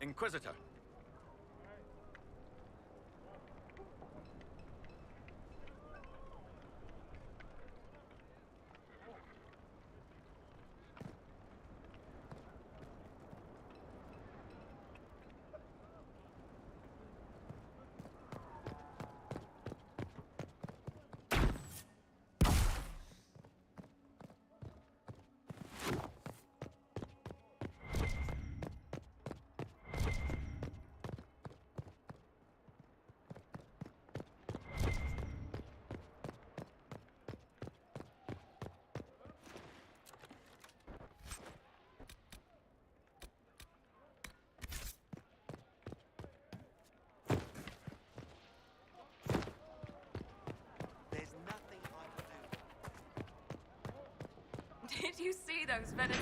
Inquisitor. Did you see those venomous?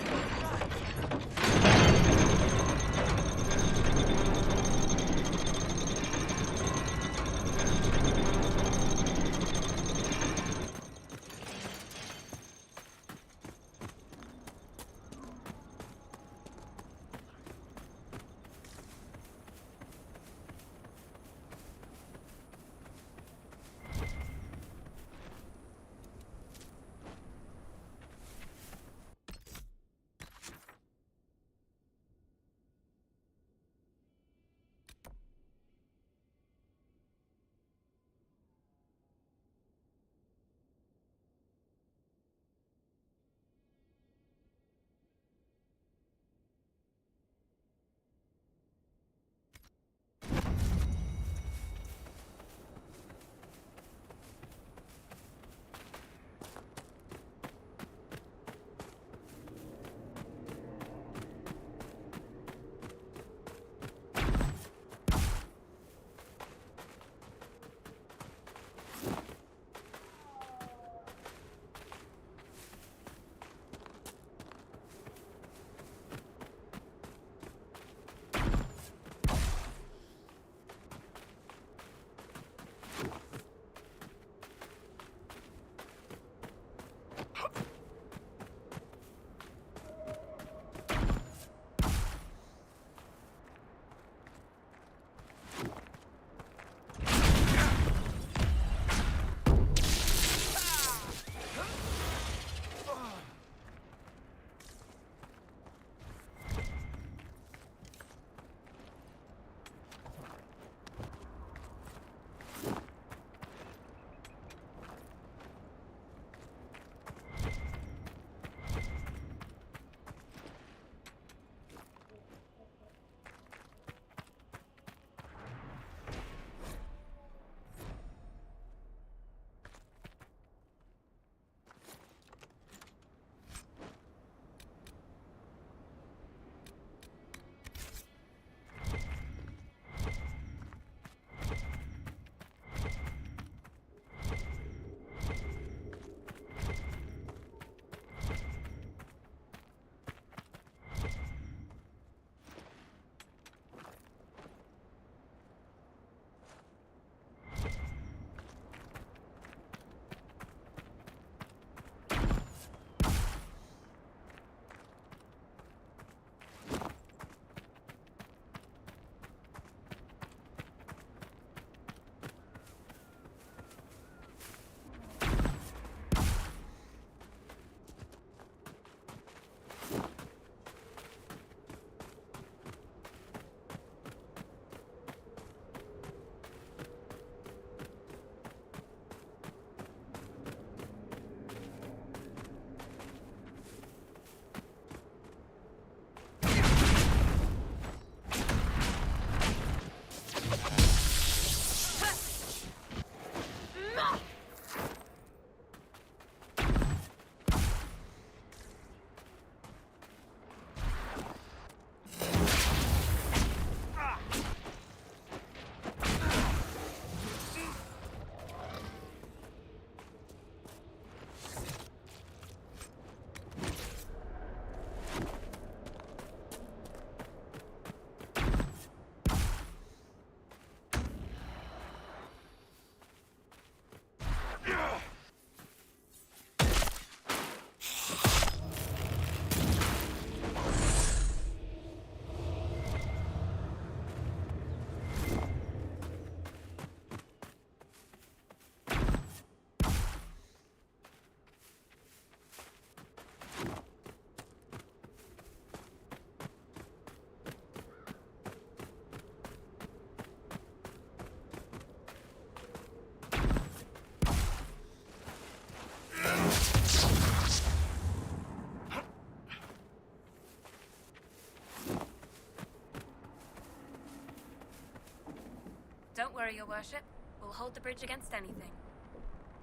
your worship. We'll hold the bridge against anything.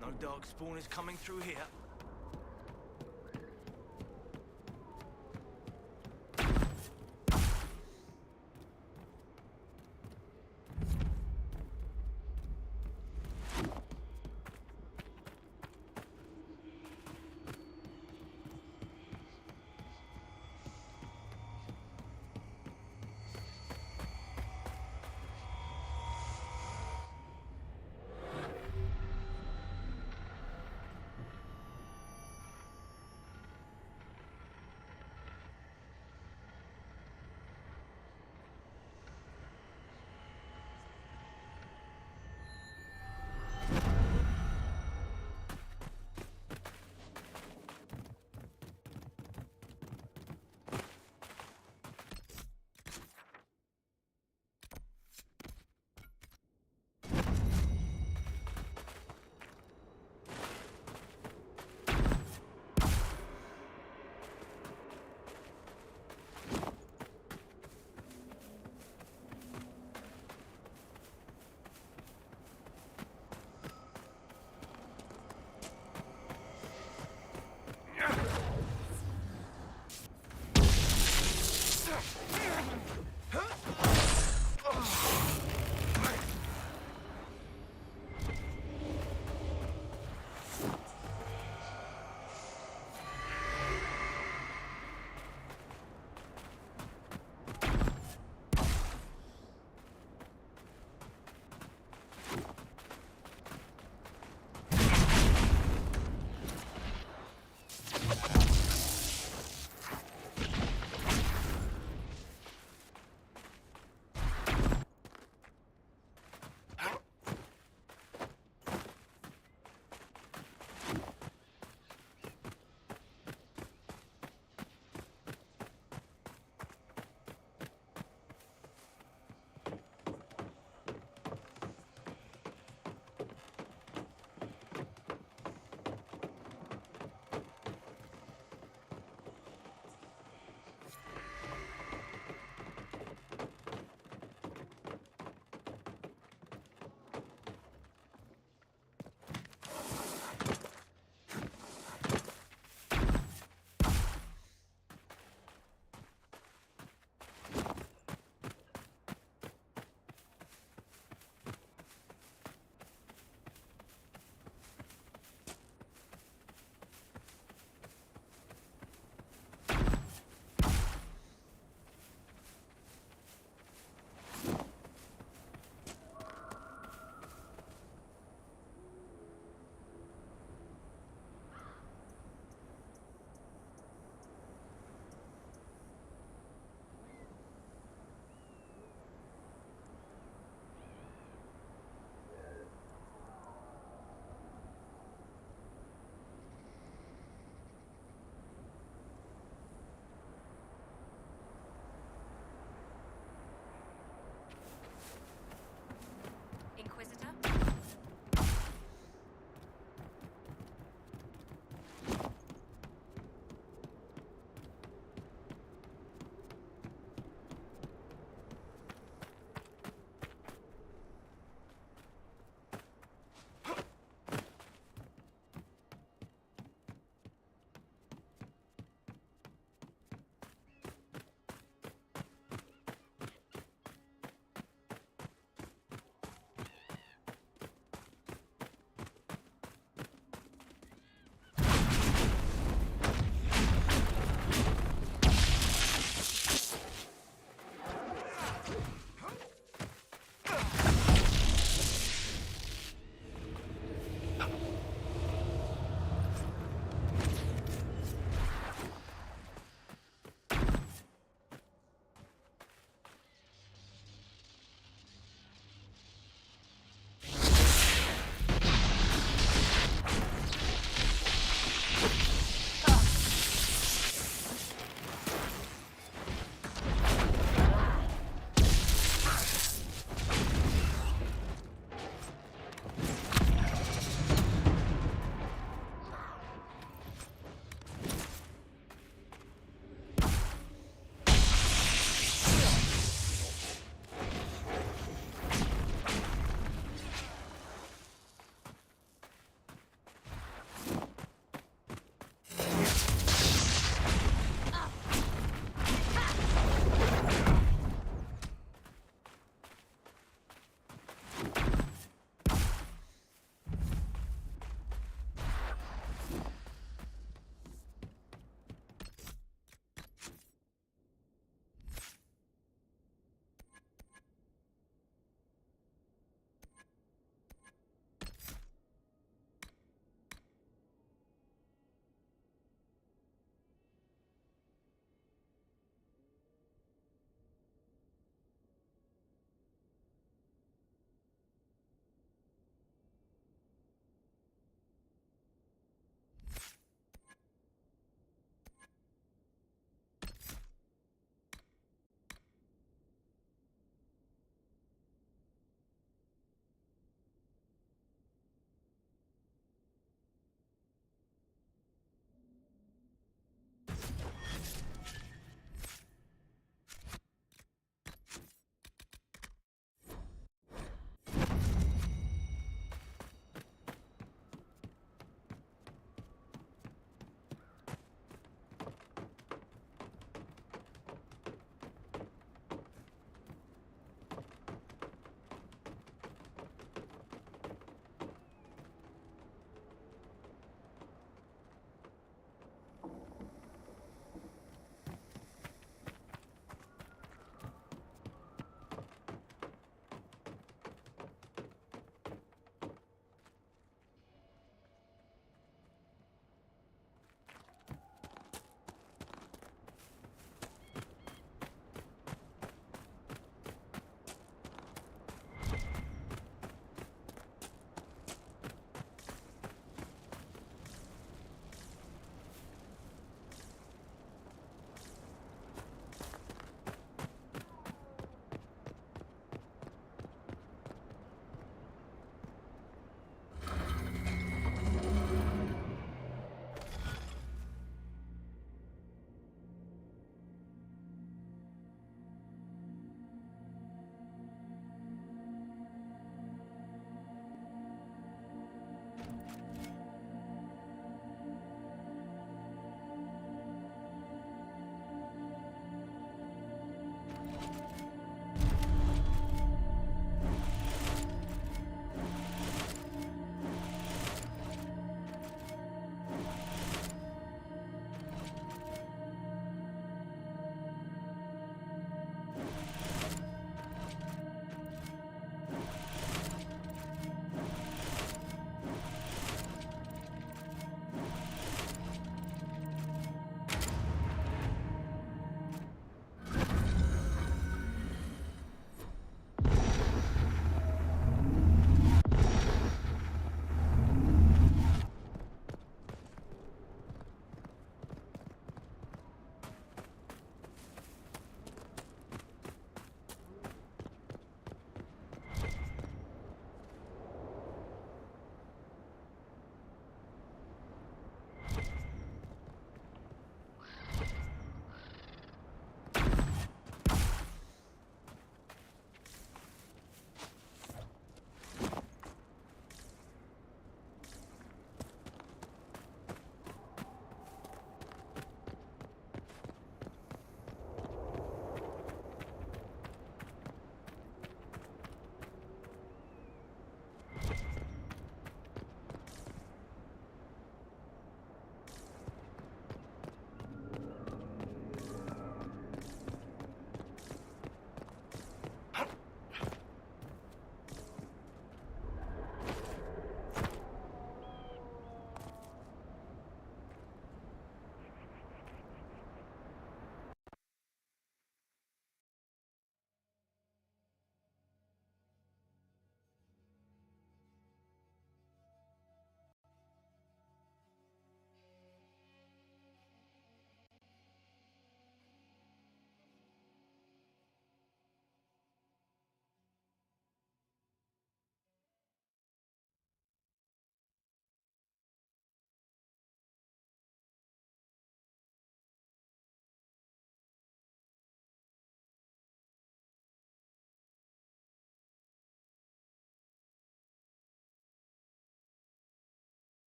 No darkspawn is coming through here.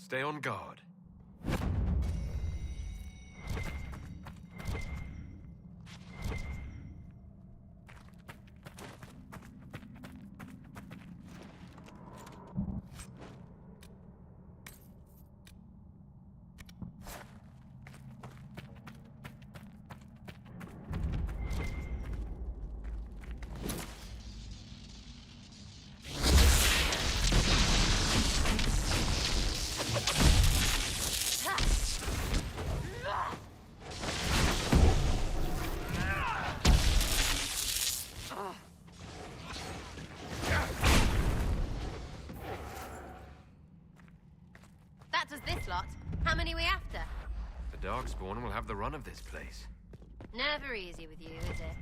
Stay on guard. That does this lot. How many we after? The Darkspawn will have the run of this place. Never easy with you, is it?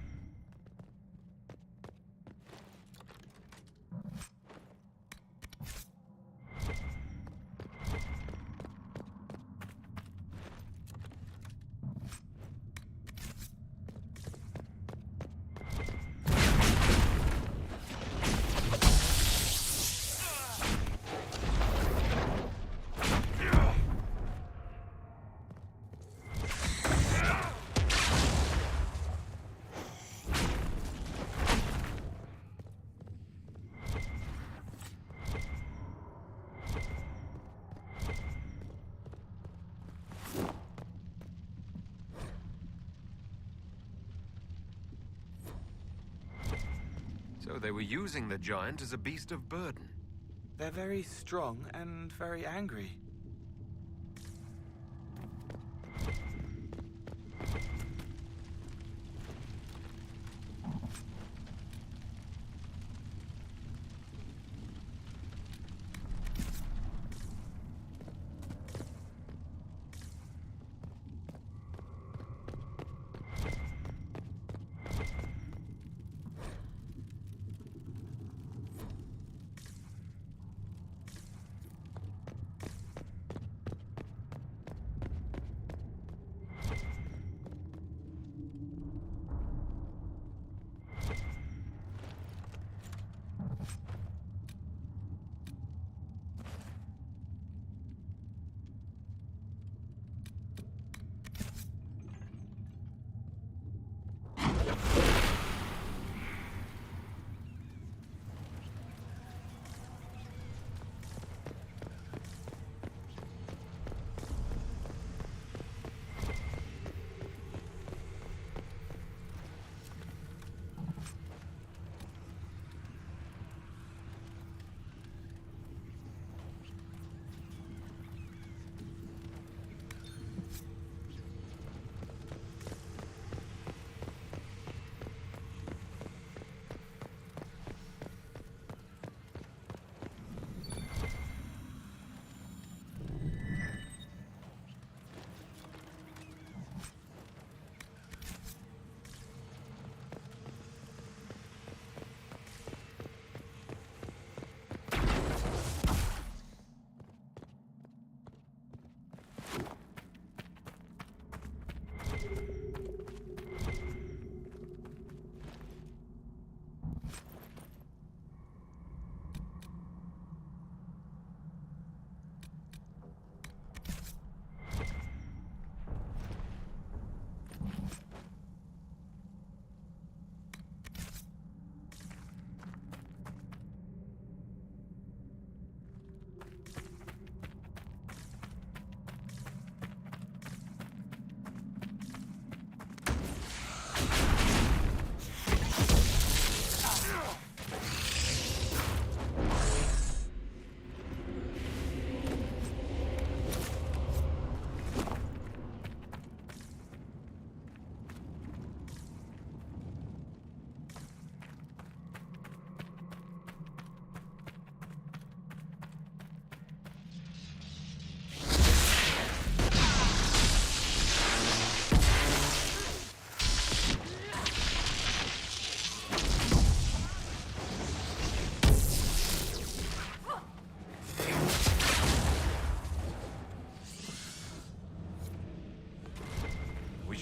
So they were using the giant as a beast of burden. They're very strong and very angry.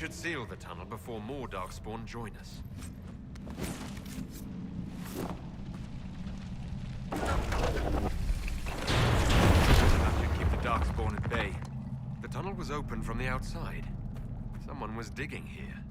should seal the tunnel before more Darkspawn join us. That should keep the Darkspawn open from the outside. Someone was digging here.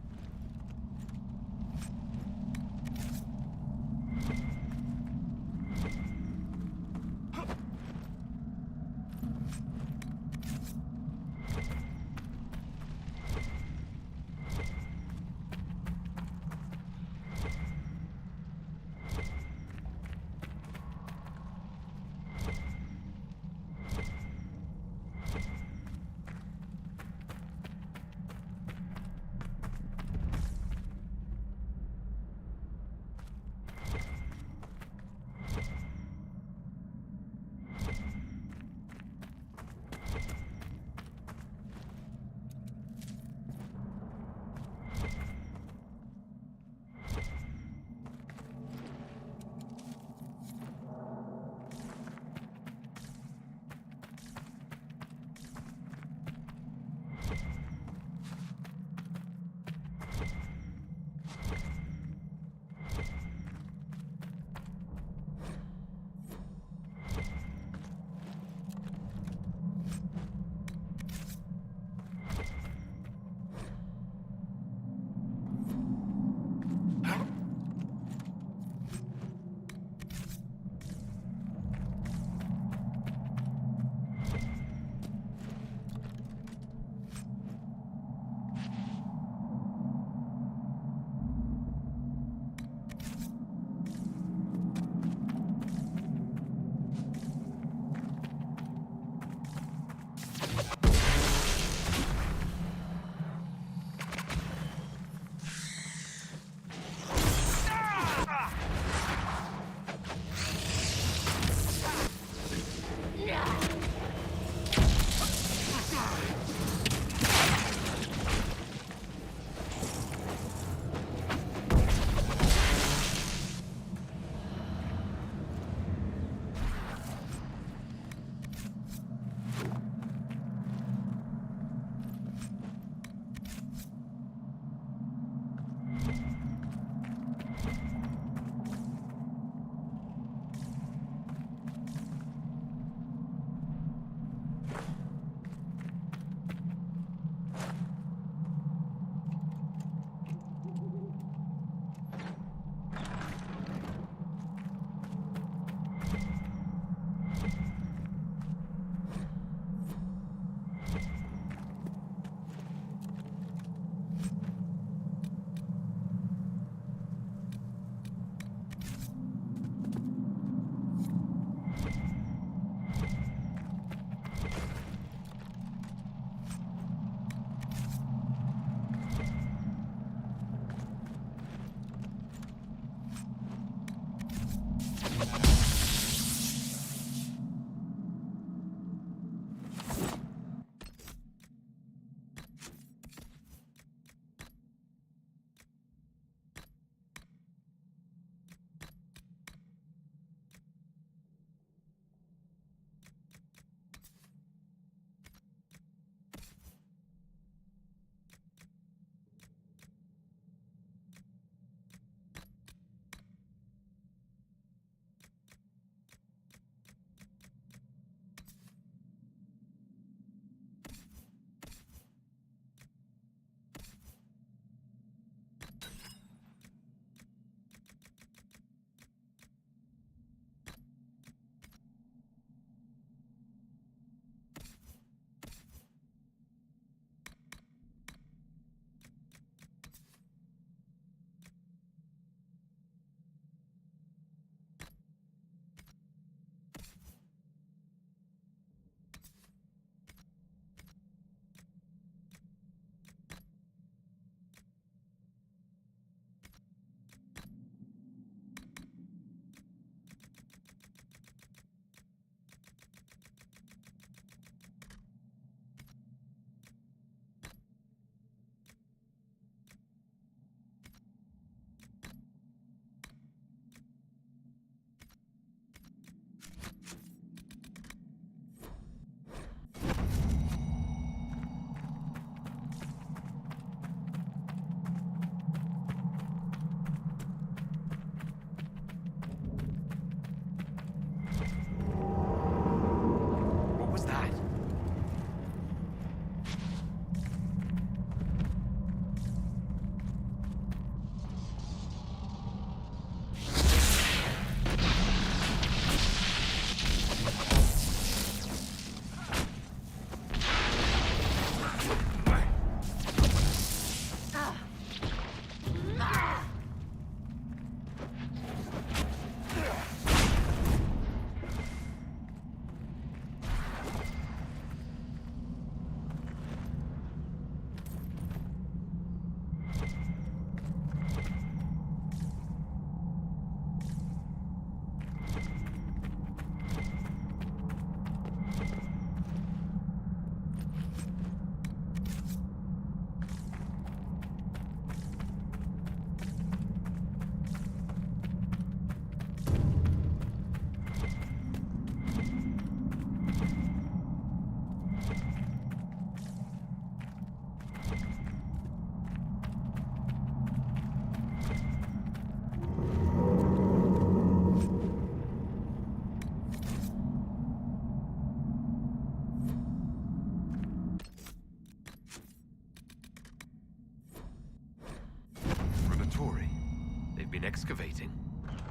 they've been excavating.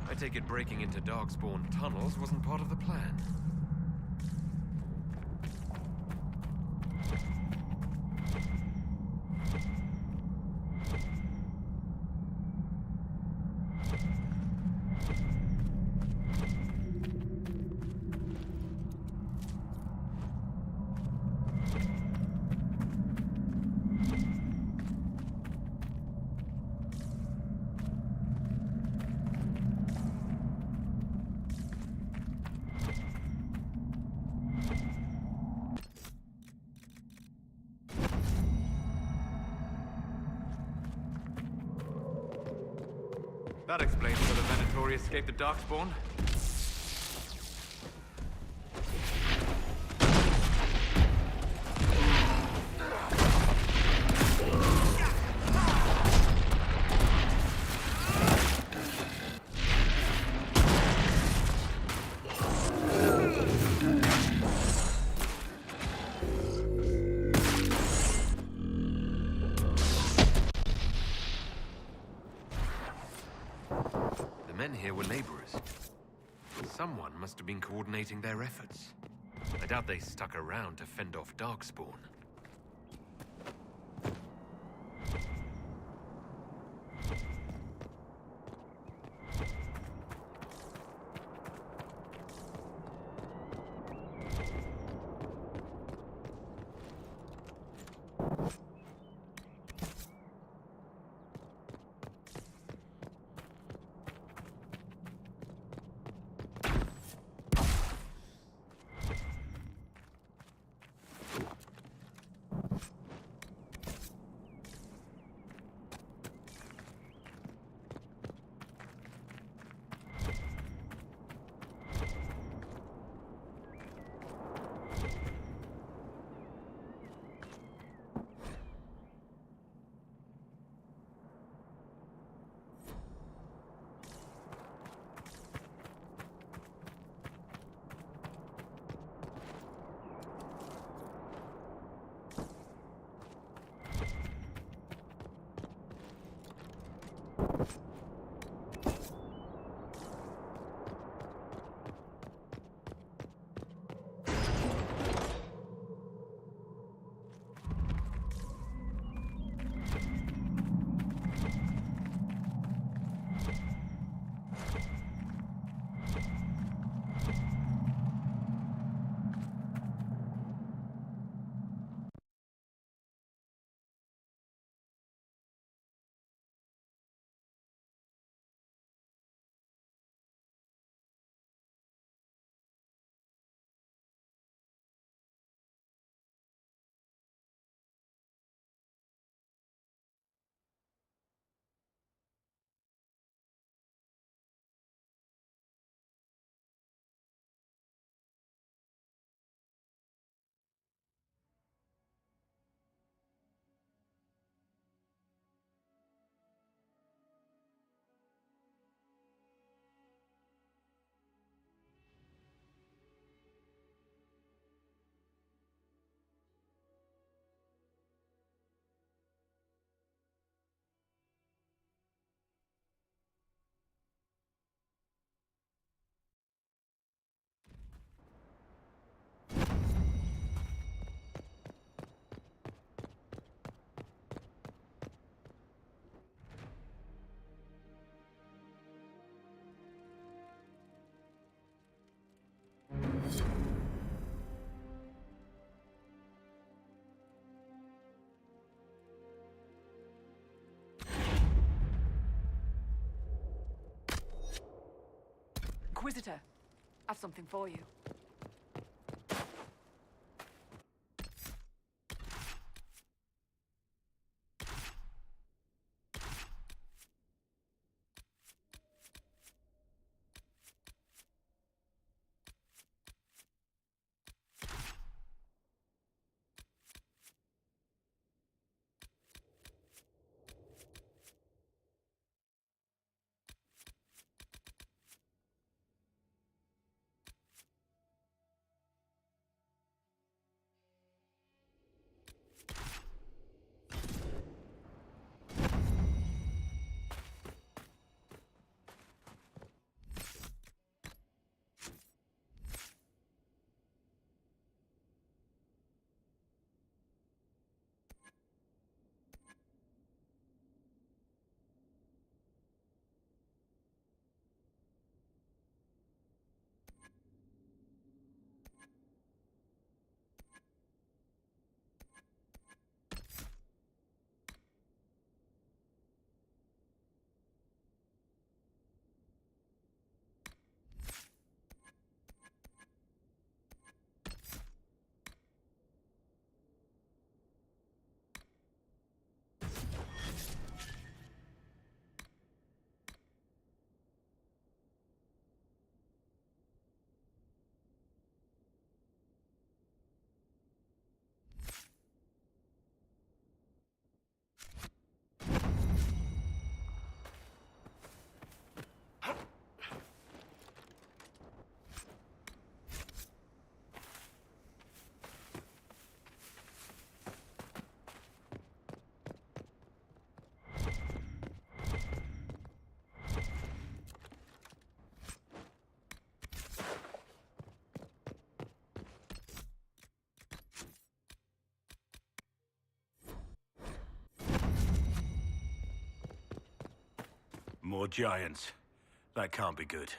I take it breaking into Darkspawn tunnels wasn't part of the plan. That explains how the Venatori escaped the Darkspawn. Men here were laborers. Someone must have been coordinating their efforts. I doubt they stuck around to fend off Darkspawn. Inquisitor, I've something for you. More giants. That can't be good.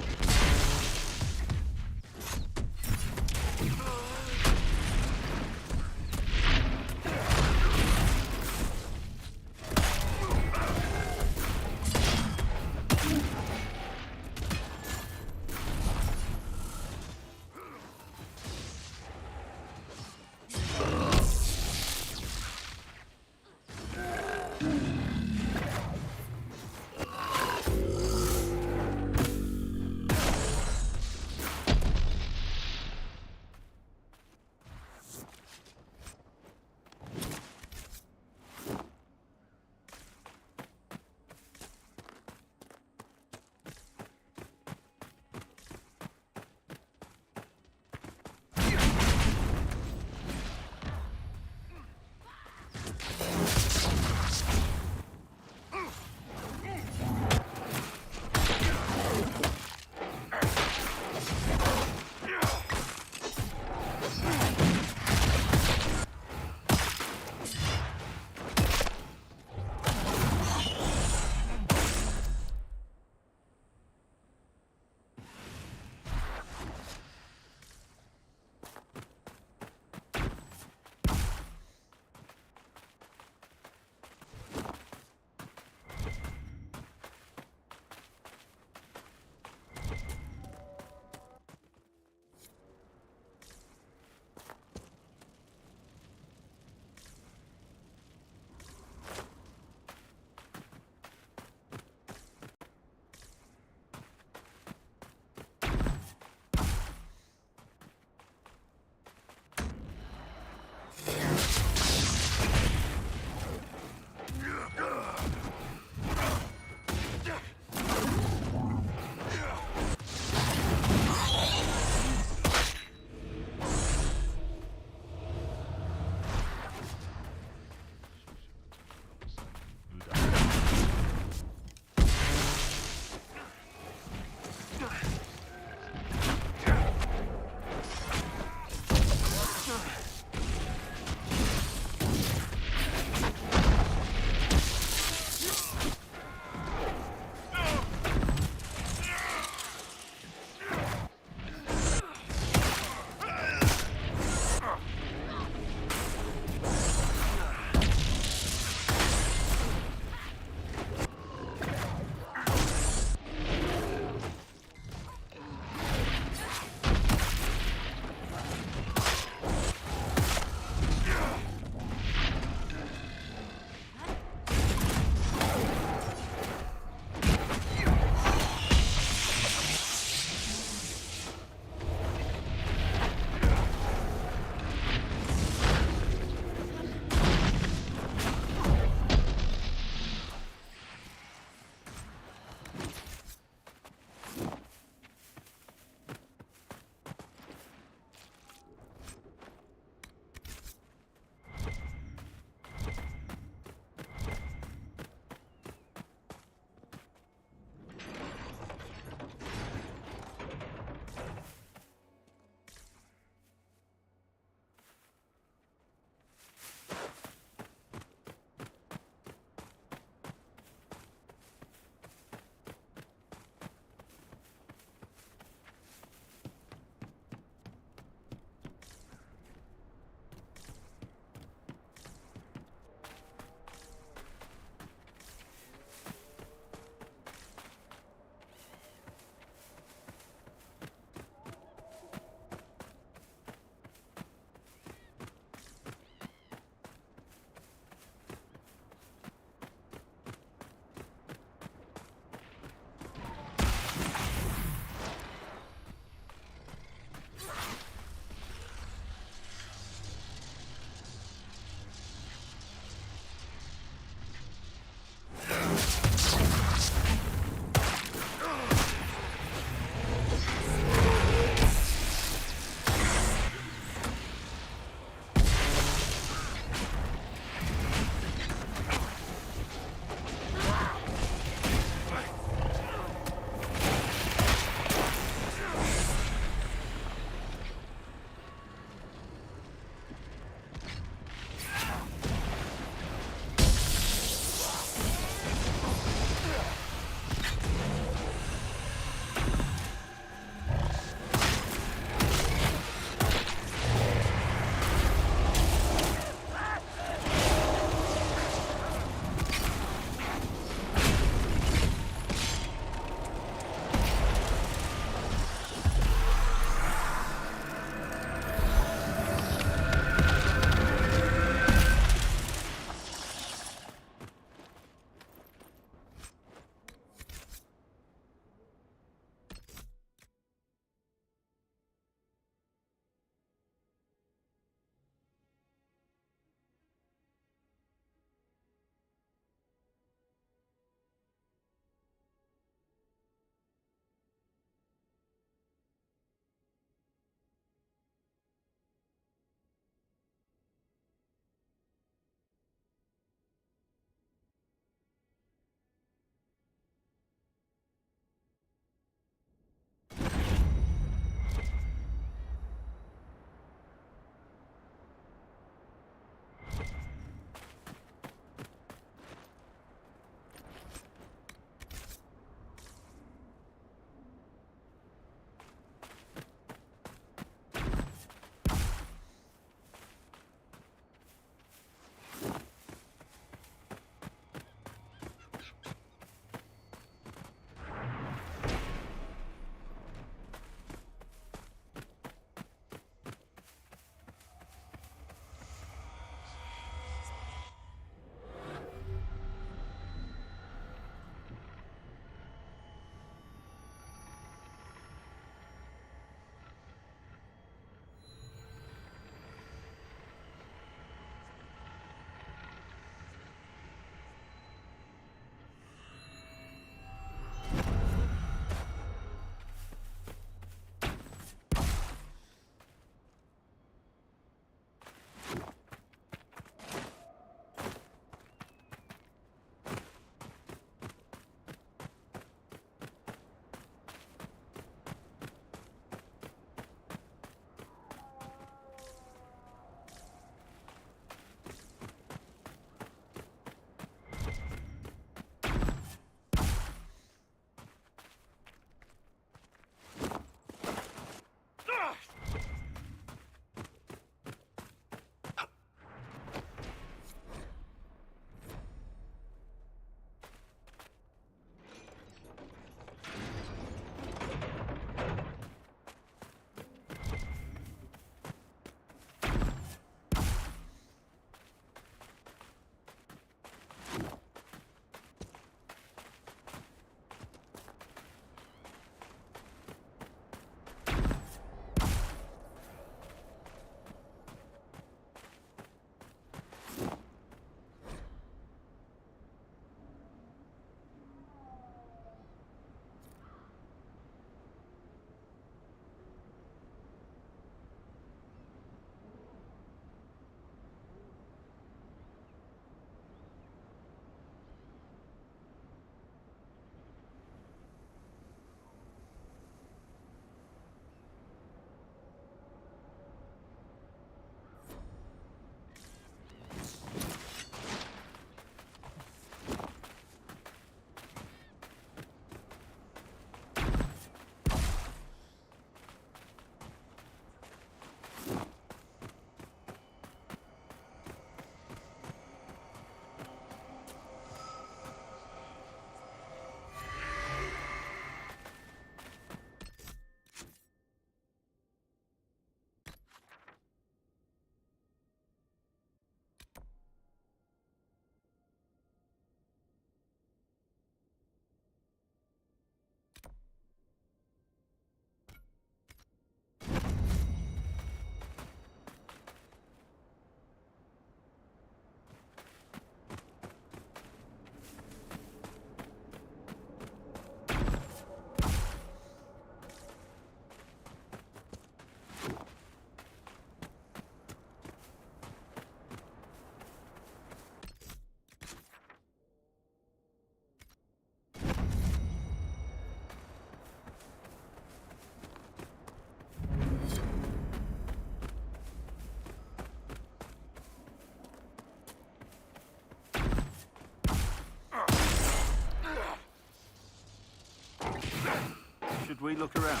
we look around?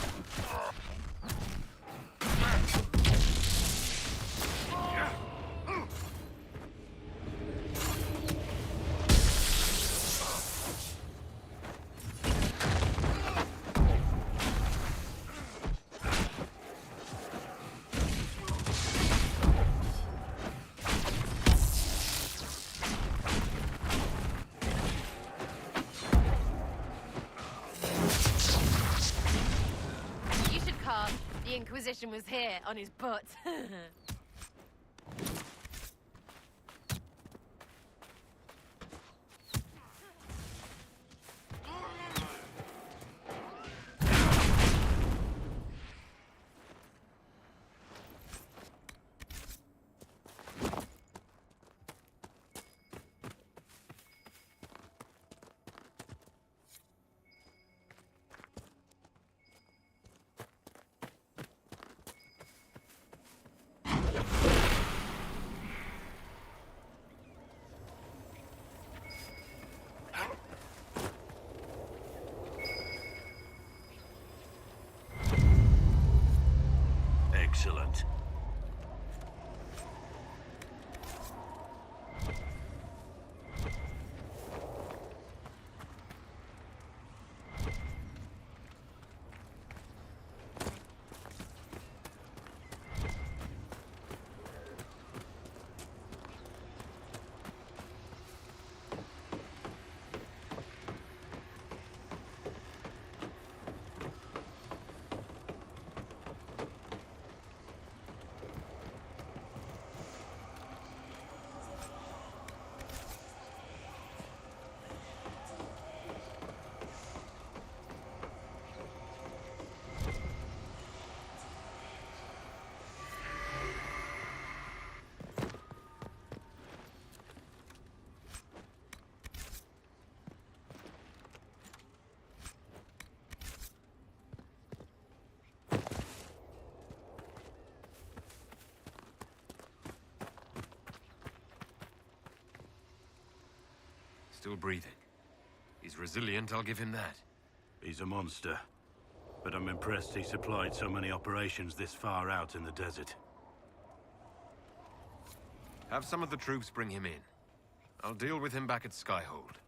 You should call. The Inquisition was here, on his butt. Excellent. Still breathing. He's resilient, I'll give him that. He's a monster. But I'm impressed he supplied so many operations this far out in the desert. Have some of the troops bring him in. I'll deal with him back at Skyhold.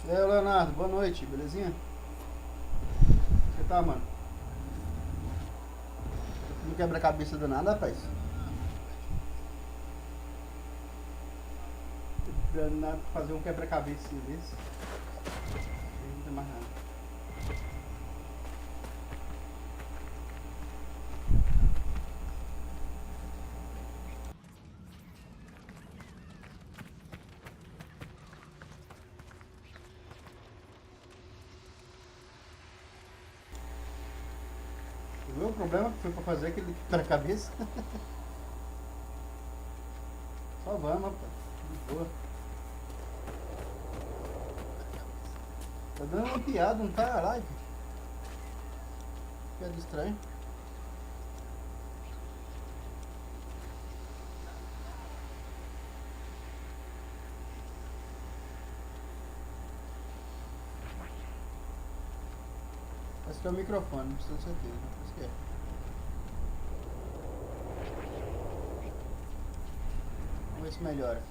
E aí, Leonardo, boa noite, belezinha? Como você tá, mano? Não quebra a cabeça do nada, rapaz? Tô nada pra fazer um quebra-cabeça desse. Não tem mais nada. O problema que foi pra fazer aquele quebra-cabeça. Só vamos, rapaz. De boa. Tá dando uma piada, não tá? Live. Piada estranha. Acho que é o microfone, não precisa de certeza. Acho que é. Vamos ver se melhora.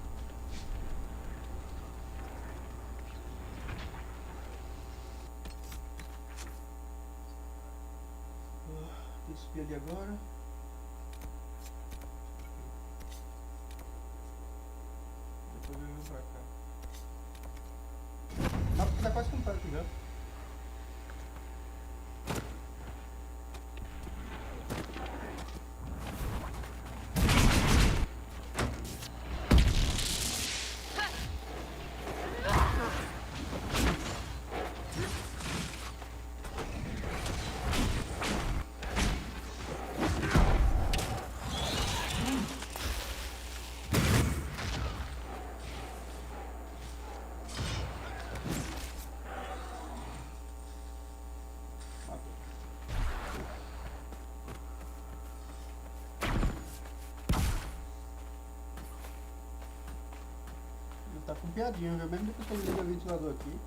Tem que subir ali agora. Depois eu venho pra cá. Ah, porque tá quase completo já. Tá com piadinha, viu? Mesmo que eu tenha ligado o ventilador aqui.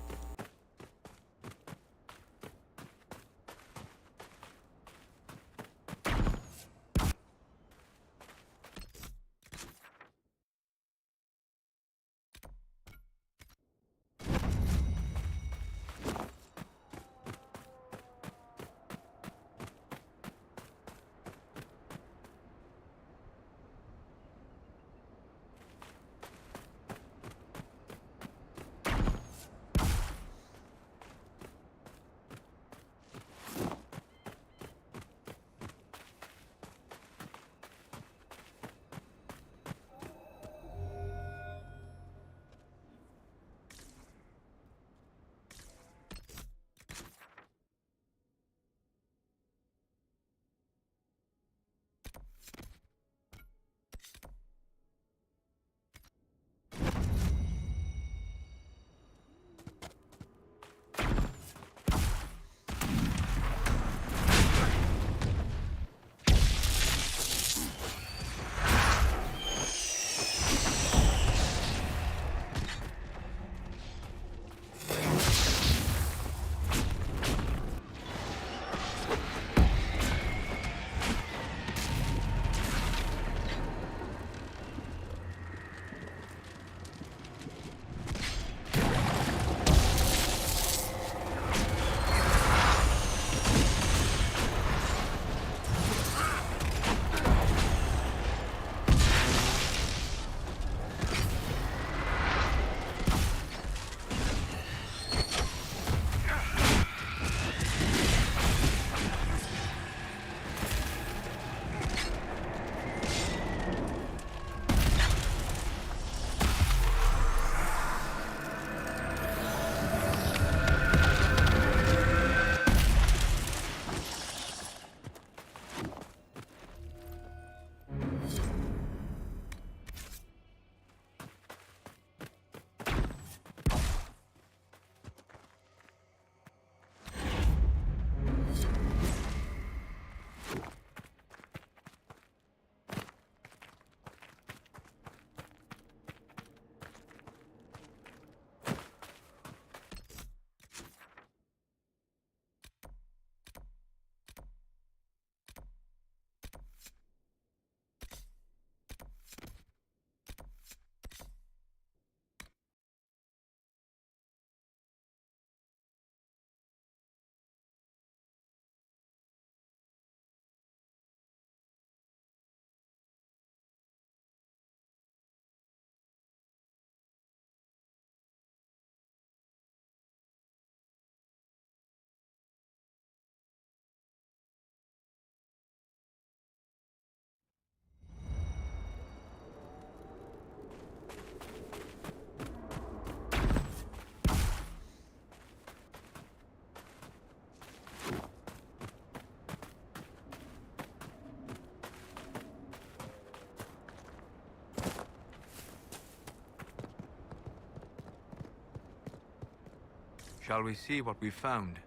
Shall we see what we found?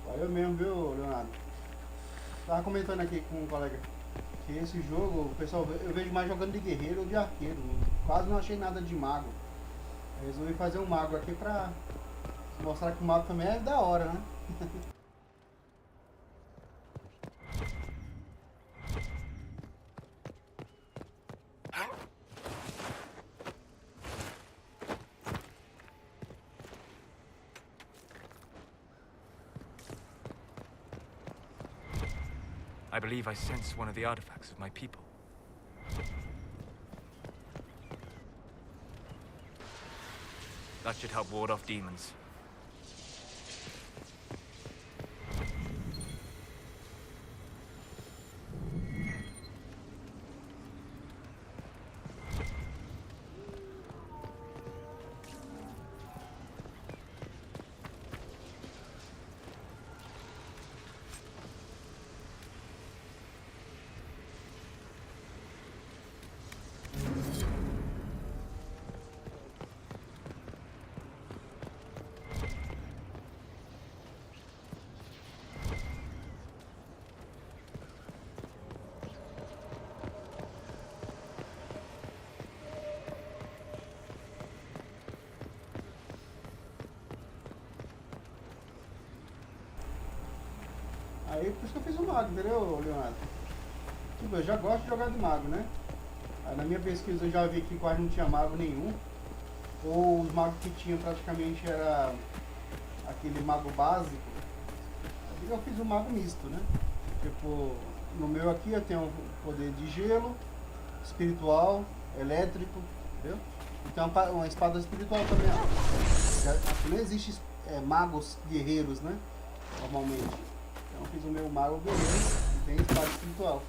Valeu mesmo, viu, Leonardo? Tava comentando aqui com um colega que esse jogo, o pessoal, eu vejo mais jogando de guerreiro ou de arqueiro. Quase não achei nada de mago. Eu resolvi fazer um mago aqui pra mostrar que o mago também é da hora, né? I believe I sense one of the artifacts of my people. That should help ward off demons. Aí por isso que eu fiz o mago, entendeu, Leonardo? Tipo, eu já gosto de jogar de mago, né? Aí na minha pesquisa eu já vi que quase não tinha mago nenhum. Ou os magos que tinham praticamente era aquele mago básico. Aí eu fiz um mago misto, né? Tipo, no meu aqui eu tenho poder de gelo, espiritual, elétrico, entendeu? Então uma espada espiritual também, ó. Aqui não existe magos guerreiros, né? Normalmente. Então eu fiz o meu mago guerreiro e tem espada espiritual.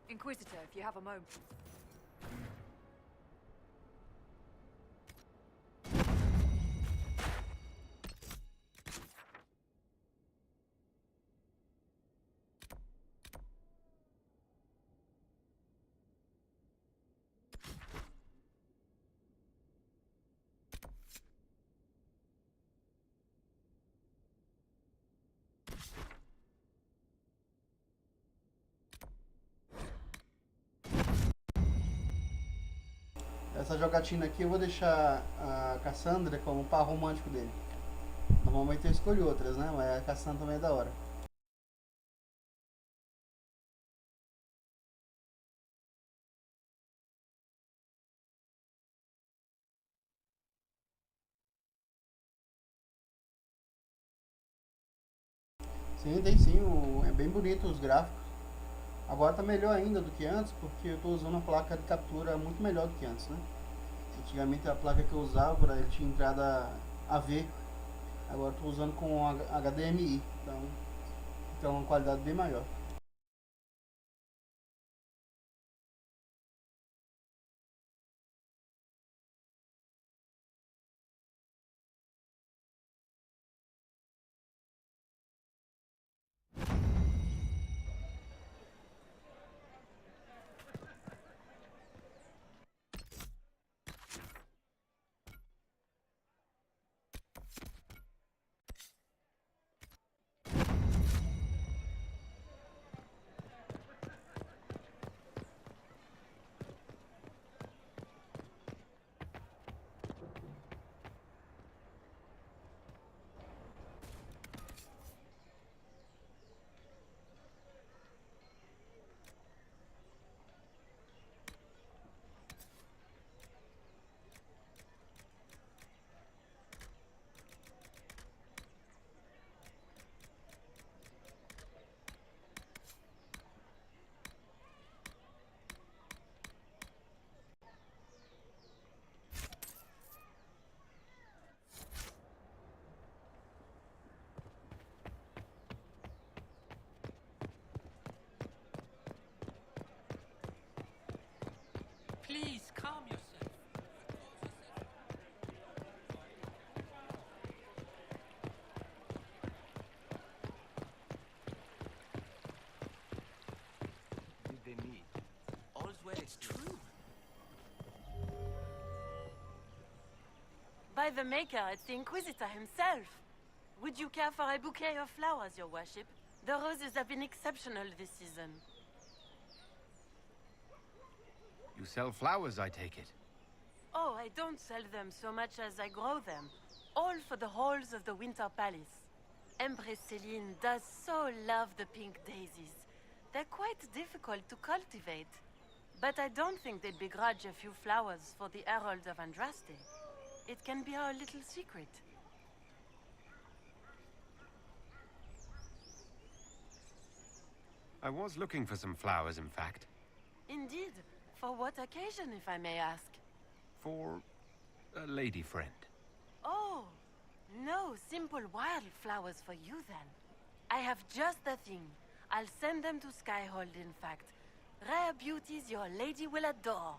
Inquisitor, if you have a moment. Essa jogatina aqui eu vou deixar a Cassandra como par romântico dele. Normalmente eu escolho outras, né? Mas a Cassandra também é da hora. Sim, tem sim. É bem bonito os gráficos. Agora tá melhor ainda do que antes, porque eu tô usando a placa de captura muito melhor do que antes, né? Antigamente a placa que eu usava ele tinha entrada AV, agora estou usando com HDMI, então uma qualidade bem maior. Please calm yourself. Why, the Maker, it's the Inquisitor himself. Would you care for a bouquet of flowers, your worship? The roses have been exceptional this season. You sell flowers, I take it. Oh, I don't sell them so much as I grow them. All for the halls of the Winter Palace. Empress Celine does so love the pink daisies. They're quite difficult to cultivate. But I don't think they'd begrudge a few flowers for the Herald of Andraste. It can be our little secret. I was looking for some flowers, in fact. Indeed. For what occasion, if I may ask? For a lady friend. Oh, no simple wildflowers for you then. I have just the thing. I'll send them to Skyhold, in fact. Rare beauties your lady will adore.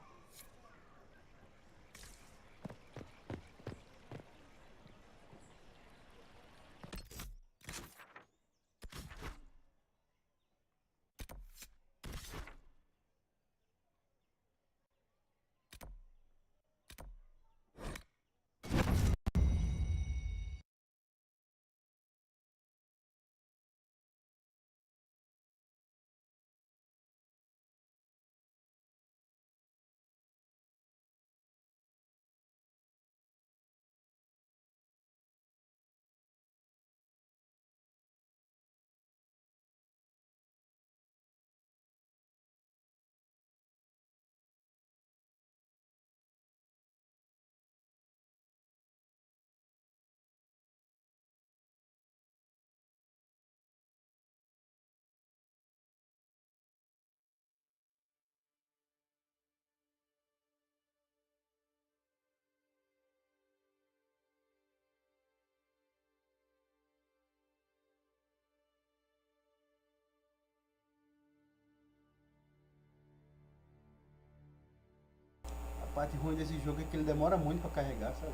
A parte ruim desse jogo é que ele demora muito pra carregar, sabe?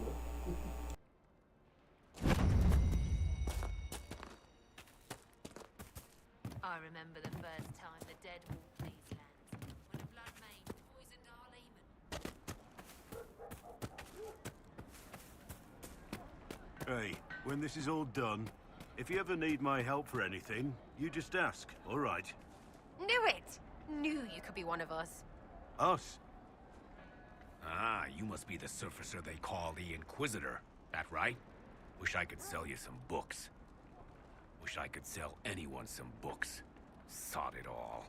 I remember the first time the dead walked these lands, when a blood mane poisoned our leman. Hey, when this is all done, if you ever need my help for anything, you just ask, all right? Knew it! Knew you could be one of us. Us? Ah, you must be the surfacer they call the Inquisitor. That right? Wish I could sell you some books. Wish I could sell anyone some books. Sod it all.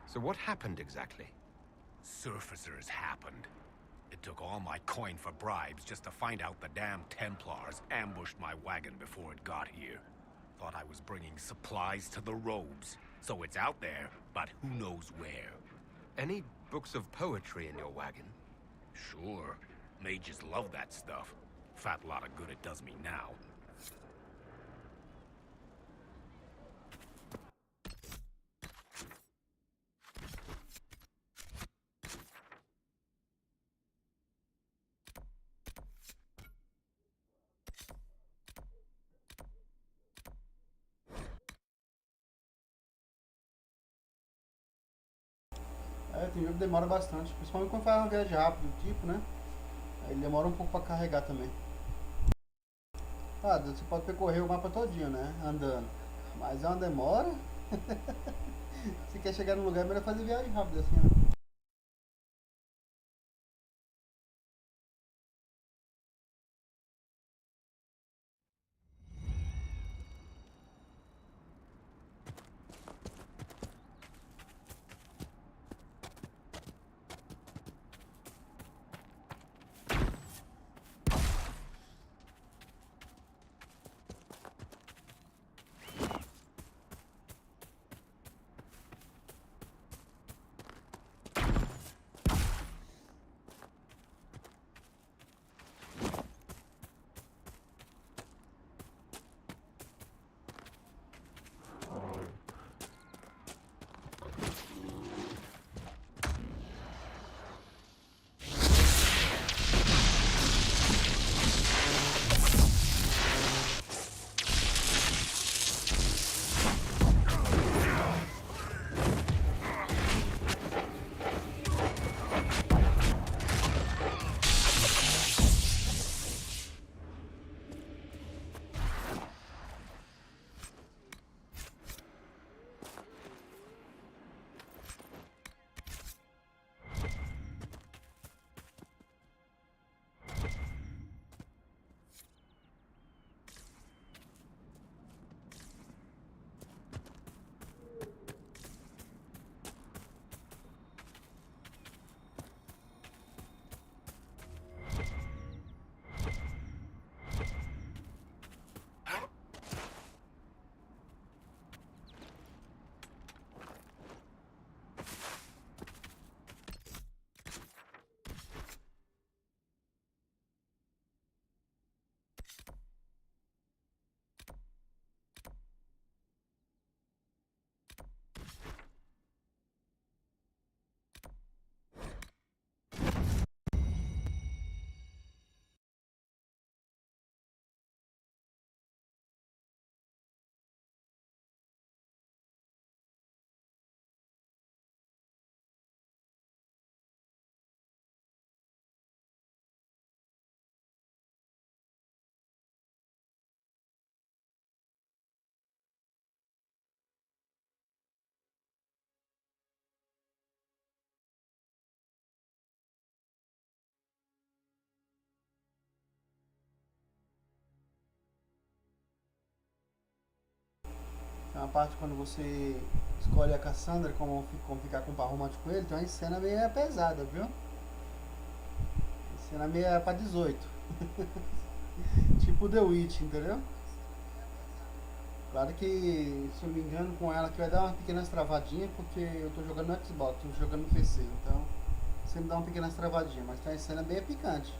So what happened exactly? Surfacers happened. It took all my coin for bribes just to find out the damn Templars ambushed my wagon before it got here. Thought I was bringing supplies to the robes. So it's out there, but who knows where. Any books of poetry in your wagon? Sure. Mages love that stuff. Fat lot of good it does me now. É, tem jogo que demora bastante, principalmente quando faz uma viagem rápida do tipo, né? Aí ele demora um pouco pra carregar também. Ah, você pode percorrer o mapa todinho, né? Andando. Mas é uma demora. Se quer chegar num lugar, é melhor fazer viagem rápida assim, ó. A parte quando você escolhe a Cassandra como ficar com o par romântico com ele, tem uma cena meio pesada, viu? Cena meio pra 18. Tipo The Witch, entendeu? Claro que, se eu não me engano, com ela que vai dar uma pequena travadinha, porque eu tô jogando no Xbox, tô jogando no PC, então sempre dá uma pequena travadinha, mas tem uma cena bem picante.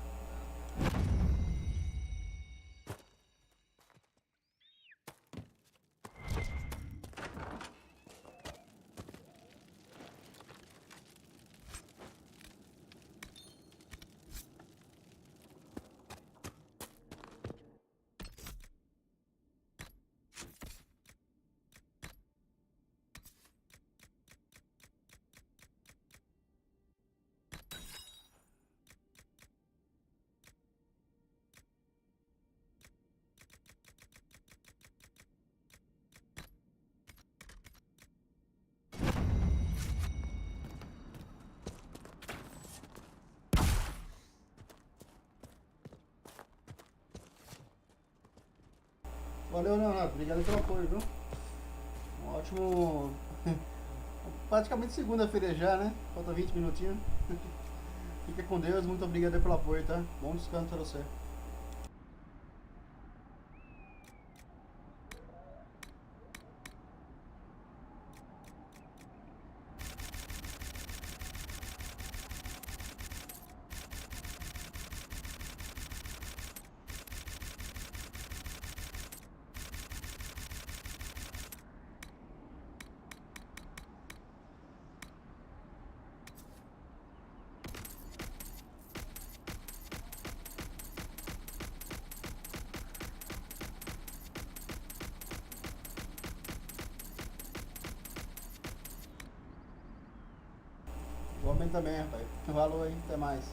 Valeu, Leonardo. Obrigado pelo apoio, viu? Um ótimo... Praticamente segunda-feira já, né? Falta 20 minutinhos. Fica com Deus. Muito obrigado pelo apoio, tá? Bom descanso pra você. Igualmente também, rapaz. Valeu aí, até mais.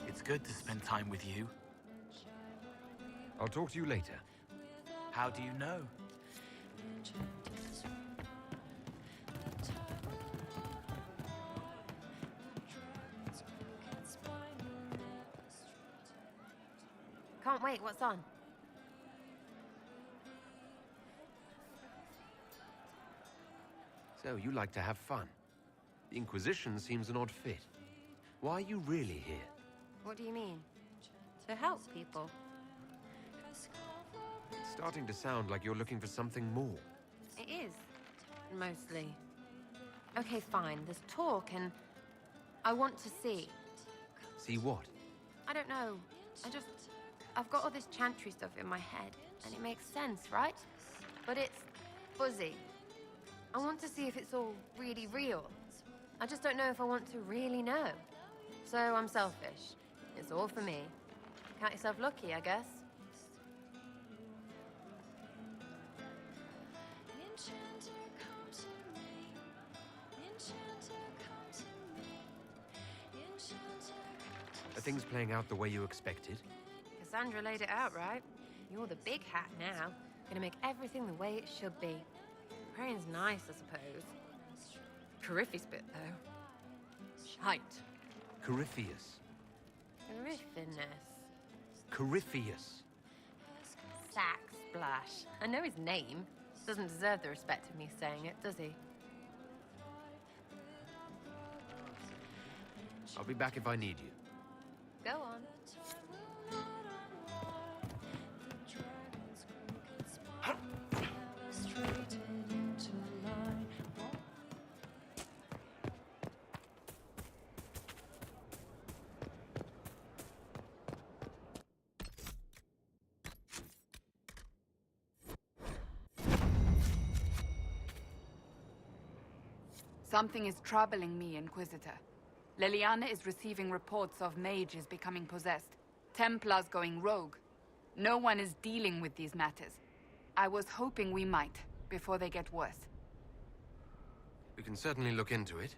It's good to spend time with you. I'll talk to you later. How do you know? Can't wait, what's on? So, you like to have fun. The Inquisition seems an odd fit. Why are you really here? What do you mean? To help people. It's starting to sound like you're looking for something more. It is, mostly. Okay, fine. There's talk and I want to see. See what? I don't know. I've got all this chantry stuff in my head, and it makes sense, right? But it's fuzzy. I want to see if it's all really real. I just don't know if I want to really know. So I'm selfish. It's all for me. Count yourself lucky, I guess. Are things playing out the way you expected? Cassandra laid it out, right? You're the big hat now. Gonna make everything the way it should be. Praying's nice, I suppose. Corypheus bit, though. Shite. Corypheus. Coryphiness. Corypheus. Sack Splash. I know his name. Doesn't deserve the respect of me saying it, does he? I'll be back if I need you. Go on. Something is troubling me, Inquisitor. Leliana is receiving reports of mages becoming possessed, Templars going rogue. No one is dealing with these matters. I was hoping we might, before they get worse. We can certainly look into it.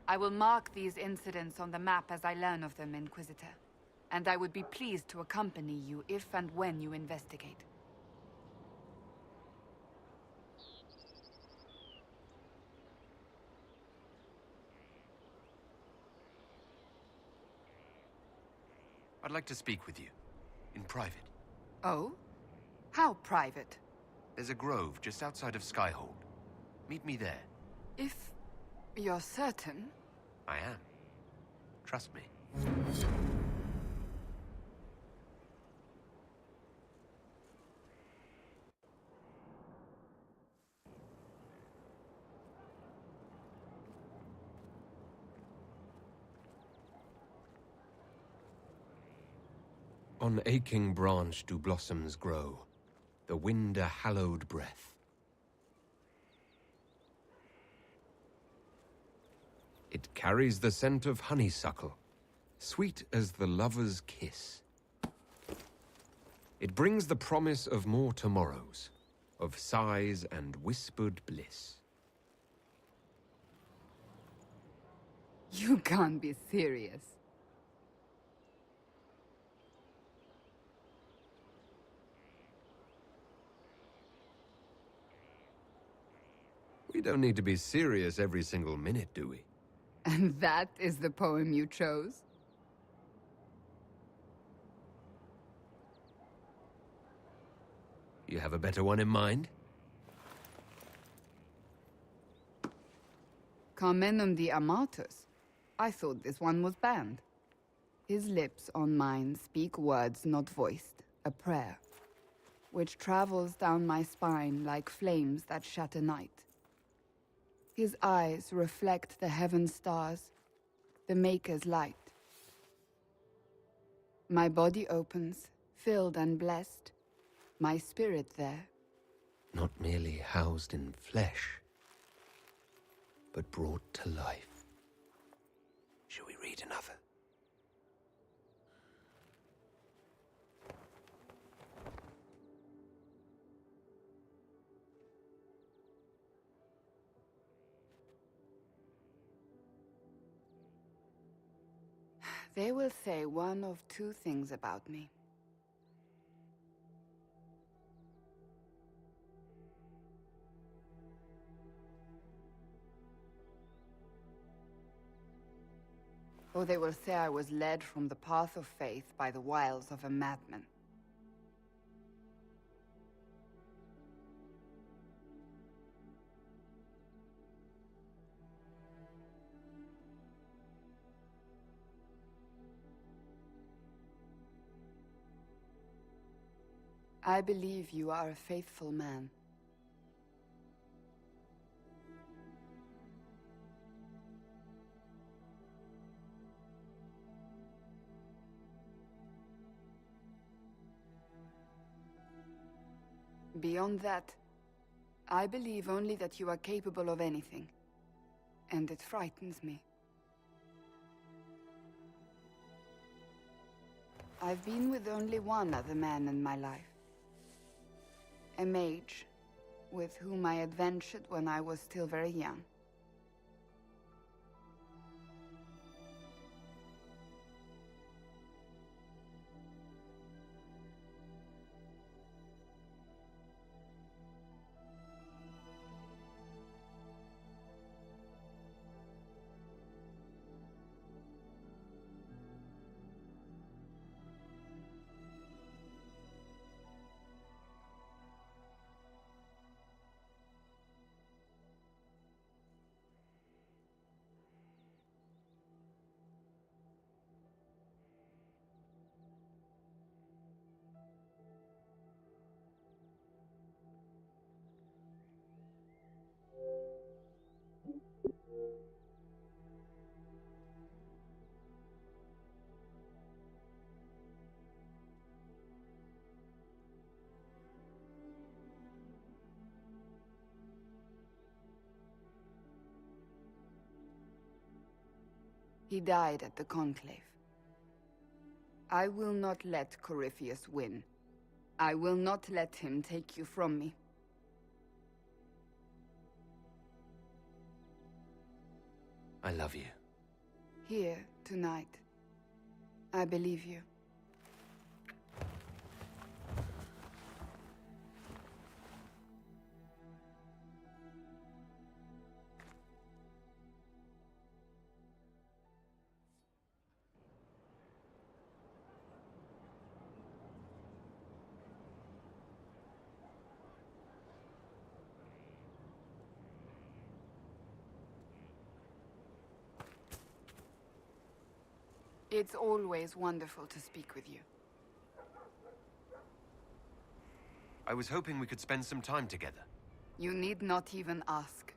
I will mark these incidents on the map as I learn of them, Inquisitor. And I would be pleased to accompany you if and when you investigate. I'd like to speak with you. In private. Oh? How private? There's a grove just outside of Skyhold. Meet me there. If you're certain. I am. Trust me. On aching branch do blossoms grow, the wind a hallowed breath. It carries the scent of honeysuckle, sweet as the lover's kiss. It brings the promise of more tomorrows, of sighs and whispered bliss. You can't be serious. We don't need to be serious every single minute, do we? And that is the poem you chose? You have a better one in mind? Carmenum de Amatus. I thought this one was banned. His lips on mine speak words not voiced, a prayer, which travels down my spine like flames that shatter night. His eyes reflect the heaven stars, the Maker's light. My body opens, filled and blessed, my spirit there. Not merely housed in flesh, but brought to life. Shall we read another? They will say one of two things about me. Or they will say I was led from the path of faith by the wiles of a madman. I believe you are a faithful man. Beyond that, I believe only that you are capable of anything. And it frightens me. I've been with only one other man in my life. A mage, with whom I adventured when I was still very young. He died at the Conclave. I will not let Corypheus win. I will not let him take you from me. I love you. Here, tonight. I believe you. It's always wonderful to speak with you. I was hoping we could spend some time together. You need not even ask.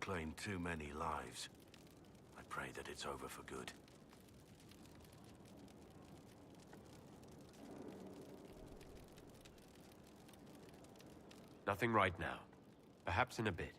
claimed too many lives. I pray that it's over for good. Nothing right now. Perhaps in a bit.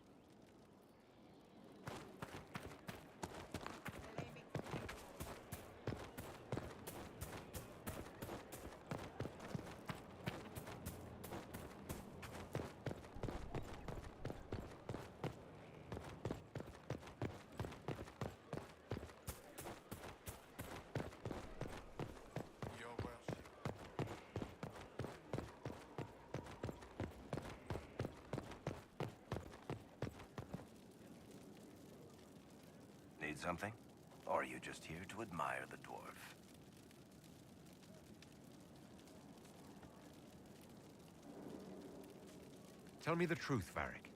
Need something? Or are you just here to admire the dwarf? Tell me the truth, Varric.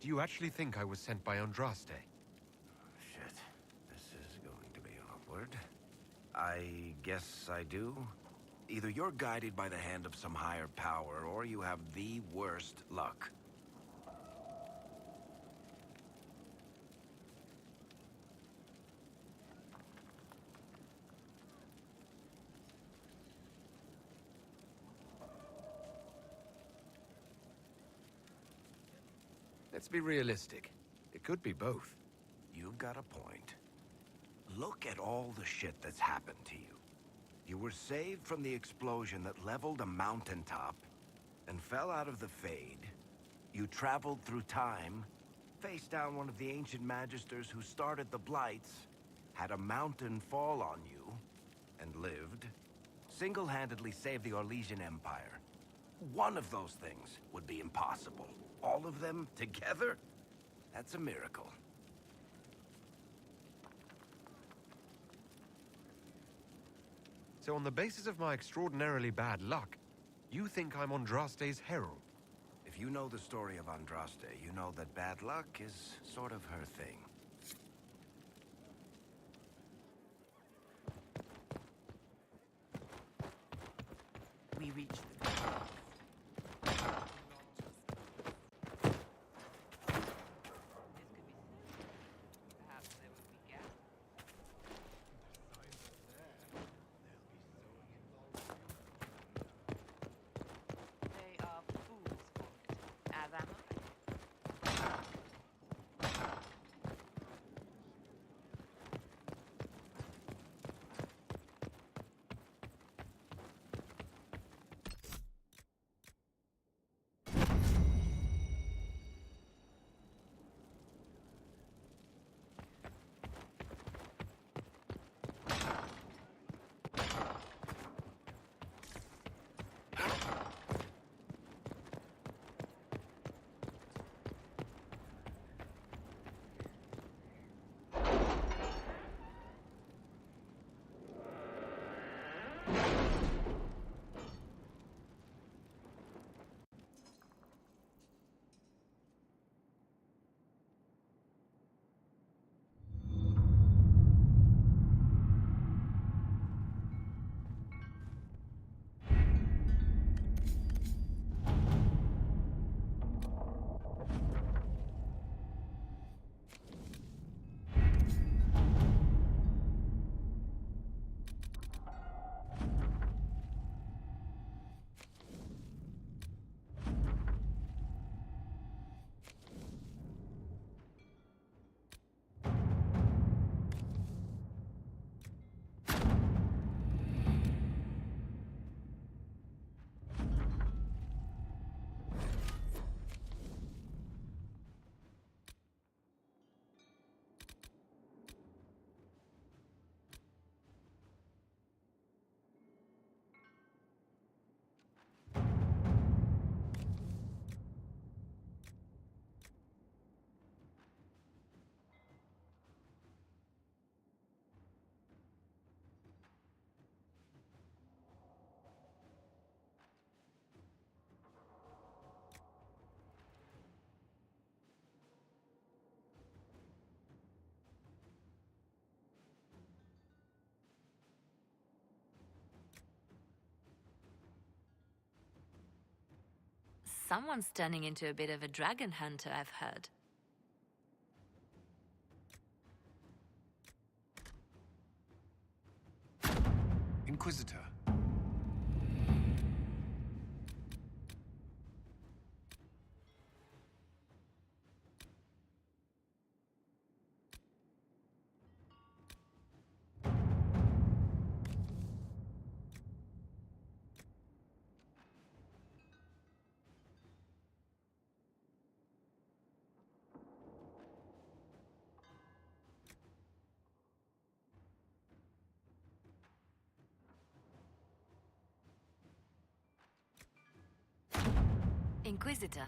Do you actually think I was sent by Andraste? Shit. This is going to be awkward. I guess I do. Either you're guided by the hand of some higher power, or you have the worst luck. Let's be realistic. It could be both. You've got a point. Look at all the shit that's happened to you. You were saved from the explosion that leveled a mountaintop and fell out of the Fade. You traveled through time, faced down one of the ancient magisters who started the Blights, had a mountain fall on you, and lived. Single-handedly saved the Orlesian Empire. One of those things would be impossible. All of them together? That's a miracle. So on the basis of my extraordinarily bad luck, you think I'm Andraste's herald? If you know the story of Andraste, you know that bad luck is sort of her thing. We reached the They are fools for it, as am I. Someone's turning into a bit of a dragon hunter, I've heard. Inquisitor. Inquisitor.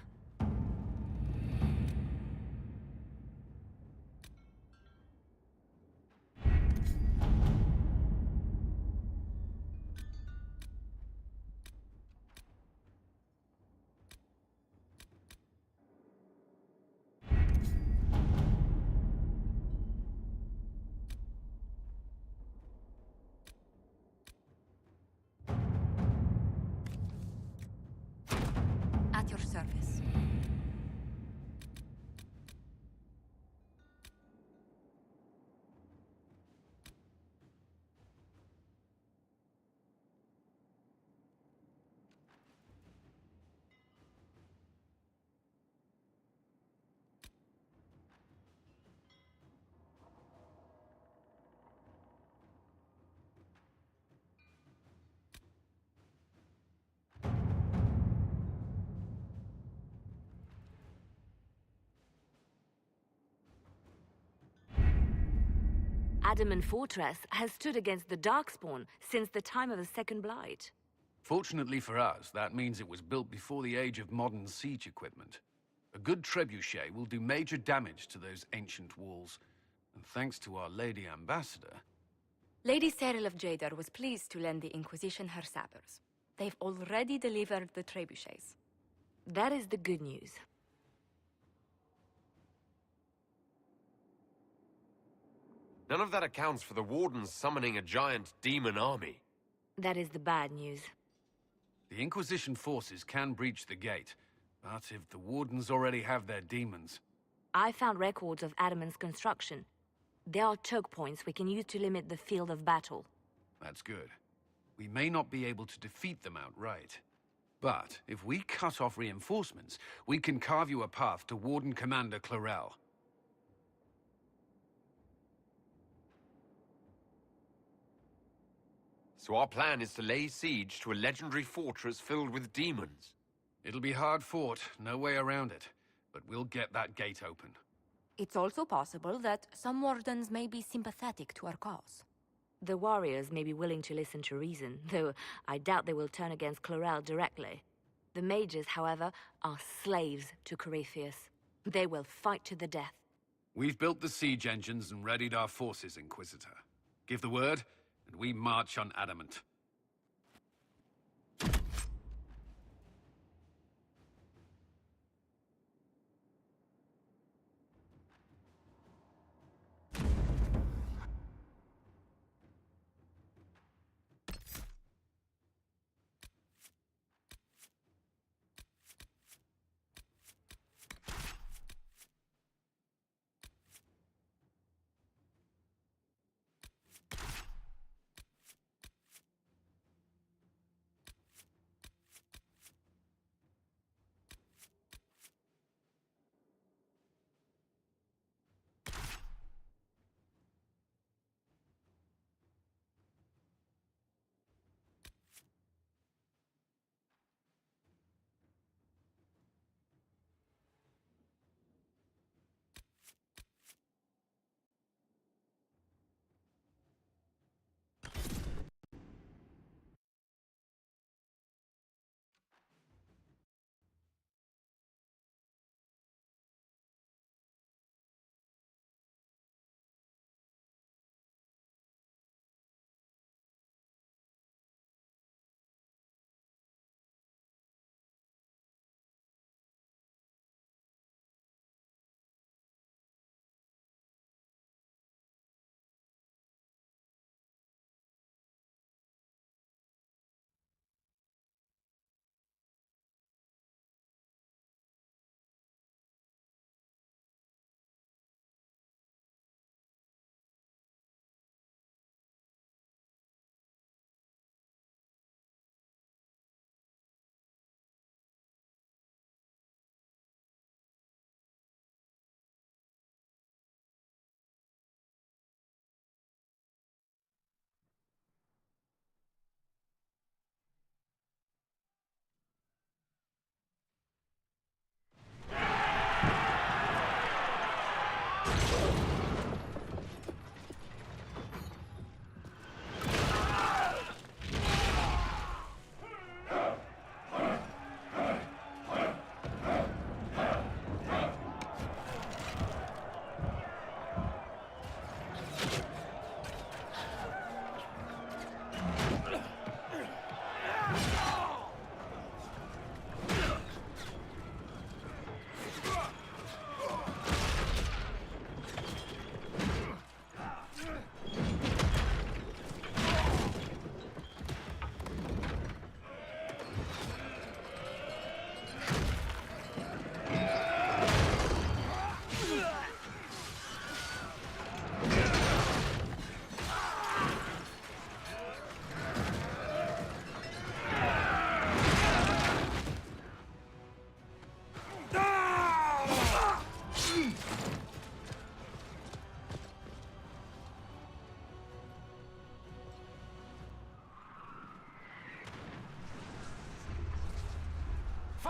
At your service. Adamant Fortress has stood against the Darkspawn since the time of the Second Blight. Fortunately for us, that means it was built before the age of modern siege equipment. A good trebuchet will do major damage to those ancient walls. And thanks to our Lady Ambassador... Lady Cyril of Jadar was pleased to lend the Inquisition her sabers. They've already delivered the trebuchets. That is the good news. None of that accounts for the Wardens summoning a giant demon army. That is the bad news. The Inquisition forces can breach the gate, but if the Wardens already have their demons... I found records of Adamant's construction. There are choke points we can use to limit the field of battle. That's good. We may not be able to defeat them outright. But if we cut off reinforcements, we can carve you a path to Warden Commander Clarel. So our plan is to lay siege to a legendary fortress filled with demons. It'll be hard fought, no way around it. But we'll get that gate open. It's also possible that some Wardens may be sympathetic to our cause. The warriors may be willing to listen to reason, though I doubt they will turn against Clarel directly. The mages, however, are slaves to Corypheus. They will fight to the death. We've built the siege engines and readied our forces, Inquisitor. Give the word, and we march on Adamant.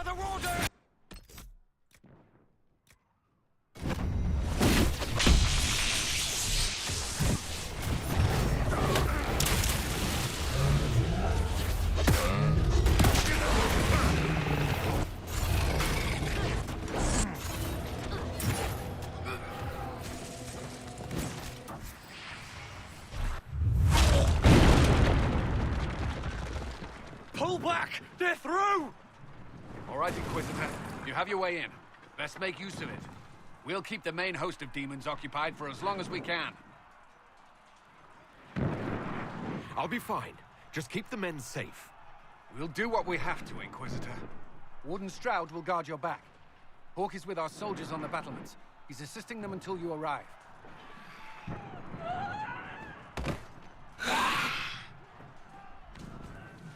the water! Pull back! They're through! All right, Inquisitor. You have your way in. Let's make use of it. We'll keep the main host of demons occupied for as long as we can. I'll be fine. Just keep the men safe. We'll do what we have to, Inquisitor. Warden Stroud will guard your back. Hawk is with our soldiers on the battlements. He's assisting them until you arrive.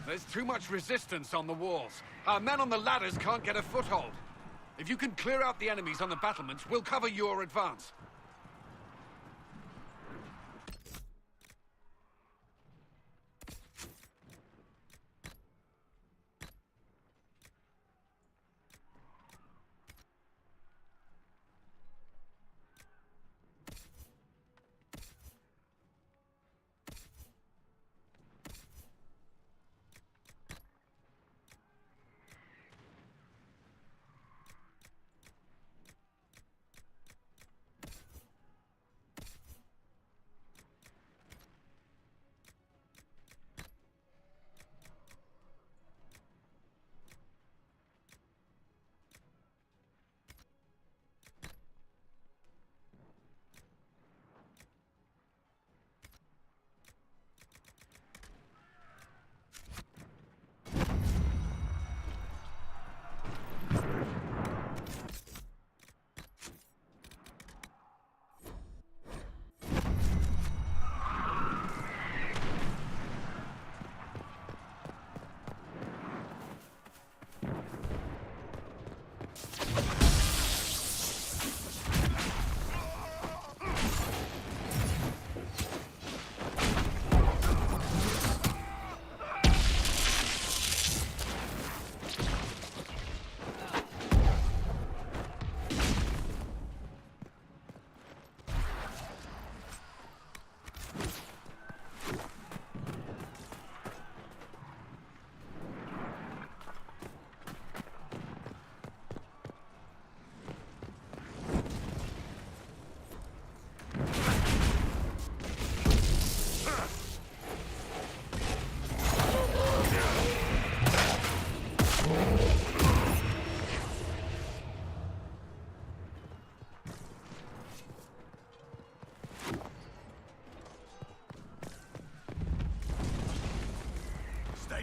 There's too much resistance on the walls. Our men on the ladders can't get a foothold. If you can clear out the enemies on the battlements, we'll cover your advance.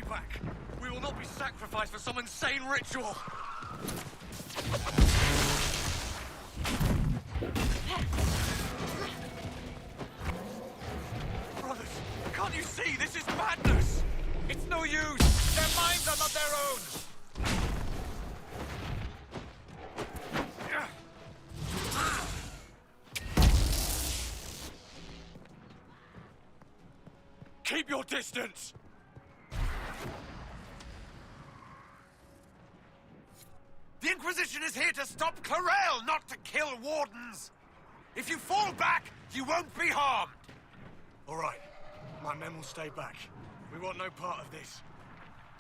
Back. We will not be sacrificed for some insane ritual! Brothers, can't you see? This is madness! It's no use! Their minds are not their own! Keep your distance! The Inquisition is here to stop Clarel, not to kill wardens! If you fall back, you won't be harmed! All right. My men will stay back. We want no part of this.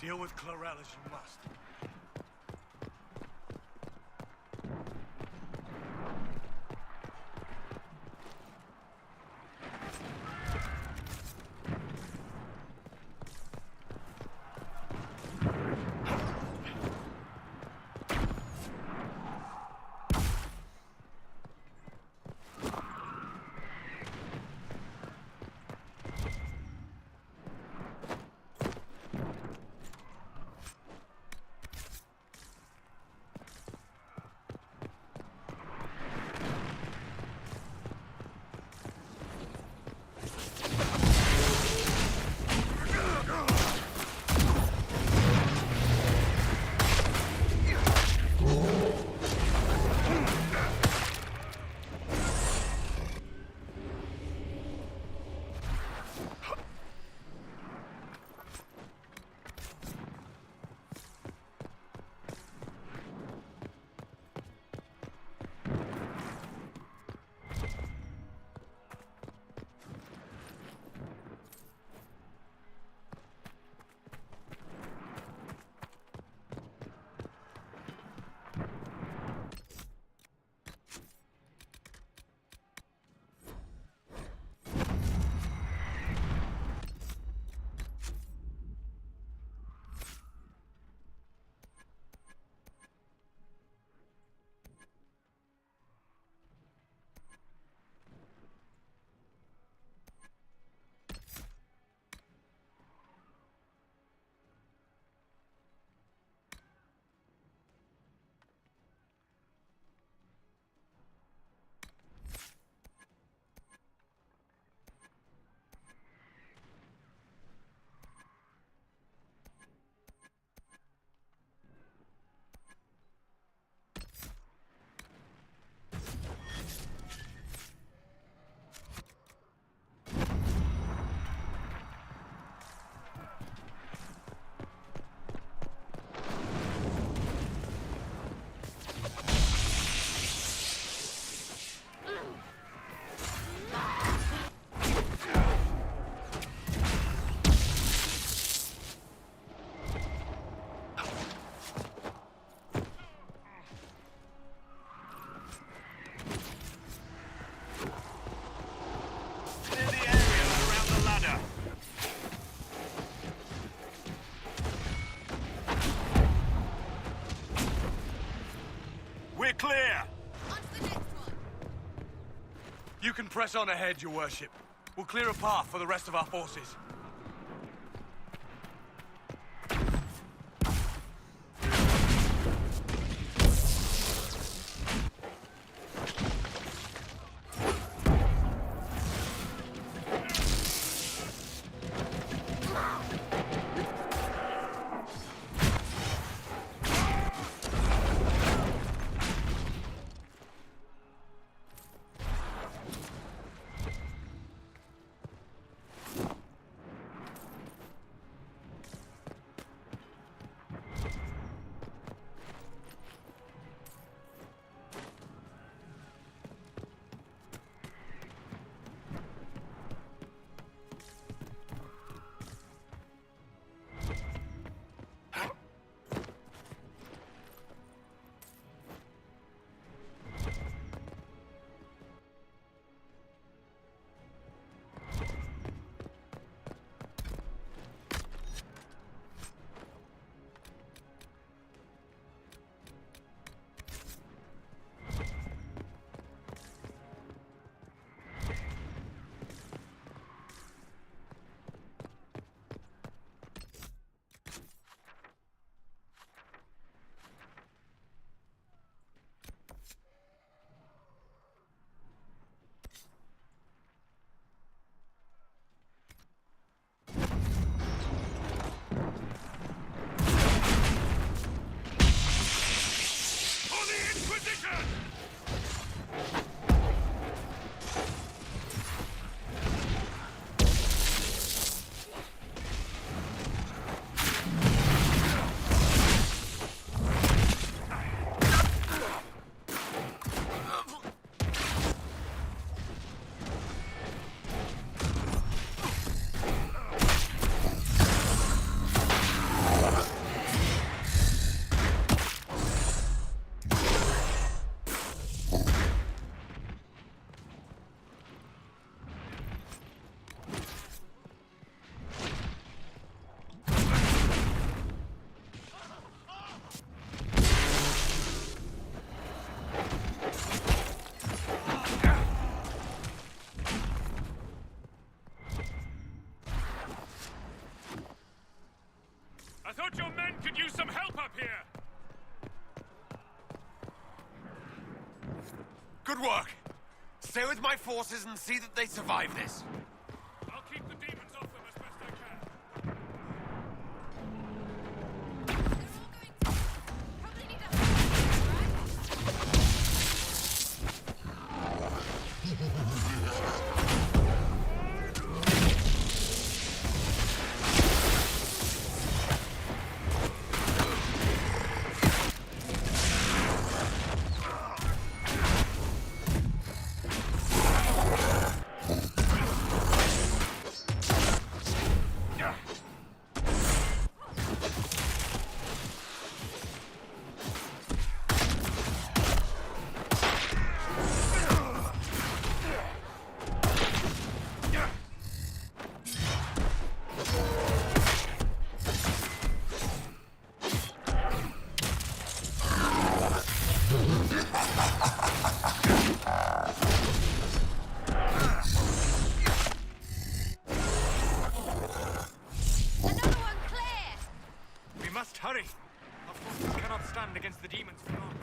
Deal with Clarel as you must. can press on ahead, your worship. We'll clear a path for the rest of our forces. thought your men could use some help up here! Good work! Stay with my forces and see that they survive this. I'll keep the demons off them as best I can. Hurry! Our forces cannot stand against the demons for long.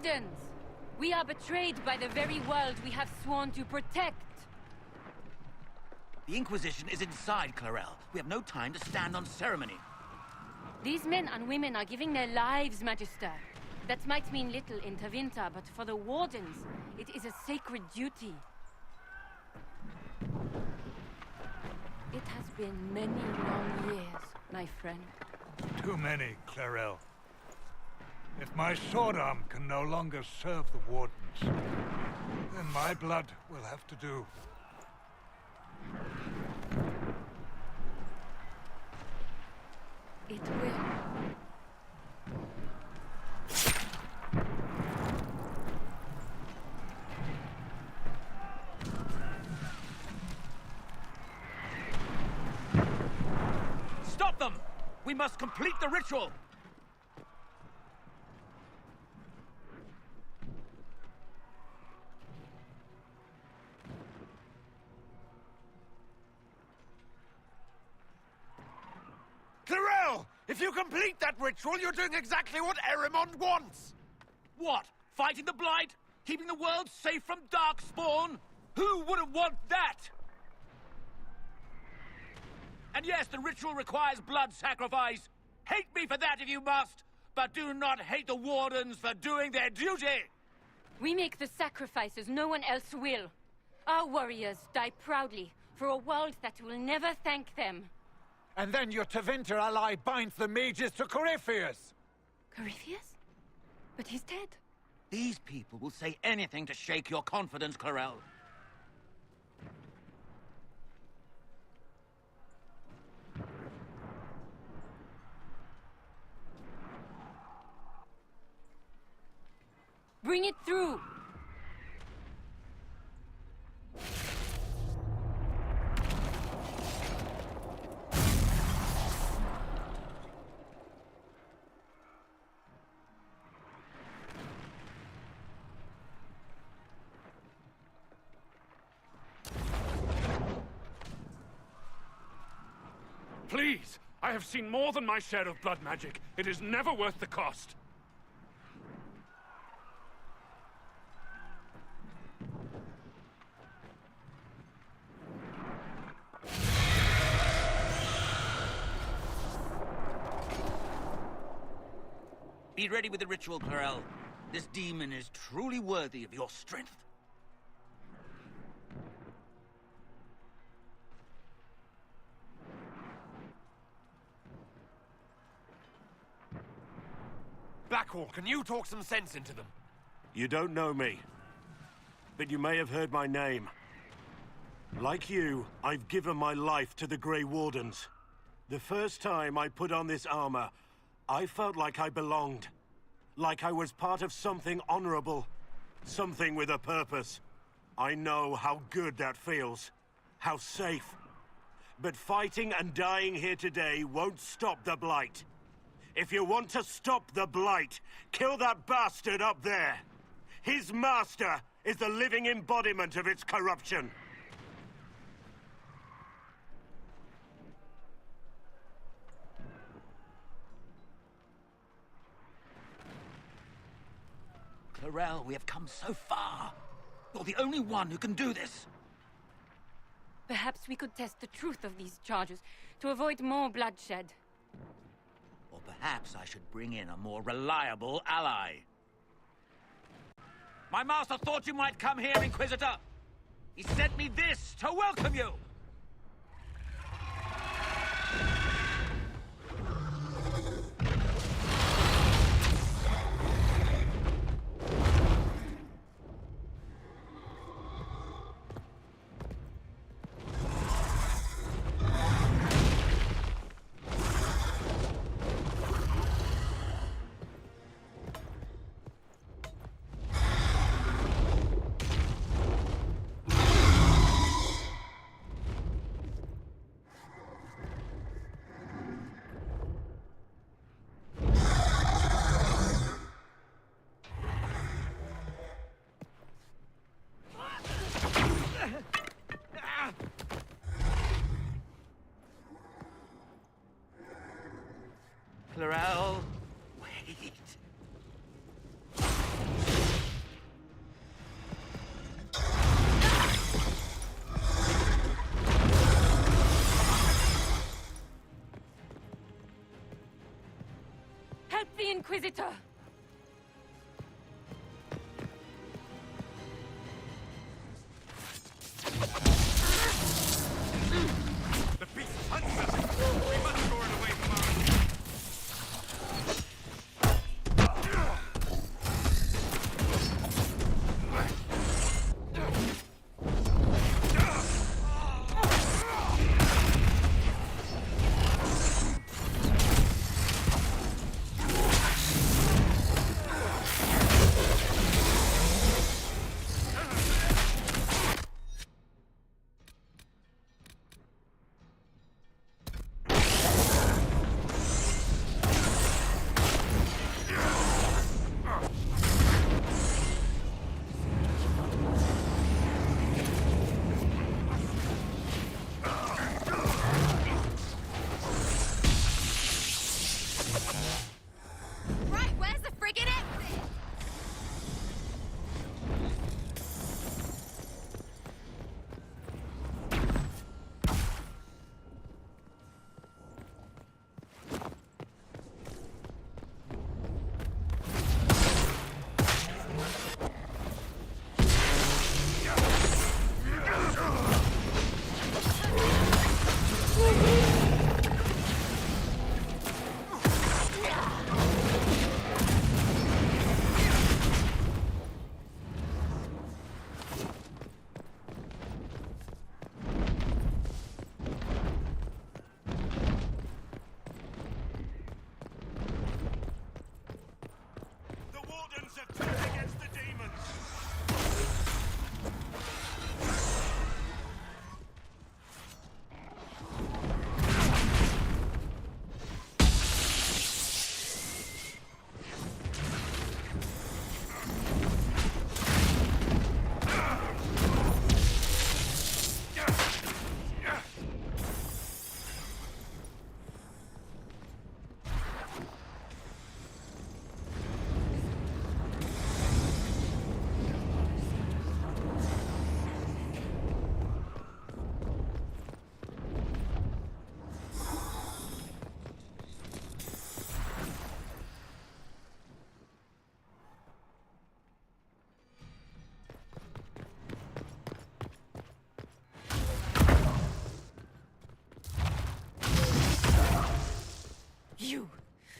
Wardens! We are betrayed by the very world we have sworn to protect. The Inquisition is inside, Clarel. We have no time to stand on ceremony. These men and women are giving their lives, Magister. That might mean little in Tevinter, but for the Wardens, it is a sacred duty. It has been many long years, my friend. Too many, Clarel. If my sword arm can no longer serve the Wardens, then my blood will have to do. It will. Stop them! We must complete the ritual! Clarel! If you complete that ritual, you're doing exactly what Erimond wants! What? Fighting the Blight? Keeping the world safe from Darkspawn? Who wouldn't want that? And yes, the ritual requires blood sacrifice. Hate me for that if you must, but do not hate the Wardens for doing their duty! We make the sacrifices no one else will. Our warriors die proudly for a world that will never thank them. And then your Tevinter ally binds the mages to Corypheus! Corypheus? But he's dead. These people will say anything to shake your confidence, Clarel. Bring it through! Please! I have seen more than my share of blood magic. It is never worth the cost. Be ready with the ritual, Clarel. This demon is truly worthy of your strength. Blackwall, can you talk some sense into them? You don't know me, but you may have heard my name. Like you, I've given my life to the Grey Wardens. The first time I put on this armor, I felt like I belonged. Like I was part of something honorable. Something with a purpose. I know how good that feels. How safe. But fighting and dying here today won't stop the Blight. If you want to stop the Blight, kill that bastard up there. His master is the living embodiment of its corruption. Clarel, we have come so far. You're the only one who can do this. Perhaps we could test the truth of these charges to avoid more bloodshed. Or perhaps I should bring in a more reliable ally. My master thought you might come here, Inquisitor. He sent me this to welcome you. Inquisitor! The beast hunts us! We must lure it away from us!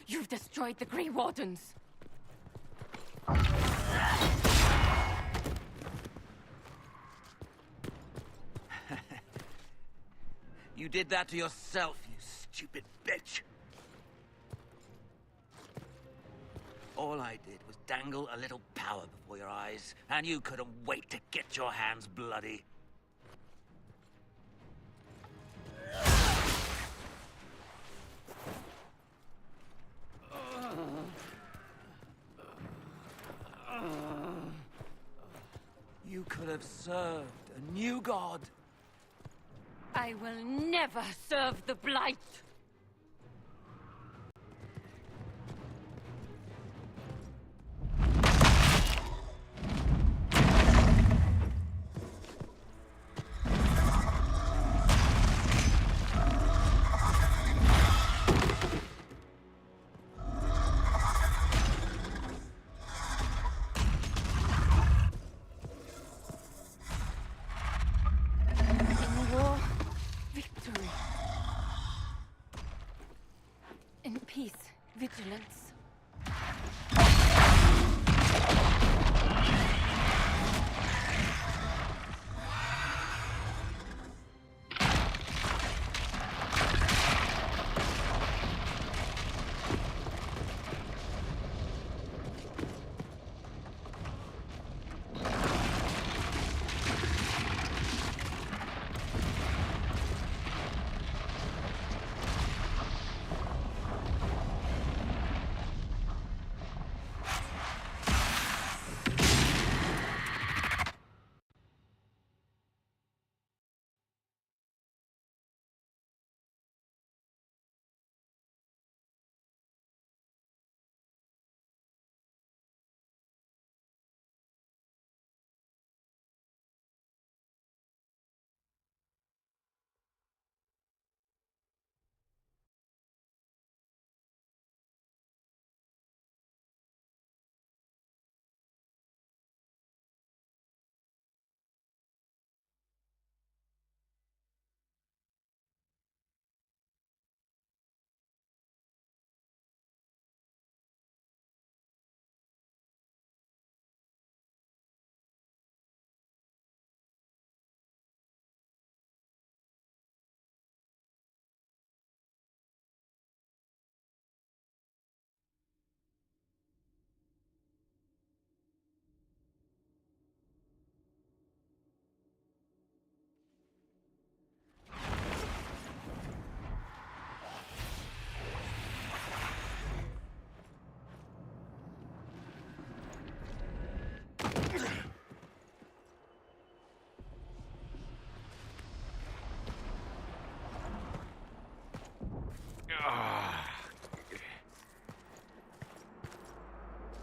You've destroyed the Grey Wardens! You did that to yourself, you stupid bitch! All I did was dangle a little power before your eyes, and you couldn't wait to get your hands bloody. You could have served a new god. I will never serve the Blight! Vigilance.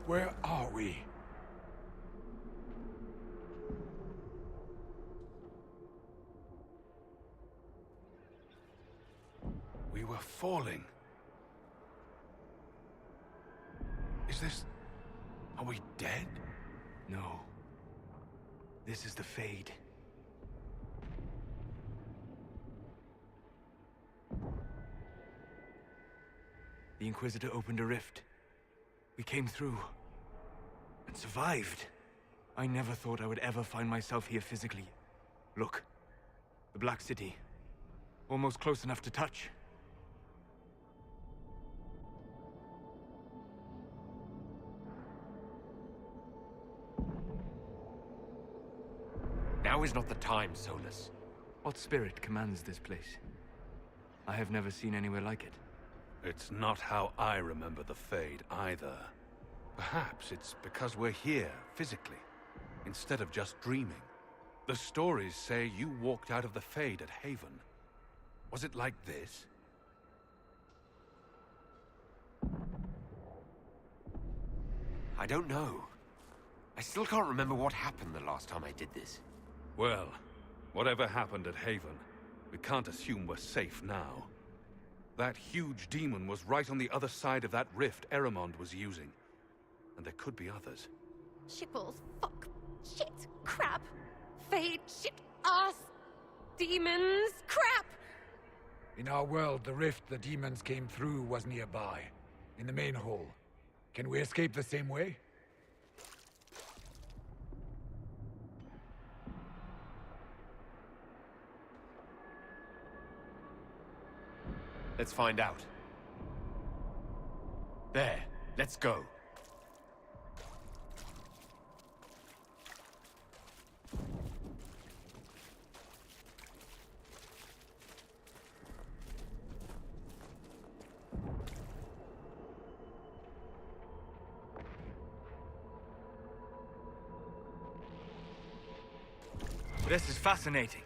Where are we? We were falling. Is this... Are we dead? No. This is the Fade. The Inquisitor opened a rift. We came through. And survived. I never thought I would ever find myself here physically. Look. The Black City. Almost close enough to touch. Now is not the time, Solus. What spirit commands this place? I have never seen anywhere like it. It's not how I remember the Fade, either. Perhaps it's because we're here, physically, instead of just dreaming. The stories say you walked out of the Fade at Haven. Was it like this? I don't know. I still can't remember what happened the last time I did this. Well, whatever happened at Haven, we can't assume we're safe now. That huge demon was right on the other side of that rift Eramond was using. And there could be others. Shitballs, fuck, shit, crap, Fade, shit, ass, demons, crap! In our world, the rift the demons came through was nearby, in the main hall. Can we escape the same way? Let's find out. There, let's go. This is fascinating.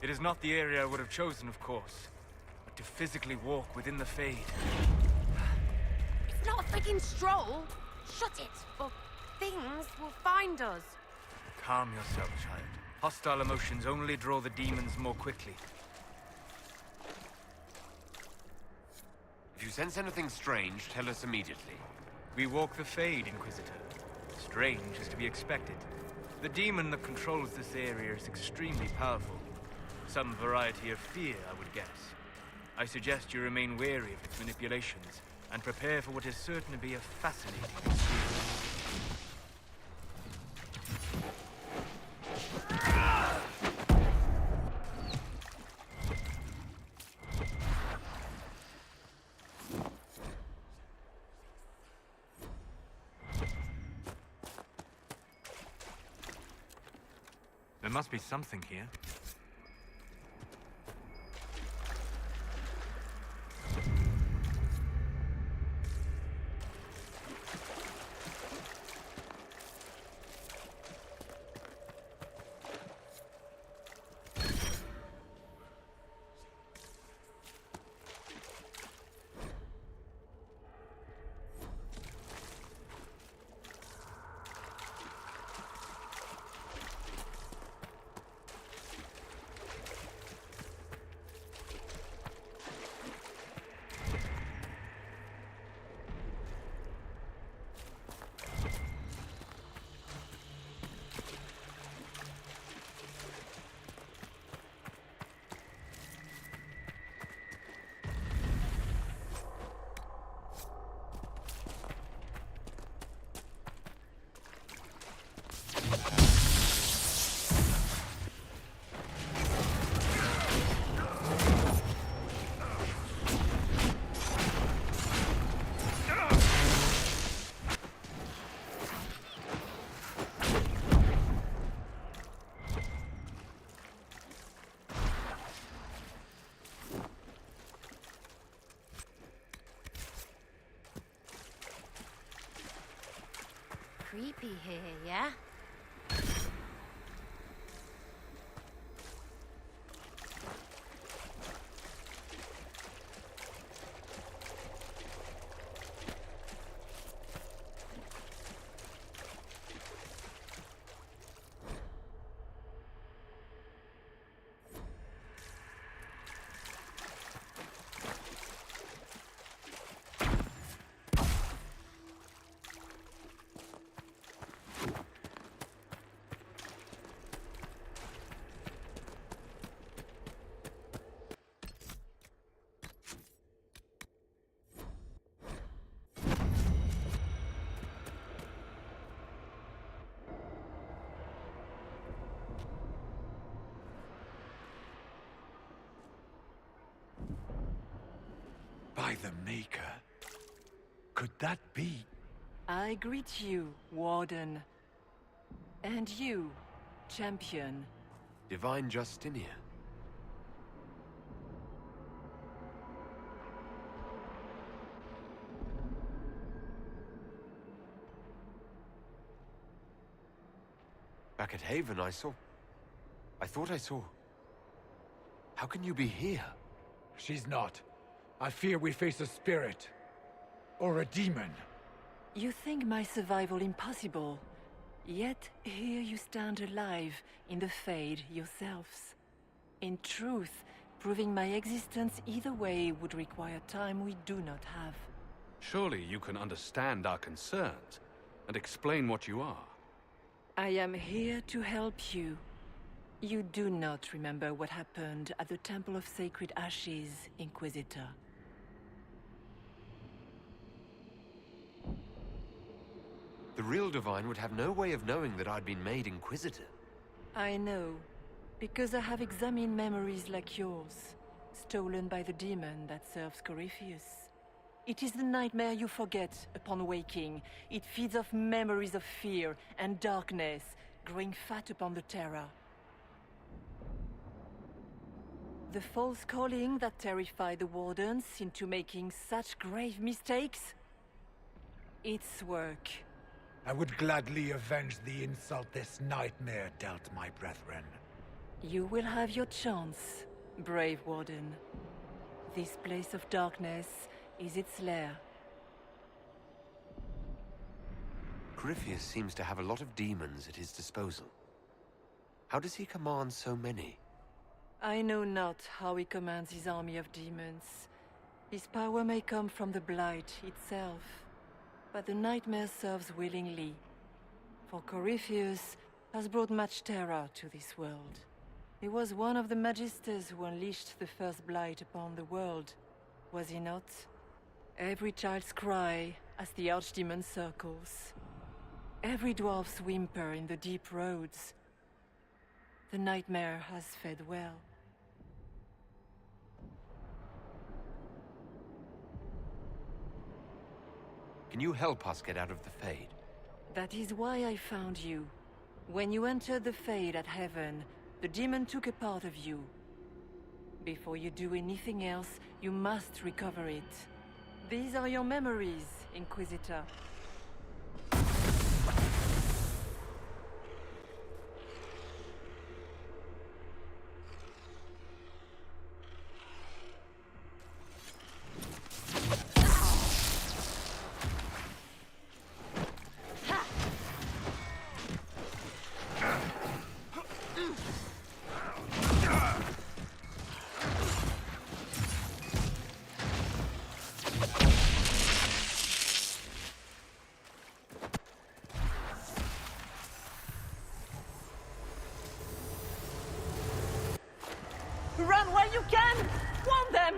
It is not the area I would have chosen, of course. But to physically walk within the Fade. It's not a freaking stroll! Shut it, or things will find us. Calm yourself, child. Hostile emotions only draw the demons more quickly. If you sense anything strange, tell us immediately. We walk the Fade, Inquisitor. Strange is to be expected. The demon that controls this area is extremely powerful. Some variety of fear, I would guess. I suggest you remain wary of its manipulations, and prepare for what is certain to be a fascinating experience. There must be something here. Creepy here, yeah? the Maker. Could that be? I greet you, Warden. And you, Champion. Divine Justinia. Back at Haven, I thought I saw... How can you be here? She's not. I fear we face a spirit. Or a demon. You think my survival impossible. Yet here you stand alive in the Fade yourselves. In truth, proving my existence either way would require time we do not have. Surely you can understand our concerns and explain what you are. I am here to help you. You do not remember what happened at the Temple of Sacred Ashes, Inquisitor. The real Divine would have no way of knowing that I'd been made Inquisitor. I know, because I have examined memories like yours, stolen by the demon that serves Corypheus. It is the nightmare you forget upon waking. It feeds off memories of fear and darkness, growing fat upon the terror. The false calling that terrified the Wardens into making such grave mistakes? Its work. I would gladly avenge the insult this nightmare dealt my brethren. You will have your chance, brave Warden. This place of darkness is its lair. Corypheus seems to have a lot of demons at his disposal. How does he command so many? I know not how he commands his army of demons. His power may come from the Blight itself, but the nightmare serves willingly. For Corypheus has brought much terror to this world. He was one of the Magisters who unleashed the first Blight upon the world, was he not? Every child's cry as the Archdemon circles. Every dwarf's whimper in the deep roads. The nightmare has fed well. Can you help us get out of the Fade? That is why I found you. When you entered the Fade at Heaven, the demon took a part of you. Before you do anything else, you must recover it. These are your memories, Inquisitor. Run while you can! Warn them!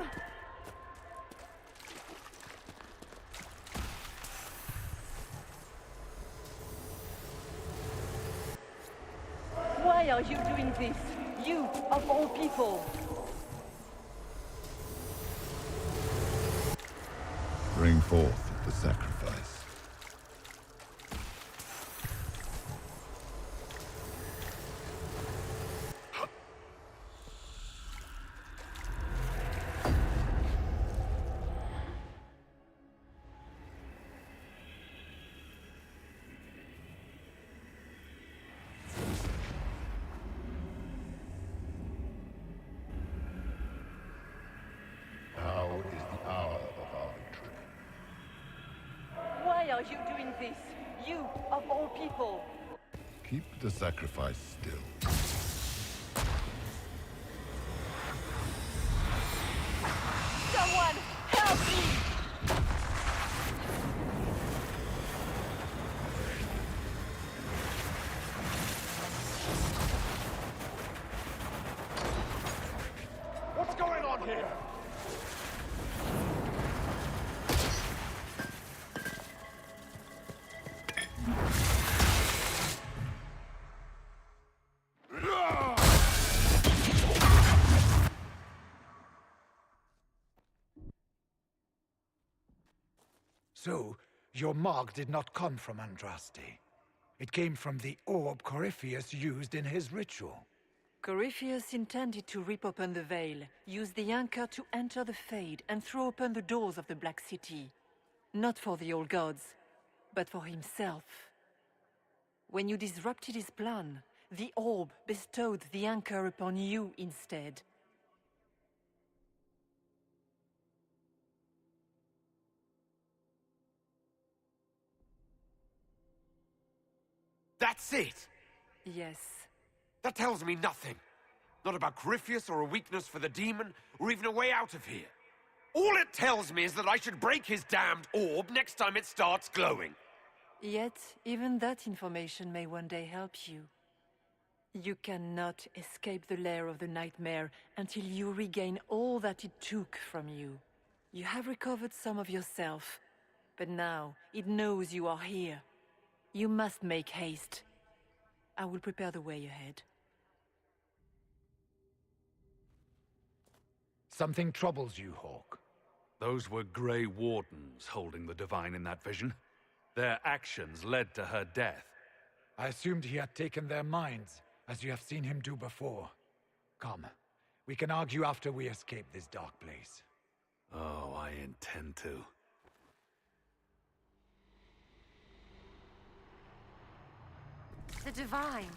Why are you doing this? You, of all people! Bring forth the sacrifice. Why are you doing this? You, of all people! Keep the sacrifice still. Someone, help me! What's going on here? So, your mark did not come from Andraste. It came from the orb Corypheus used in his ritual. Corypheus intended to rip open the veil, use the anchor to enter the Fade, and throw open the doors of the Black City. Not for the old gods, but for himself. When you disrupted his plan, the orb bestowed the anchor upon you instead. That's it! Yes. That tells me nothing. Not about Corypheus or a weakness for the demon, or even a way out of here. All it tells me is that I should break his damned orb next time it starts glowing. Yet, even that information may one day help you. You cannot escape the lair of the nightmare until you regain all that it took from you. You have recovered some of yourself, but now it knows you are here. You must make haste. I will prepare the way ahead. Something troubles you, Hawk. Those were Grey Wardens holding the Divine in that vision. Their actions led to her death. I assumed he had taken their minds, as you have seen him do before. Come, we can argue after we escape this dark place. Oh, I intend to. The Divine.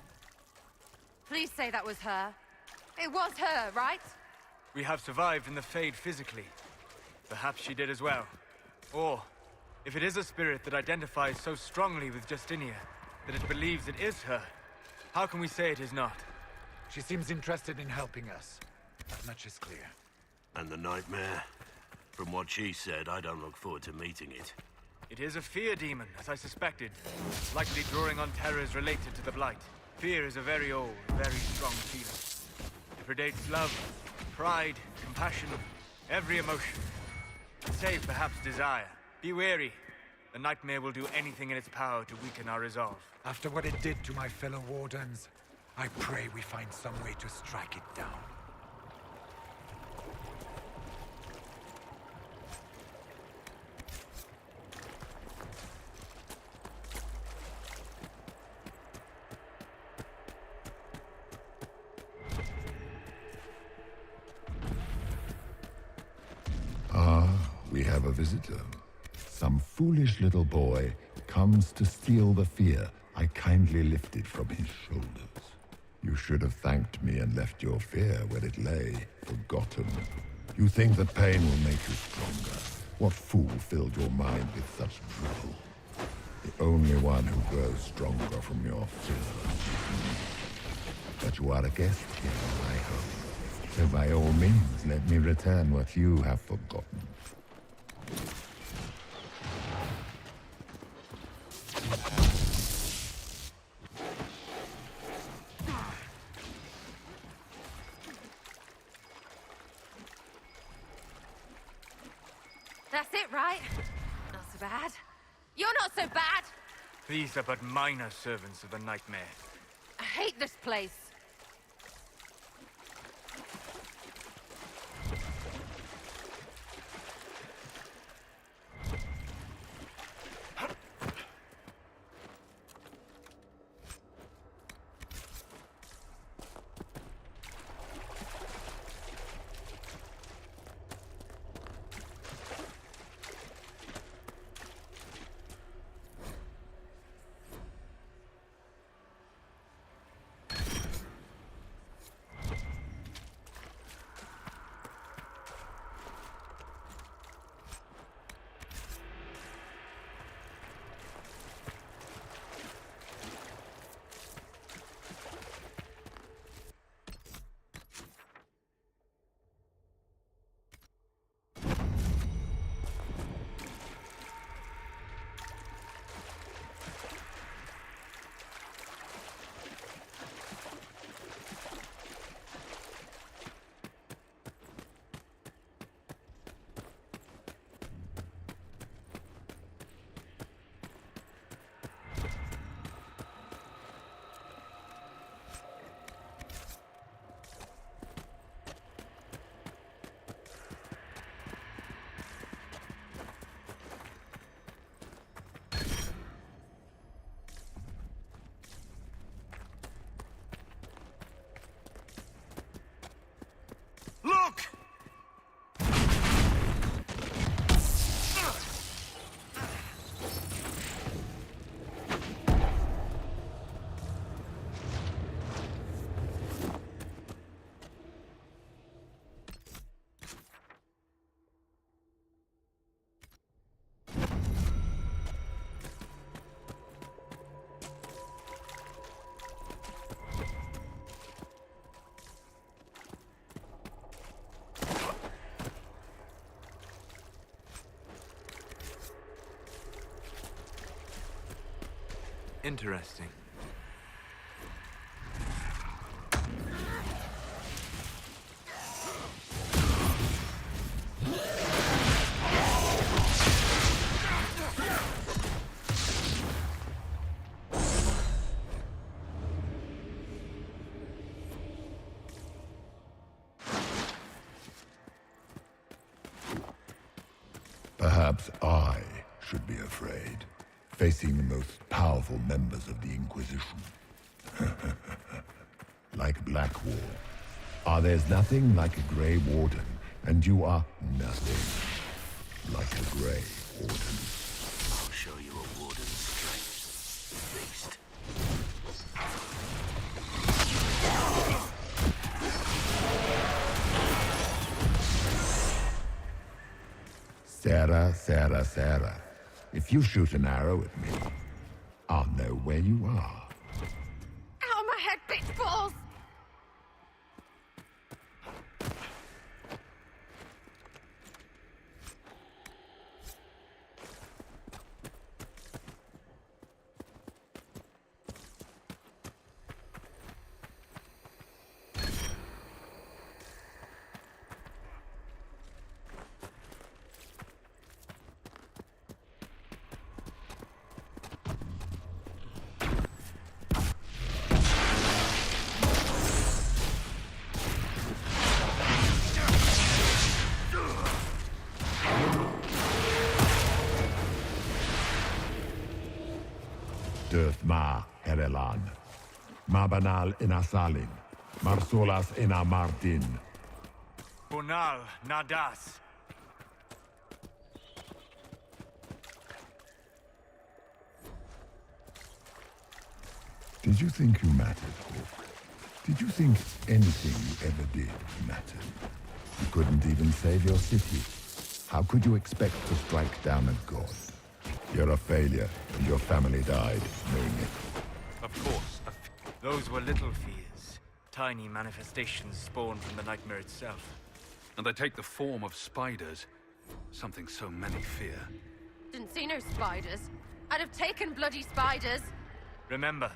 Please say that was her. It was her, right? We have survived in the Fade physically. Perhaps she did as well. Or, if it is a spirit that identifies so strongly with Justinia, that it believes it is her, how can we say it is not? She seems interested in helping us. That much is clear. And the nightmare? From what she said, I don't look forward to meeting it. It is a fear demon, as I suspected. Likely drawing on terrors related to the Blight. Fear is a very old, very strong feeling. It predates love, pride, compassion, every emotion. Save perhaps desire. Be wary. The nightmare will do anything in its power to weaken our resolve. After what it did to my fellow Wardens, I pray we find some way to strike it down. We have a visitor. Some foolish little boy comes to steal the fear I kindly lifted from his shoulders. You should have thanked me and left your fear where it lay, forgotten. You think that pain will make you stronger. What fool filled your mind with such drivel? The only one who grows stronger from your fear. But you are a guest here, I hope. So by all means, let me return what you have forgotten. That's it, right? Not so bad. You're not so bad! These are but minor servants of the nightmare. I hate this place. Interesting. Perhaps I should be afraid, facing the most powerful members of the Inquisition. Like Blackwall. There's nothing like a Grey Warden, and you are nothing like a Grey Warden. I'll show you a warden's strength, beast. Sarah. If you shoot an arrow at me, I'll know where you are. Ow, my head, bitch balls! Ma Herelan, Mabanal Inasalin, Marsolas Inamardin. Bonal Nadas. Did you think you mattered, Hawk? Did you think anything you ever did mattered? You couldn't even save your city. How could you expect to strike down a god? You're a failure, and your family died knowing it. Of course. Those were little fears. Tiny manifestations spawned from the nightmare itself. And they take the form of spiders. Something so many fear. Didn't see no spiders. I'd have taken bloody spiders. Remember,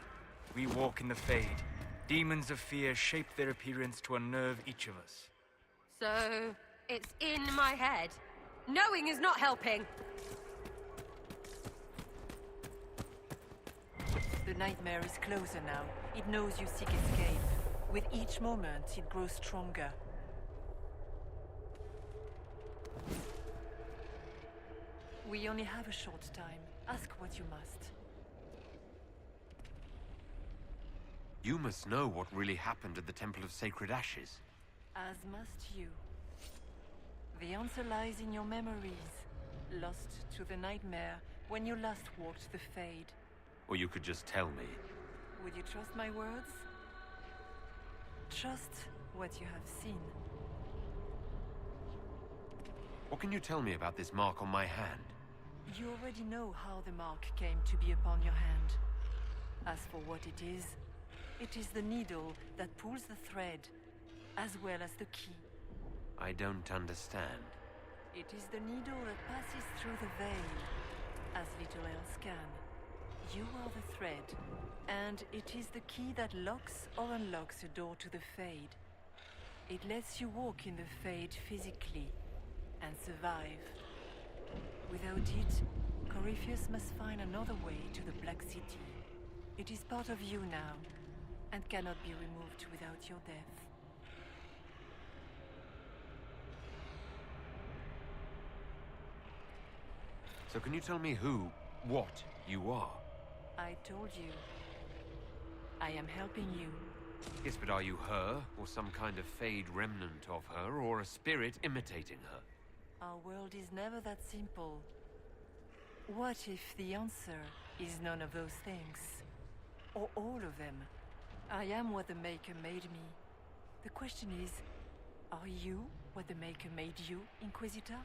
we walk in the Fade. Demons of fear shape their appearance to unnerve each of us. So, it's in my head. Knowing is not helping. The nightmare is closer now. It knows you seek escape. With each moment, it grows stronger. We only have a short time. Ask what you must. You must know what really happened at the Temple of Sacred Ashes. As must you. The answer lies in your memories. Lost to the nightmare when you last walked the Fade. Or you could just tell me. Would you trust my words? Trust what you have seen. What can you tell me about this mark on my hand? You already know how the mark came to be upon your hand. As for what it is the needle that pulls the thread, as well as the key. I don't understand. It is the needle that passes through the veil, as little else can. You are the thread, and it is the key that locks or unlocks a door to the Fade. It lets you walk in the Fade physically, and survive. Without it, Corypheus must find another way to the Black City. It is part of you now, and cannot be removed without your death. So can you tell me what you are? I told you. I am helping you. Yes, but are you her, or some kind of Fade remnant of her, or a spirit imitating her? Our world is never that simple. What if the answer is none of those things? Or all of them? I am what the Maker made me. The question is, are you what the Maker made you, Inquisitor?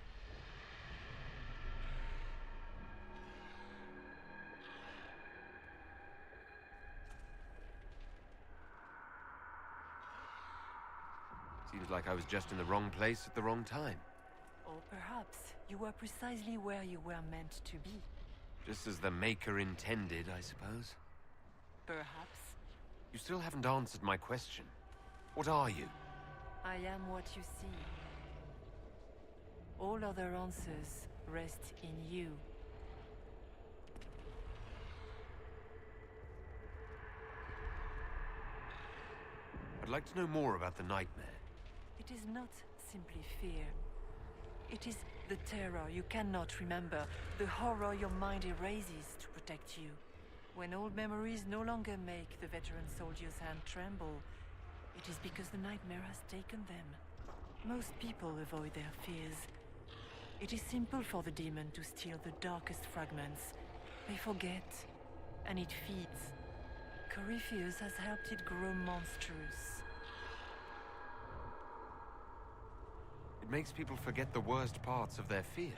Seems like I was just in the wrong place at the wrong time. Or perhaps you were precisely where you were meant to be. Just as the Maker intended, I suppose. perhaps. You still haven't answered my question. What are you? I am what you see. All other answers rest in you. I'd like to know more about the nightmare. It is not simply fear. It is the terror you cannot remember, the horror your mind erases to protect you. When old memories no longer make the veteran soldier's hand tremble, it is because the nightmare has taken them. Most people avoid their fears. It is simple for the demon to steal the darkest fragments. They forget, and it feeds. Corypheus has helped it grow monstrous. It makes people forget the worst parts of their fears.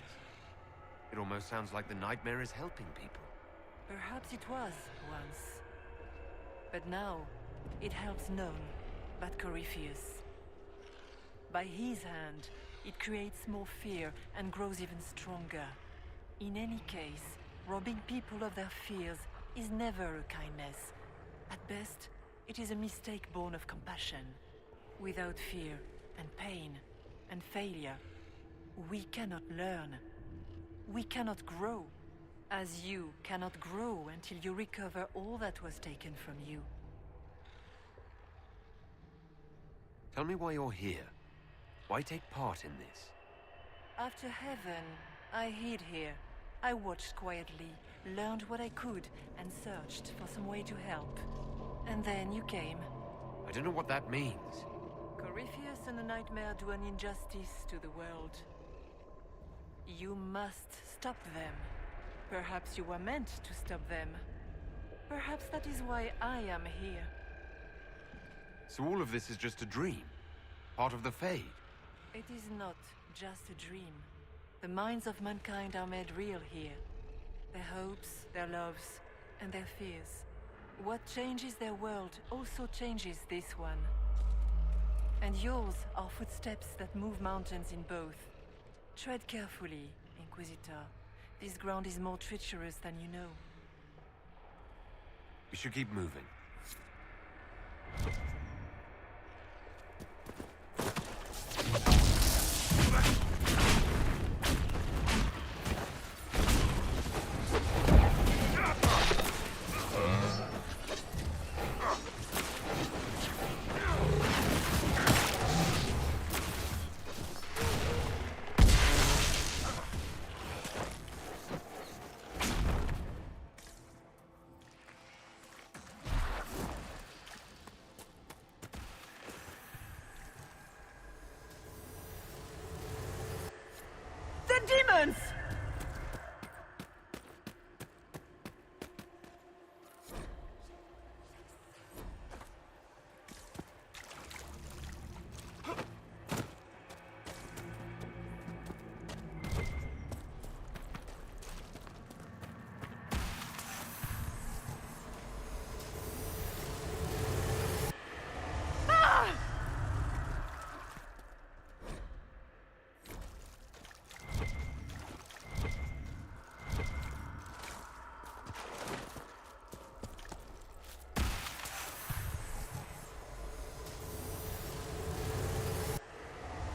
It almost sounds like the nightmare is helping people. Perhaps it was once. But now, it helps none but Corypheus. By his hand, it creates more fear and grows even stronger. In any case, robbing people of their fears is never a kindness. At best, it is a mistake born of compassion. Without fear and pain and failure, we cannot learn. We cannot grow. As you cannot grow until you recover all that was taken from you. Tell me why you're here. Why take part in this? After heaven, I hid here. I watched quietly, learned what I could, and searched for some way to help. And then you came. I don't know what that means. Corypheus and the Nightmare do an injustice to the world. You must stop them. Perhaps you were meant to stop them. Perhaps that is why I am here. So all of this is just a dream? Part of the Fade? It is not just a dream. The minds of mankind are made real here. Their hopes, their loves, and their fears. What changes their world also changes this one. And yours are footsteps that move mountains in both. Tread carefully, Inquisitor. This ground is more treacherous than you know. We should keep moving. Demons!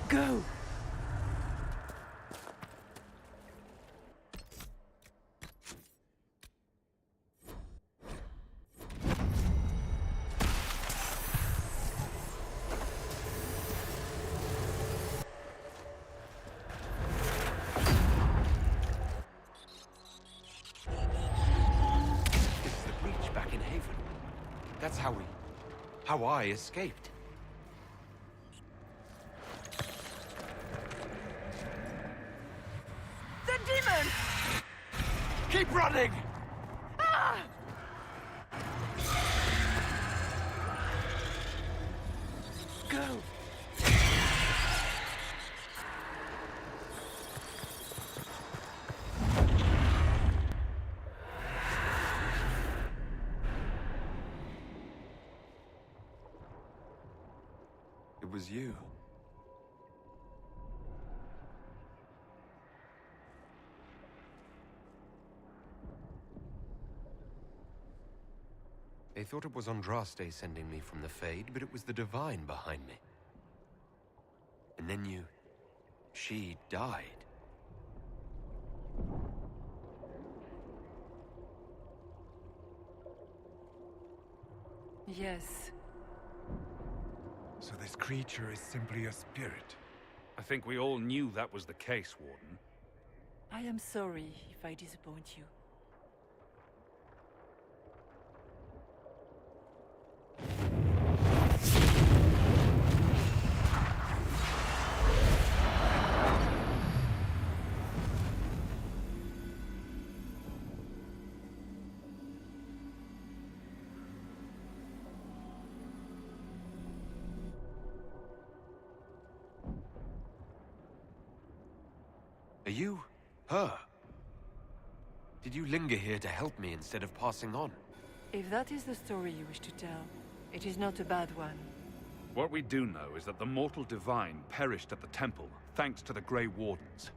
Go! This is the breach back in Haven. That's how I escaped. Keep running! Ah! Go! It was you. thought it was Andraste sending me from the Fade, but it was the Divine behind me. And then she died. Yes. So this creature is simply a spirit. I think we all knew that was the case, Warden. I am sorry if I disappoint you. Are you her? Did you linger here to help me instead of passing on? If that is the story you wish to tell, it is not a bad one. What we do know is that the mortal divine perished at the temple, thanks to the Grey Wardens.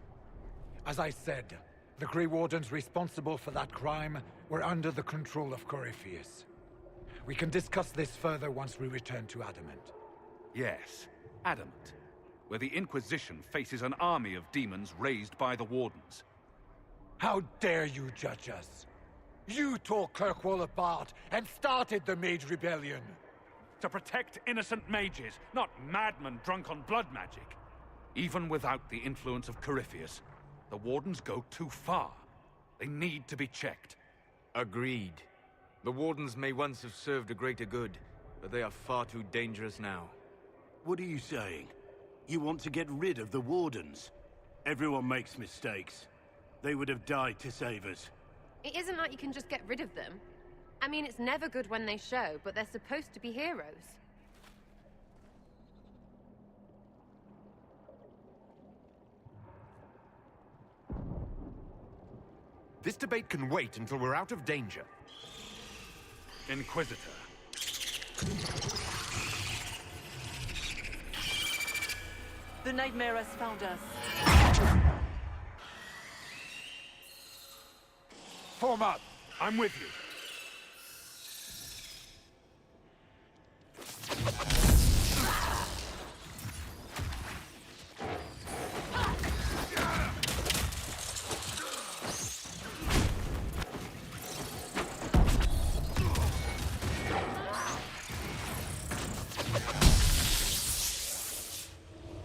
As I said, the Grey Wardens responsible for that crime were under the control of Corypheus. We can discuss this further once we return to Adamant. Yes, Adamant, where the Inquisition faces an army of demons raised by the Wardens. How dare you judge us? You tore Kirkwall apart and started the Mage Rebellion. To protect innocent mages, not madmen drunk on blood magic. Even without the influence of Corypheus, the Wardens go too far. They need to be checked. Agreed. The Wardens may once have served a greater good, but they are far too dangerous now. What are you saying? You want to get rid of the Wardens? Everyone makes mistakes. They would have died to save us. It isn't like you can just get rid of them. I mean, it's never good when they show, but they're supposed to be heroes. This debate can wait until we're out of danger. Inquisitor. The nightmare has found us. Form up! I'm with you.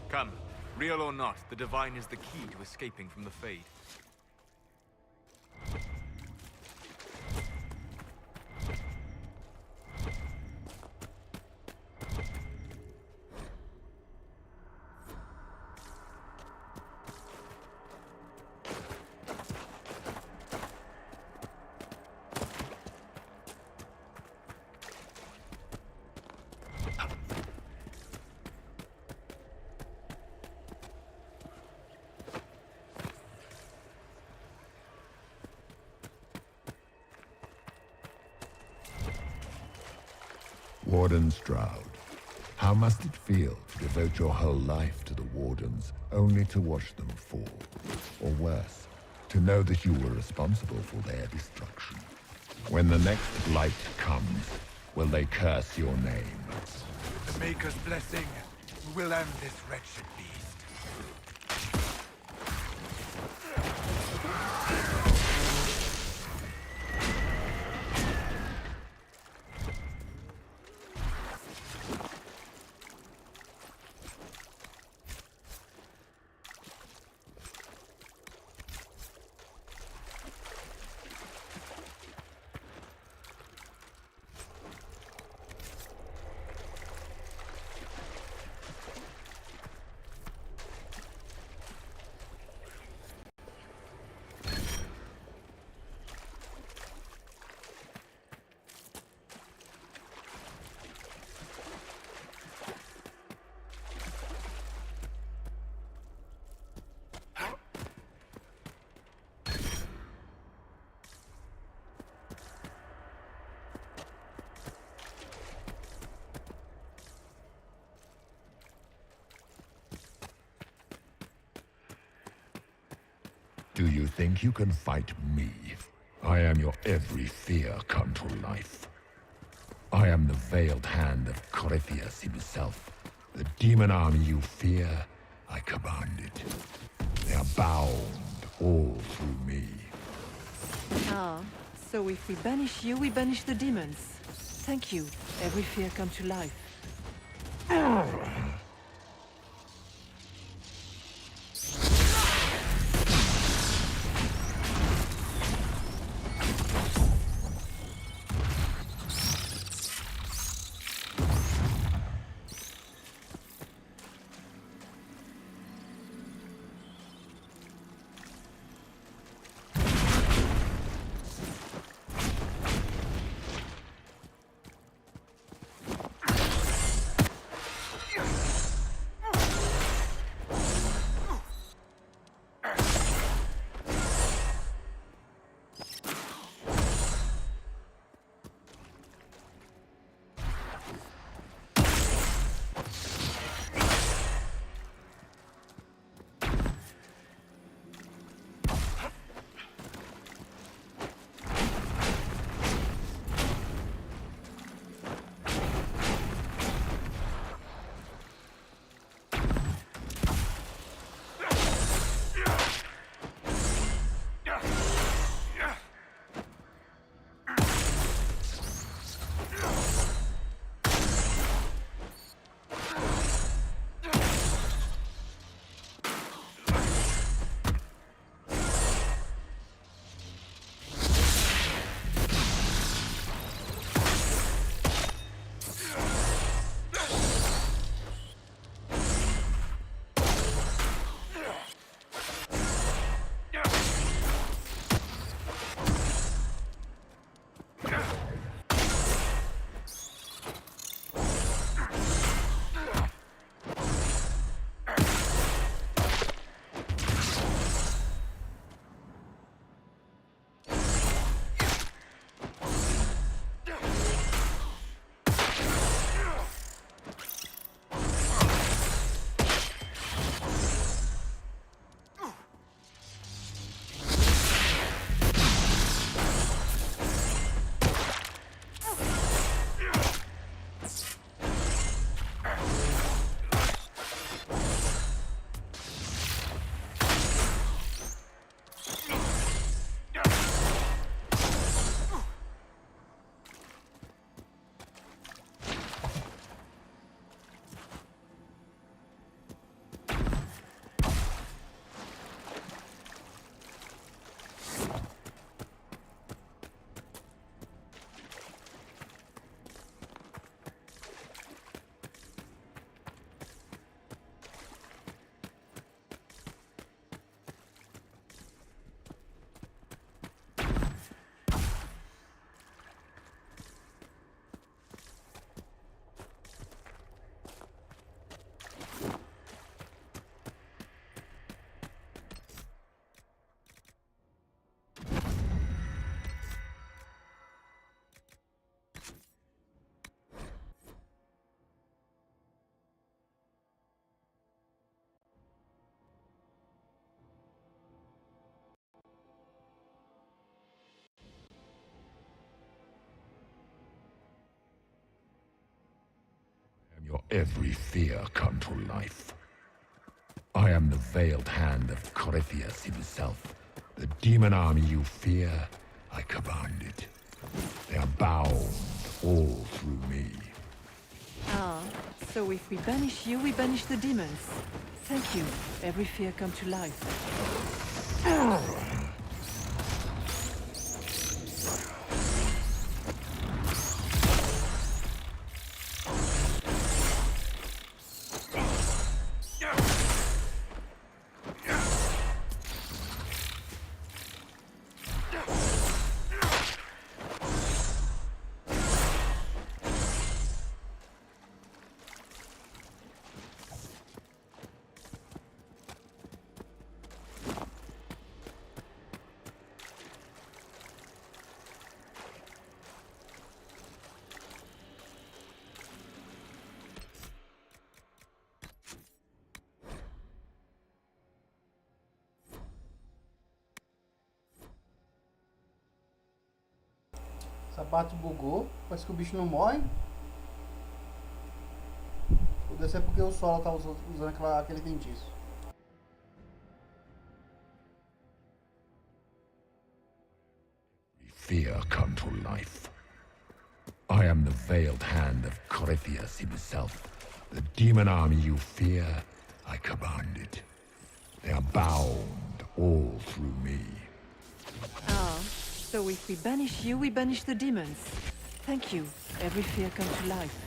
Come, real or not, the Divine is the key to escaping from the Fade. Warden Stroud, how must it feel to devote your whole life to the Wardens, only to watch them fall? Or worse, to know that you were responsible for their destruction? When the next blight comes, will they curse your name? The Maker's blessing will end this wretched beast. Do you think you can fight me? I am your every fear come to life. I am the veiled hand of Corypheus himself. The demon army you fear, I command it. They are bound all through me. Ah, so if we banish you, we banish the demons. Thank you. Every fear come to life. Your every fear come to life. I am the veiled hand of Corypheus himself. The demon army you fear, I command it. They are bound all through me. Ah, so if we banish you, we banish the demons. Thank you. Every fear come to life. Sapato bugou. Parece que o bicho não morre. Deve ser porque o Solo tá usando aquele feitiço. Fear come to life. I am the veiled hand of Corypheus himself. The demon army you fear, I command it. They are bound all through me. Ah, so if we banish you, we banish the demons. Thank you. Every fear comes to life.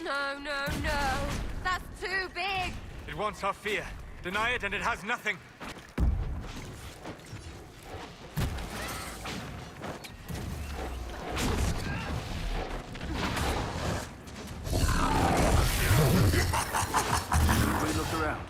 No, no, no. That's too big. It wants our fear. Deny it and it has nothing. Everybody look around.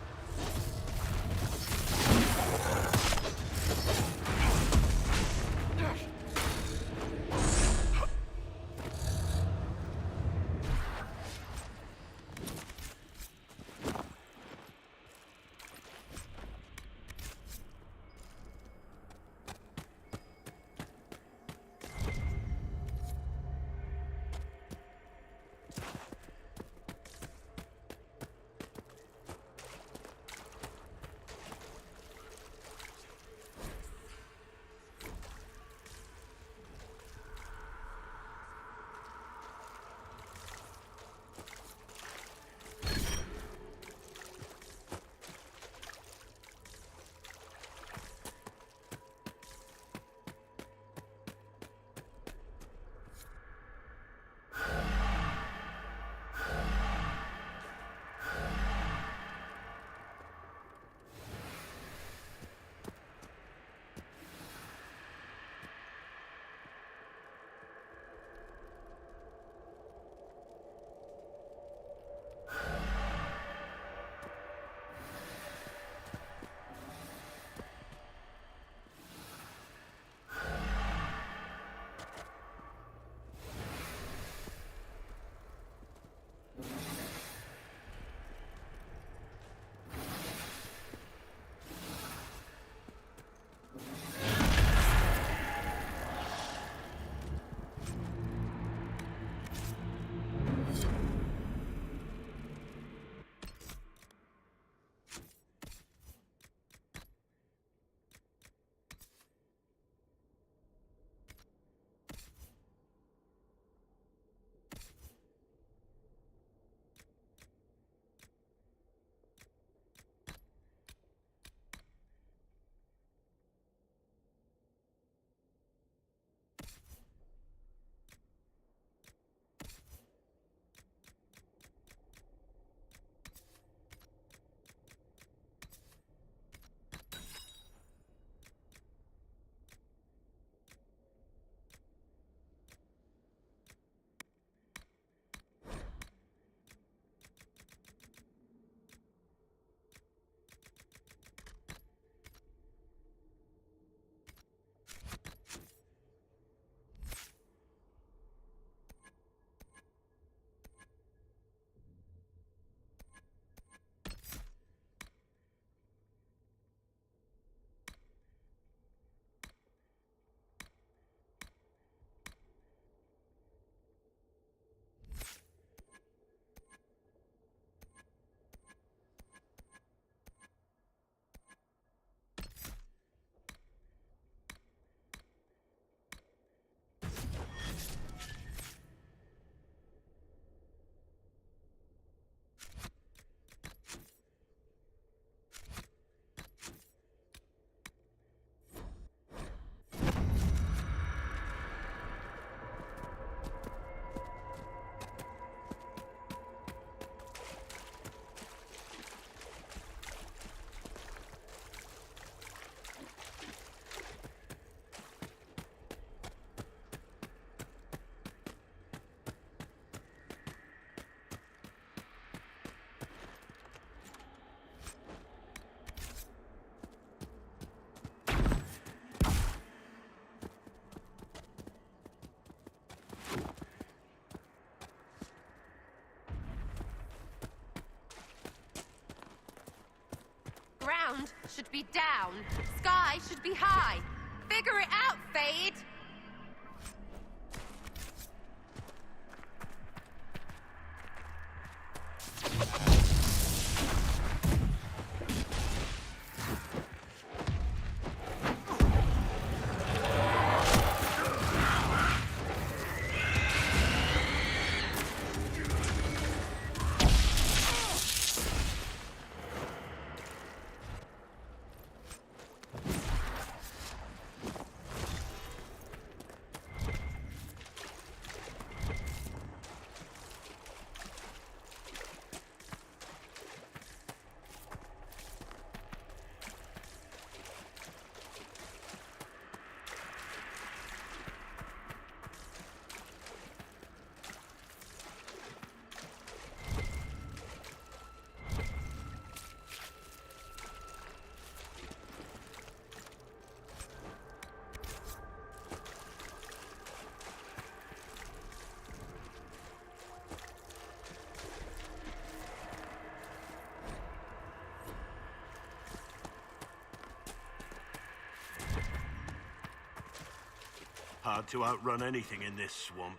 should be down, sky should be high. Figure it out, Fade! Hard to outrun anything in this swamp.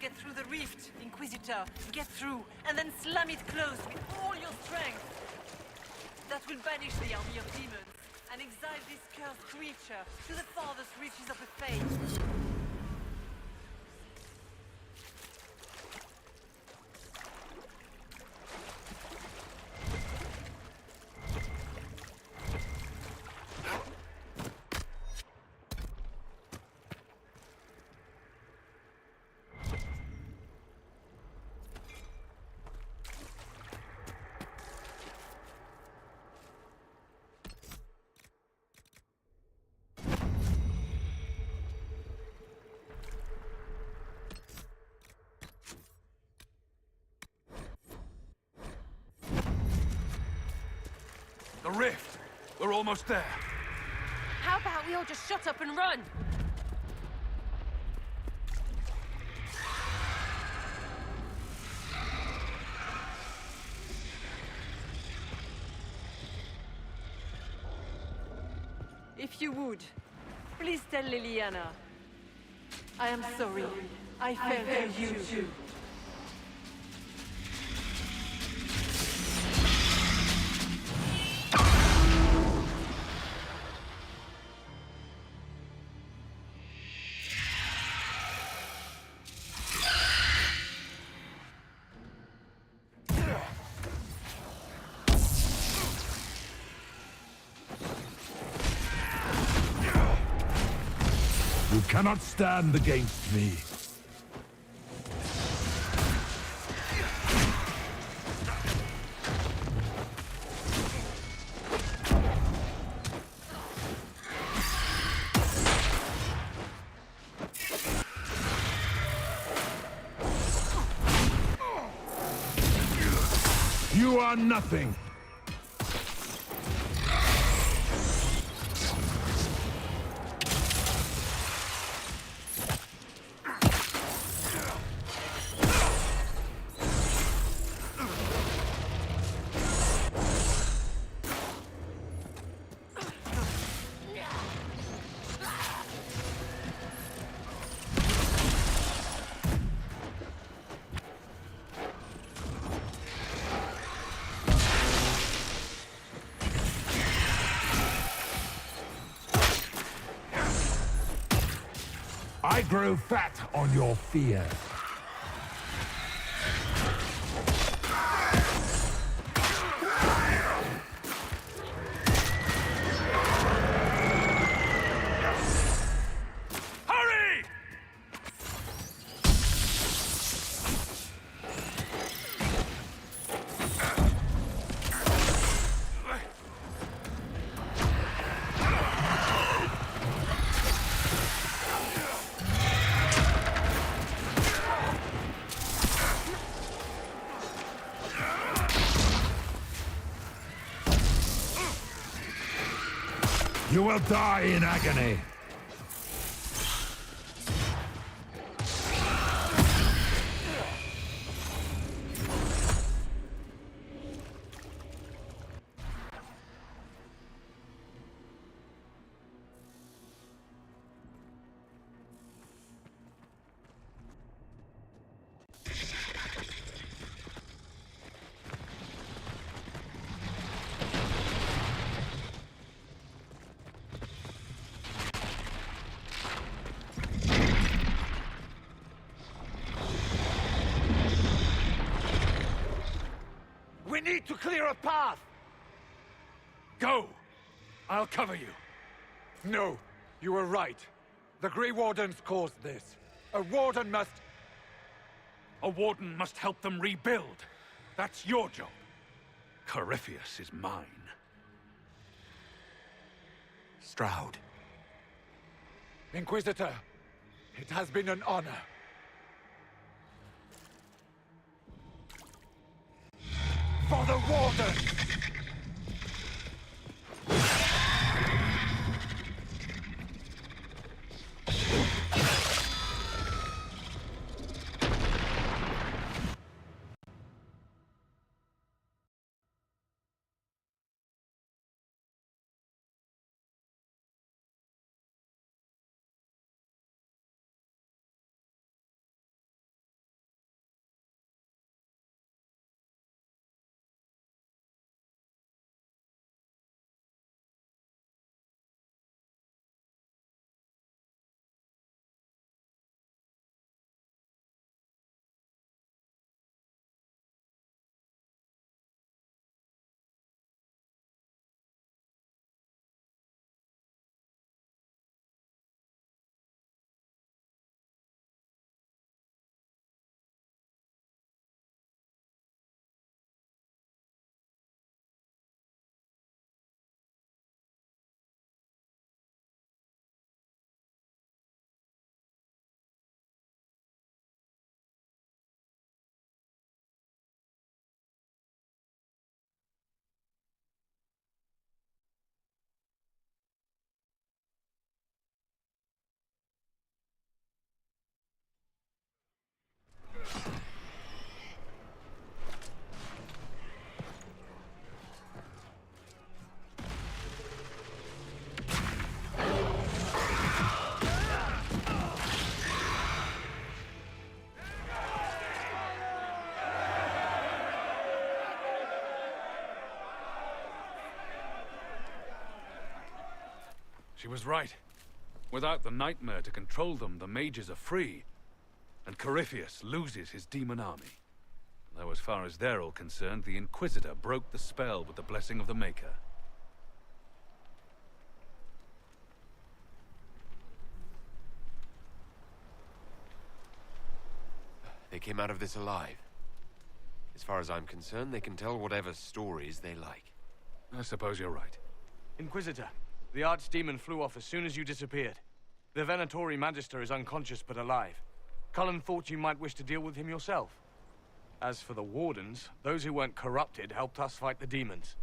get through the rift, Inquisitor. Get through, and then slam it closed with all your strength. That will banish the army of demons, and exile this cursed creature to the farthest reaches of the fate. The rift! We're almost there. How about we all just shut up and run? If you would, please tell Liliana. I am sorry. I failed you too. You cannot stand against me. You are nothing. I grow fat on your fear. Hurry! You will die in agony. We need to clear a path! Go! I'll cover you. No, you were right. The Grey Wardens caused this. A warden must... A warden must help them rebuild. That's your job. Corypheus is mine. Stroud. Inquisitor, it has been an honor. For the Warden! She was right. Without the nightmare to control them, the mages are free. And Corypheus loses his demon army. Though as far as they're all concerned, the Inquisitor broke the spell with the blessing of the Maker. They came out of this alive. As far as I'm concerned, they can tell whatever stories they like. I suppose you're right. Inquisitor, the Archdemon flew off as soon as you disappeared. The Venatori Magister is unconscious but alive. Cullen thought you might wish to deal with him yourself. As for the Wardens, those who weren't corrupted helped us fight the demons.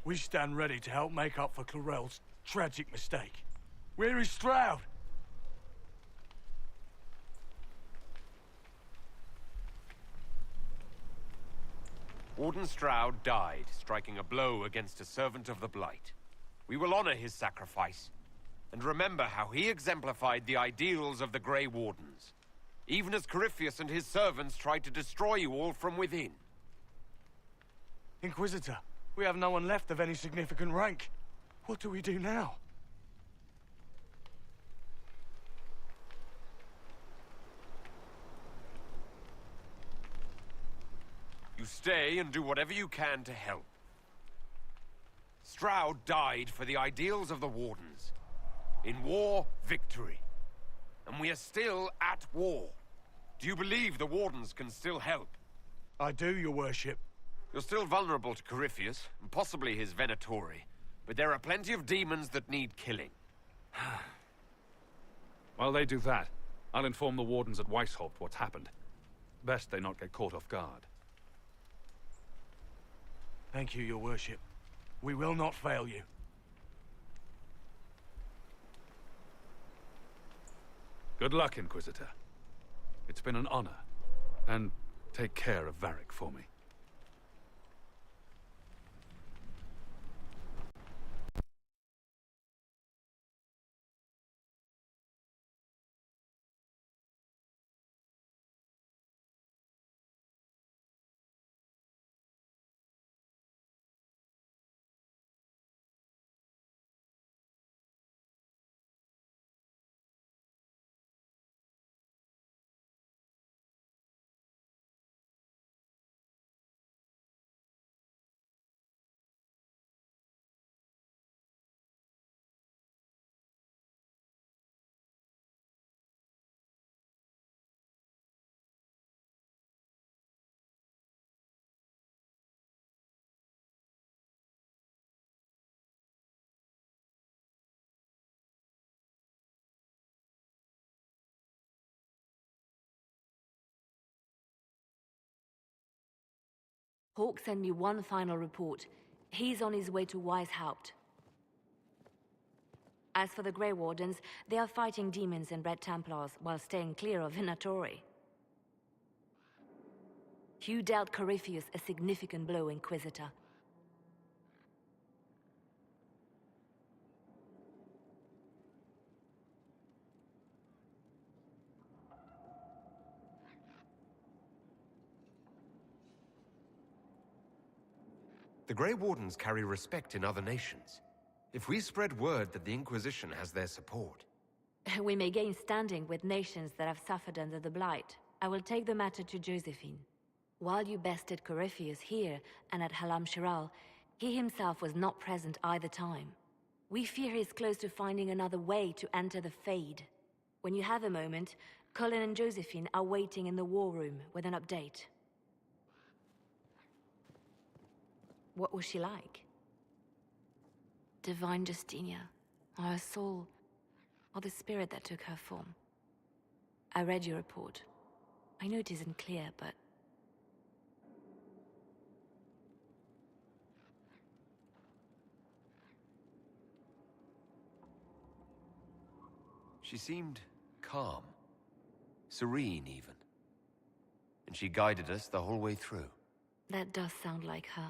We stand ready to help make up for Clarel's tragic mistake. Where is Stroud? Warden Stroud died, striking a blow against a servant of the Blight. We will honor his sacrifice, and remember how he exemplified the ideals of the Grey Wardens, even as Corypheus and his servants tried to destroy you all from within. Inquisitor, we have no one left of any significant rank. What do we do now? You stay and do whatever you can to help. Stroud died for the ideals of the Wardens. In war, victory. And we are still at war. Do you believe the Wardens can still help? I do, your worship. You're still vulnerable to Corypheus, and possibly his Venatori. But there are plenty of demons that need killing. While they do that, I'll inform the Wardens at Weishaupt what's happened. Best they not get caught off guard. Thank you, your worship. We will not fail you. Good luck, Inquisitor. It's been an honor. And take care of Varric for me. Hawk sent me one final report. He's on his way to Weishaupt. As for the Grey Wardens, they are fighting demons and Red Templars while staying clear of Venatori. Hugh dealt Corypheus a significant blow, Inquisitor. The Grey Wardens carry respect in other nations. If we spread word that the Inquisition has their support... We may gain standing with nations that have suffered under the Blight. I will take the matter to Josephine. While you bested Corypheus here and at Halam Shiral, he himself was not present either time. We fear he's close to finding another way to enter the Fade. When you have a moment, Colin and Josephine are waiting in the war room with an update. What was she like? Divine Justinia, or her soul, or the spirit that took her form. I read your report. I know it isn't clear, but... She seemed calm. Serene, even. And she guided us the whole way through. That does sound like her.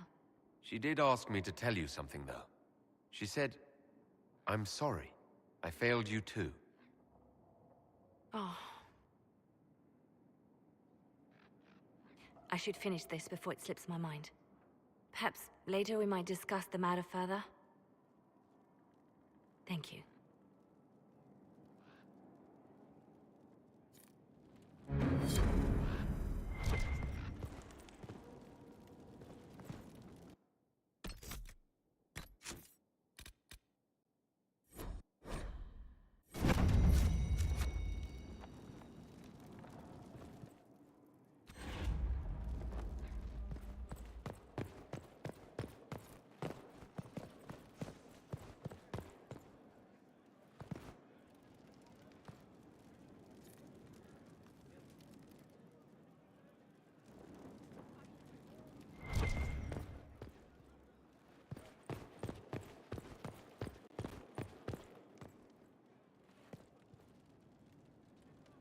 She did ask me to tell you something, though. She said, "I'm sorry. I failed you too." Oh. I should finish this before it slips my mind. Perhaps later we might discuss the matter further? Thank you.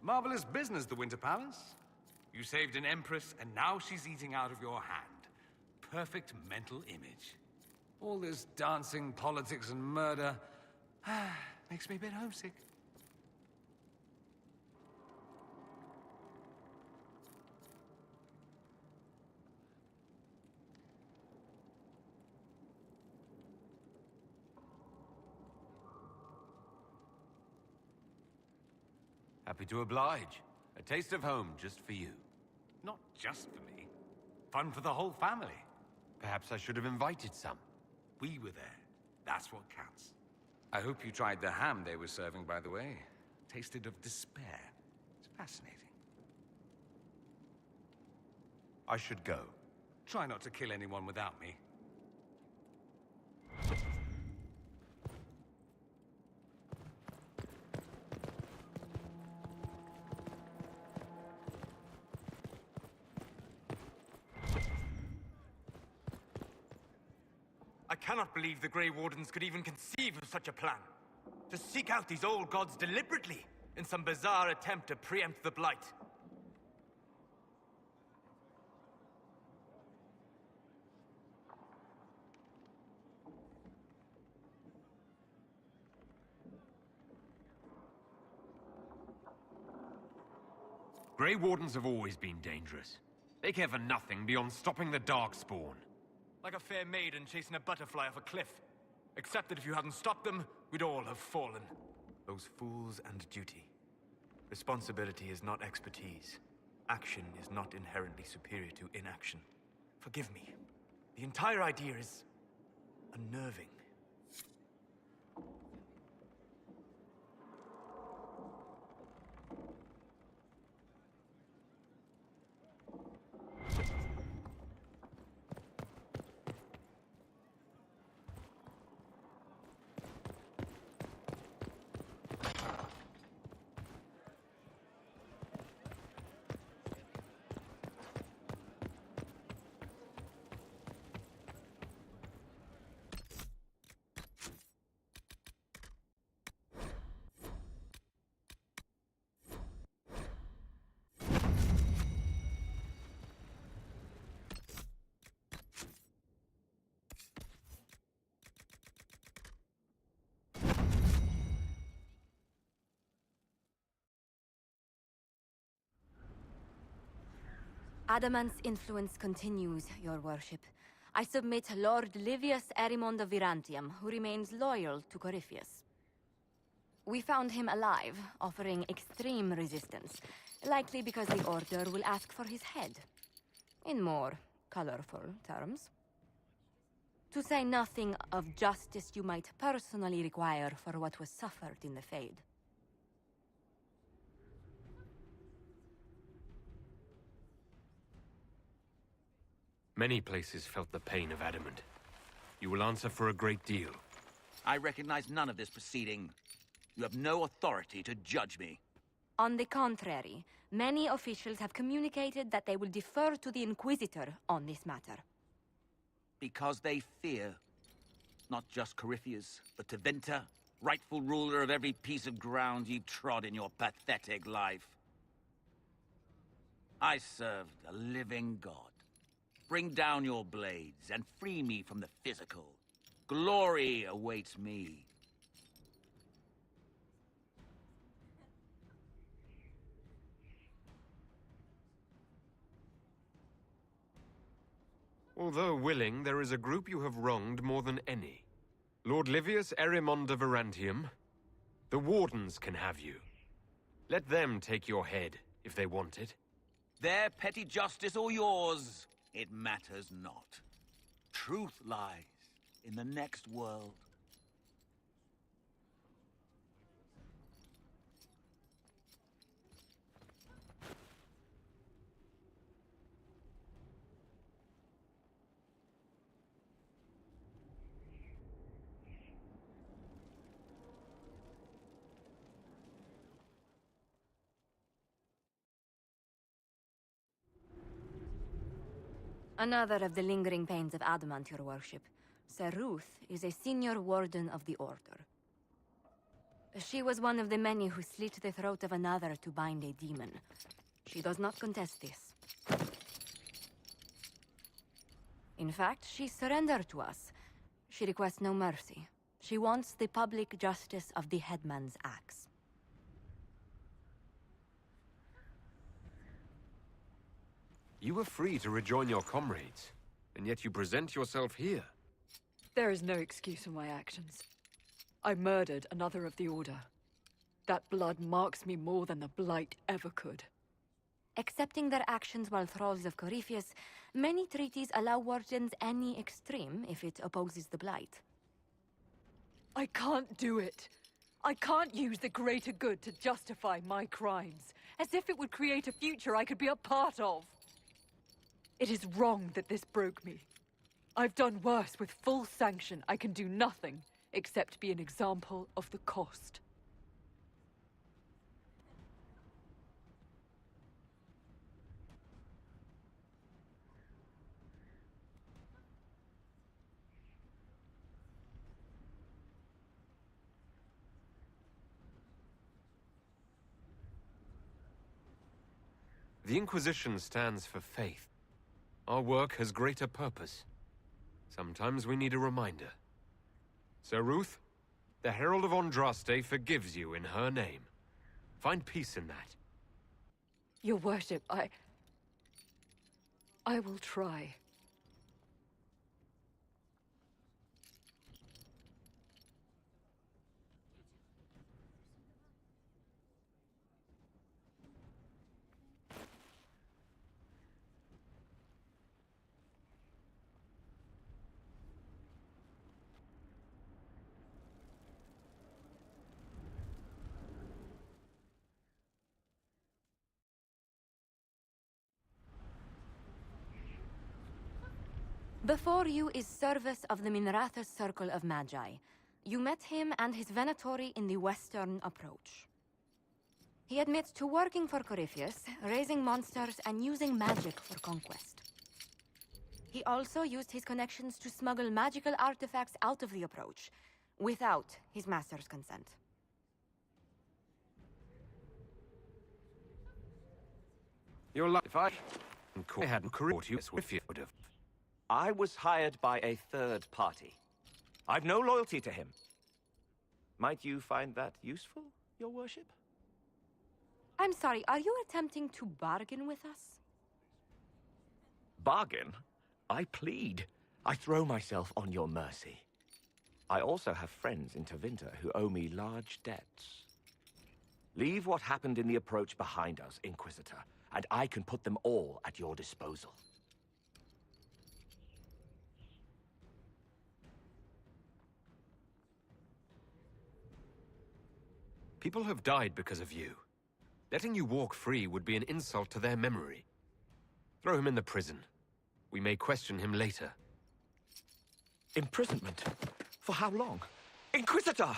Marvelous business, the Winter Palace. You saved an empress, and now she's eating out of your hand. Perfect mental image. All this dancing, politics, and murder makes me a bit homesick. Happy to oblige. A taste of home just for you. Not just for me. Fun for the whole family. Perhaps I should have invited some. We were there. That's what counts. I hope you tried the ham they were serving, by the way. Tasted of despair. It's fascinating. I should go. Try not to kill anyone without me. I cannot believe the Grey Wardens could even conceive of such a plan. To seek out these old gods deliberately, in some bizarre attempt to preempt the Blight. Grey Wardens have always been dangerous. They care for nothing beyond stopping the Darkspawn. Like a fair maiden chasing a butterfly off a cliff. Except that if you hadn't stopped them, we'd all have fallen. Those fools and duty. Responsibility is not expertise. Action is not inherently superior to inaction. Forgive me. The entire idea is unnerving. Adamant's influence continues, your worship. I submit Lord Livius Erimond of Virantium, who remains loyal to Corypheus. We found him alive, offering extreme resistance, likely because the Order will ask for his head. In more colorful terms. To say nothing of justice you might personally require for what was suffered in the Fade. Many places felt the pain of Adamant. You will answer for a great deal. I recognize none of this proceeding. You have no authority to judge me. On the contrary, many officials have communicated that they will defer to the Inquisitor on this matter. Because they fear. Not just Corypheus, but Tevinter, rightful ruler of every piece of ground you trod in your pathetic life. I served a living god. Bring down your blades and free me from the physical. Glory awaits me. Although willing, there is a group you have wronged more than any. Lord Livius Erimond of Virantium. The Wardens can have you. Let them take your head, if they want it. Their petty justice or yours, it matters not. Truth lies in the next world. Another of the lingering pains of Adamant, your worship. Sir Ruth is a senior warden of the Order. She was one of the many who slit the throat of another to bind a demon. She does not contest this. In fact, she surrendered to us. She requests no mercy. She wants the public justice of the headman's axe. You were free to rejoin your comrades, and yet you present yourself here. There is no excuse for my actions. I murdered another of the Order. That blood marks me more than the Blight ever could. Accepting their actions while thralls of Corypheus, many treaties allow wardens any extreme if it opposes the Blight. I can't do it. I can't use the greater good to justify my crimes, as if it would create a future I could be a part of. It is wrong that this broke me. I've done worse with full sanction. I can do nothing except be an example of the cost. The Inquisition stands for faith. Our work has greater purpose. Sometimes we need a reminder. So, Ruth, the Herald of Andraste forgives you in her name. Find peace in that. Your worship, I will try. Before you is Service of the Minrathous Circle of Magi. You met him and his Venatori in the western approach. He admits to working for Corypheus, raising monsters, and using magic for conquest. He also used his connections to smuggle magical artifacts out of the approach, without his master's consent. Your life, if I hadn't caught you, if you would have. I was hired by a third party. I've no loyalty to him. Might you find that useful, your worship? I'm sorry, are you attempting to bargain with us? Bargain? I plead. I throw myself on your mercy. I also have friends in Tevinter who owe me large debts. Leave what happened in the approach behind us, Inquisitor, and I can put them all at your disposal. People have died because of you. Letting you walk free would be an insult to their memory. Throw him in the prison. We may question him later. Imprisonment? For how long? Inquisitor!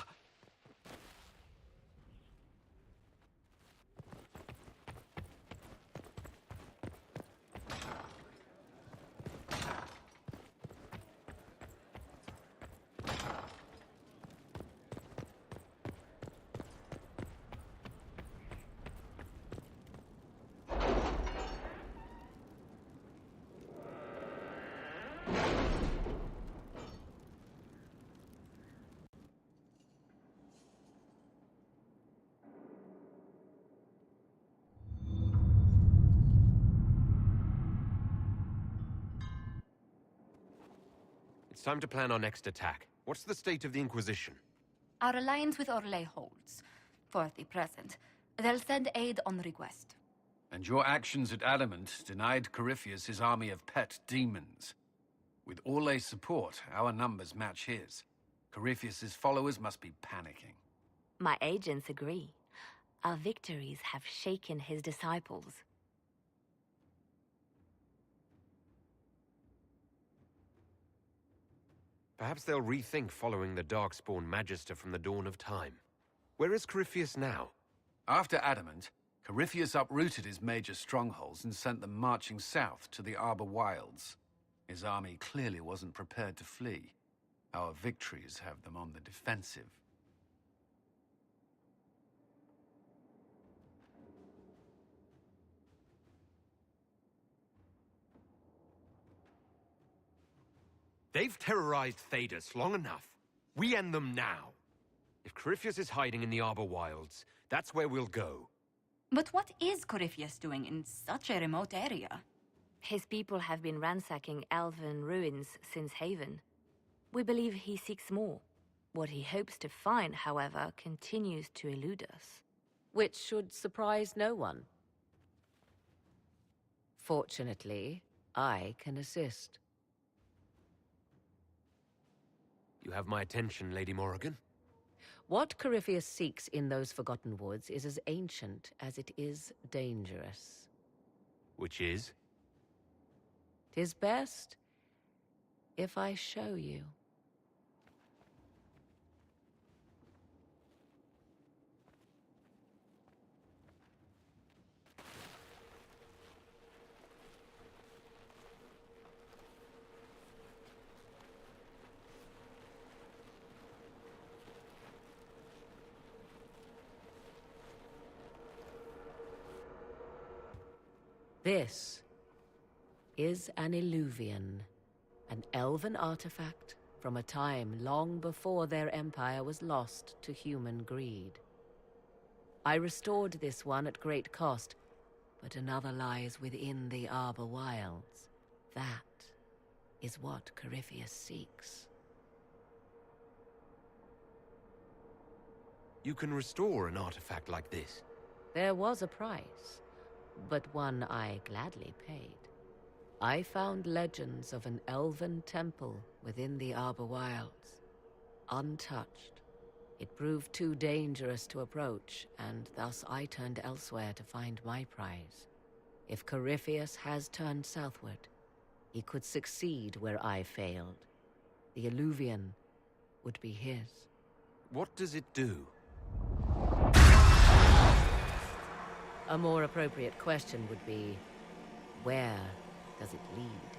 It's time to plan our next attack. What's the state of the Inquisition? Our alliance with Orlais holds, for the present. They'll send aid on request. And your actions at Adamant denied Corypheus his army of pet demons. With Orlais' support, our numbers match his. Corypheus' followers must be panicking. My agents agree. Our victories have shaken his disciples. Perhaps they'll rethink following the Darkspawn Magister from the dawn of time. Where is Corypheus now? After Adamant, Corypheus uprooted his major strongholds and sent them marching south to the Arbor Wilds. His army clearly wasn't prepared to flee. Our victories have them on the defensive. They've terrorized Thedas long enough. We end them now. If Corypheus is hiding in the Arbor Wilds, that's where we'll go. But what is Corypheus doing in such a remote area? His people have been ransacking elven ruins since Haven. We believe he seeks more. What he hopes to find, however, continues to elude us. Which should surprise no one. Fortunately, I can assist. You have my attention, Lady Morrigan. What Corypheus seeks in those Forgotten Woods is as ancient as it is dangerous. Which is? 'Tis best if I show you. This is an Illuvian, an elven artifact from a time long before their empire was lost to human greed. I restored this one at great cost, but another lies within the Arbor Wilds. That is what Corypheus seeks. You can restore an artifact like this. There was a price, but one I gladly paid. I found legends of an elven temple within the Arbor Wilds. Untouched. It proved too dangerous to approach, and thus I turned elsewhere to find my prize. If Corypheus has turned southward, he could succeed where I failed. The Illuvian would be his. What does it do? A more appropriate question would be, where does it lead?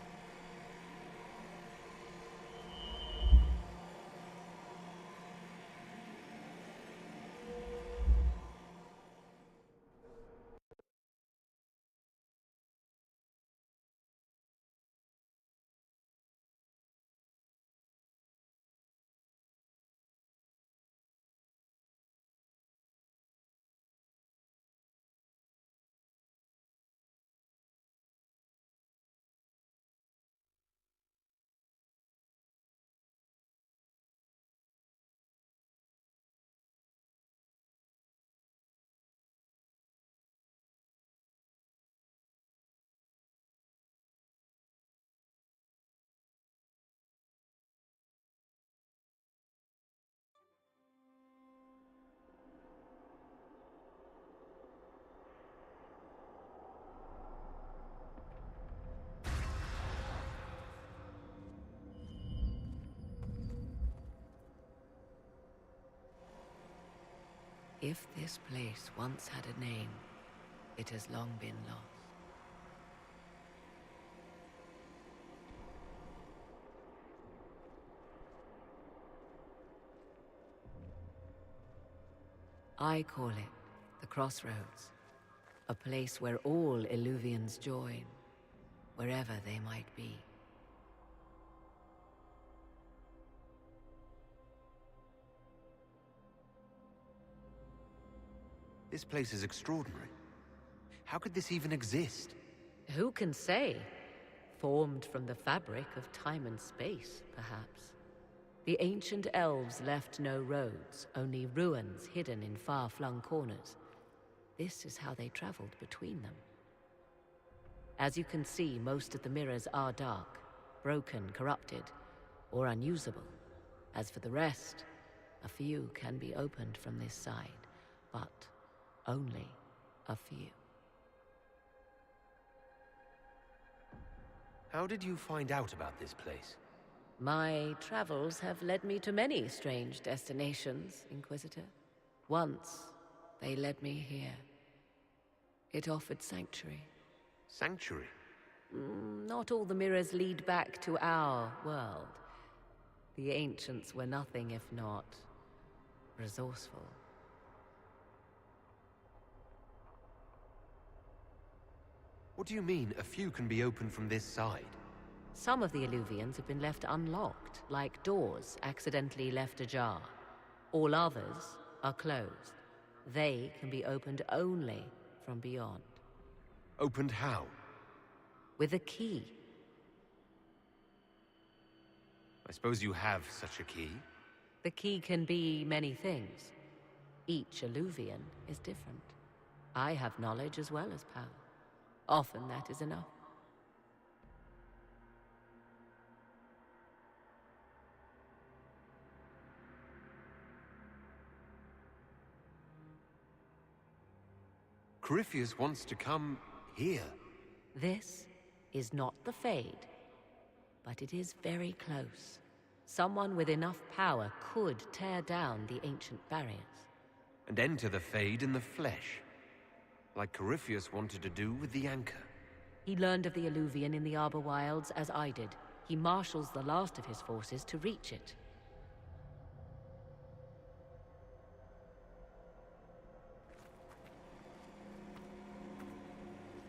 If this place once had a name, it has long been lost. I call it the Crossroads, a place where all Illuvians join, wherever they might be. This place is extraordinary. How could this even exist? Who can say? Formed from the fabric of time and space, perhaps. The ancient elves left no roads, only ruins hidden in far-flung corners. This is how they traveled between them. As you can see, most of the mirrors are dark, broken, corrupted, or unusable. As for the rest, a few can be opened from this side, but only a few. How did you find out about this place? My travels have led me to many strange destinations, Inquisitor. Once, they led me here. It offered sanctuary. Sanctuary? Not all the mirrors lead back to our world. The ancients were nothing if not resourceful. What do you mean, a few can be opened from this side? Some of the Illuvians have been left unlocked, like doors accidentally left ajar. All others are closed. They can be opened only from beyond. Opened how? With a key. I suppose you have such a key? The key can be many things. Each Illuvian is different. I have knowledge as well as power. Often that is enough. Corypheus wants to come here. This is not the Fade, but it is very close. Someone with enough power could tear down the ancient barriers. And enter the Fade in the flesh, like Corypheus wanted to do with the Anchor. He learned of the Illuvian in the Arbor Wilds as I did. He marshals the last of his forces to reach it.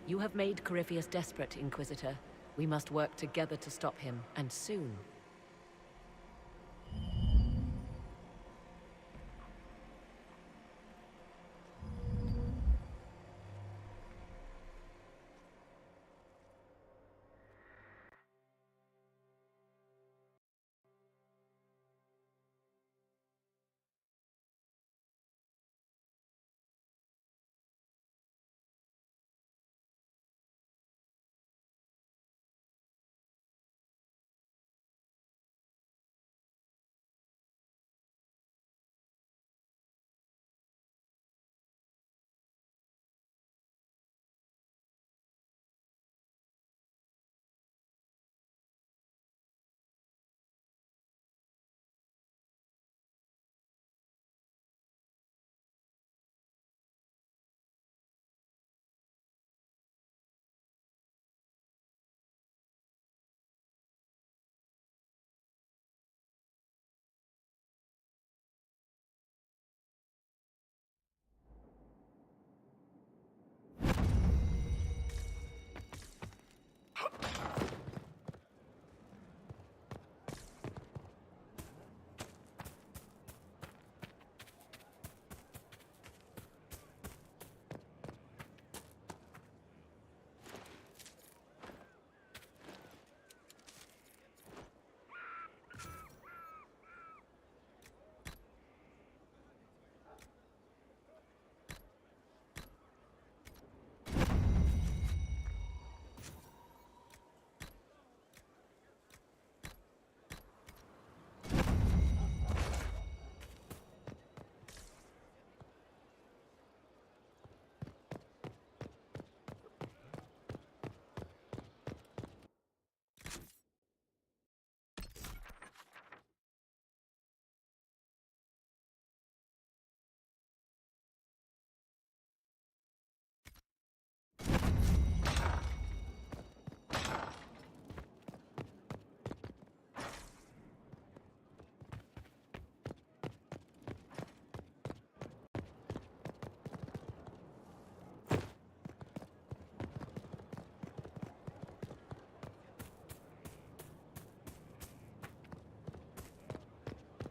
You have made Corypheus desperate, Inquisitor. We must work together to stop him, and soon.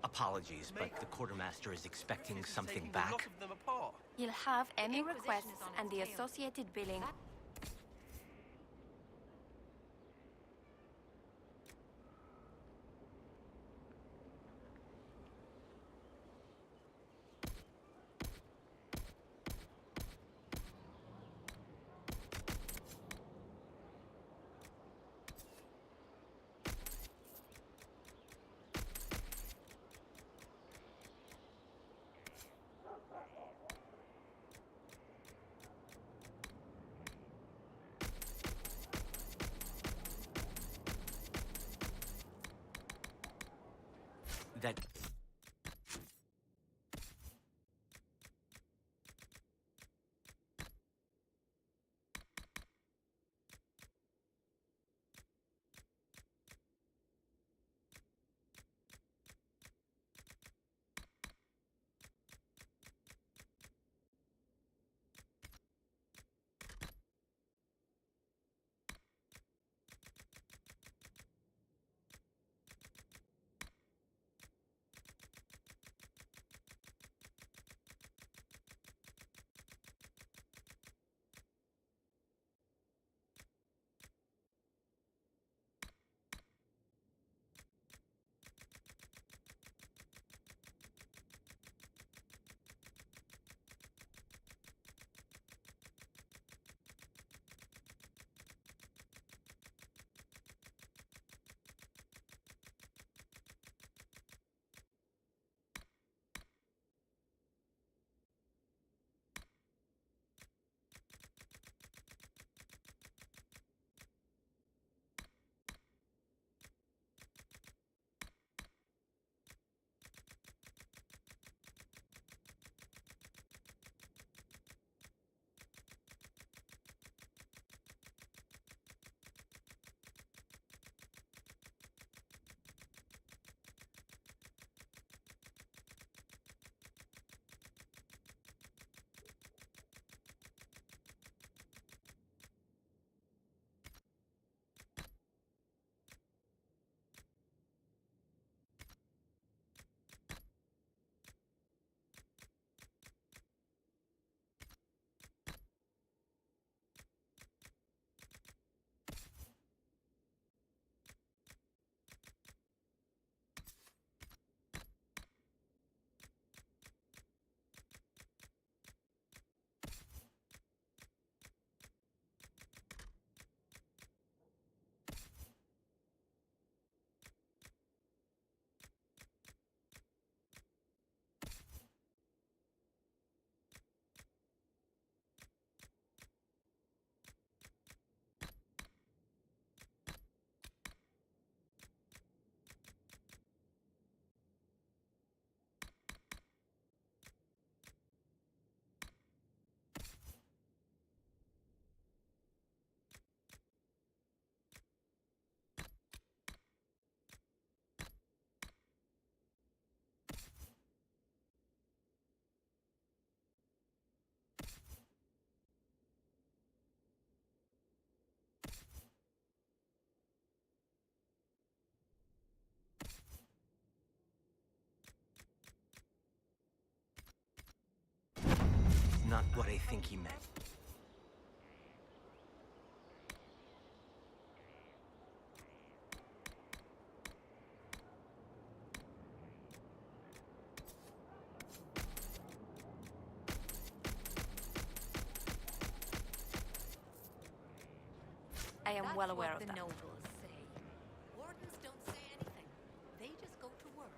Apologies, but the quartermaster is expecting something back. You'll have any requests and the associated billing. not what I think he meant. I am well aware of the that. nobles say. Wardens don't say anything. They just go to work.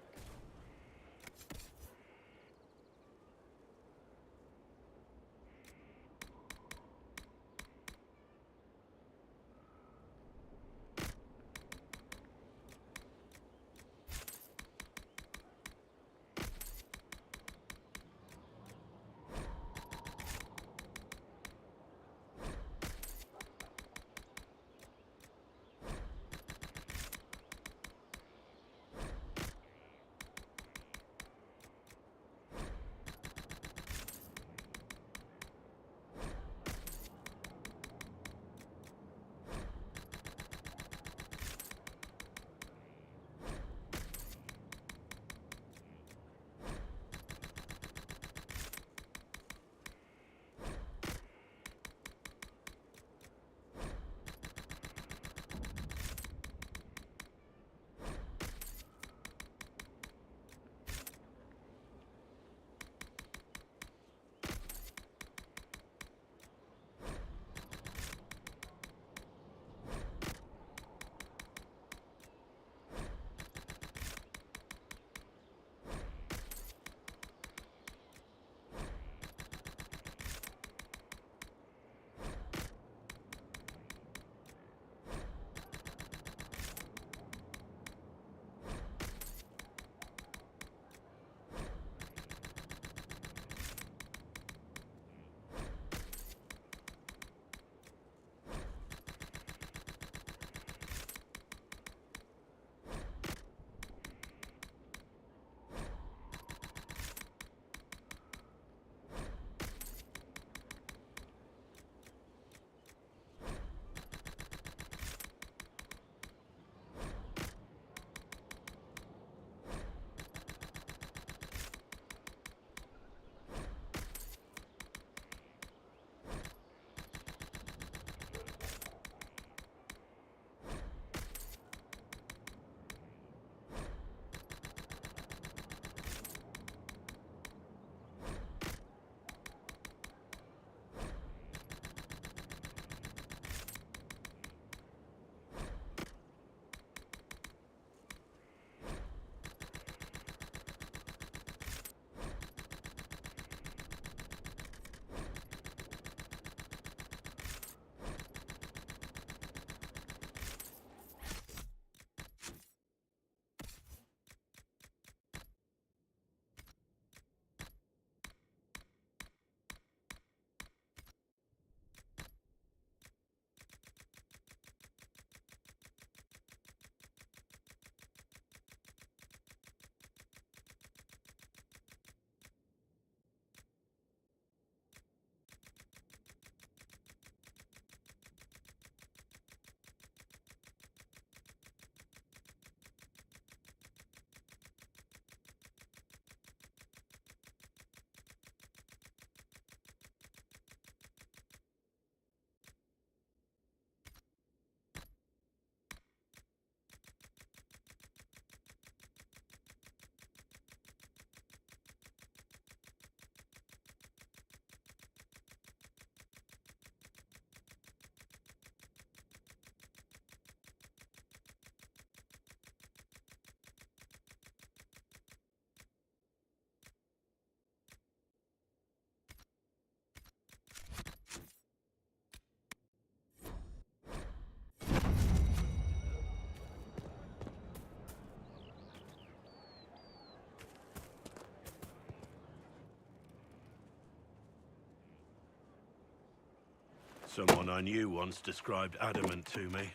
Someone I knew once described adamant to me.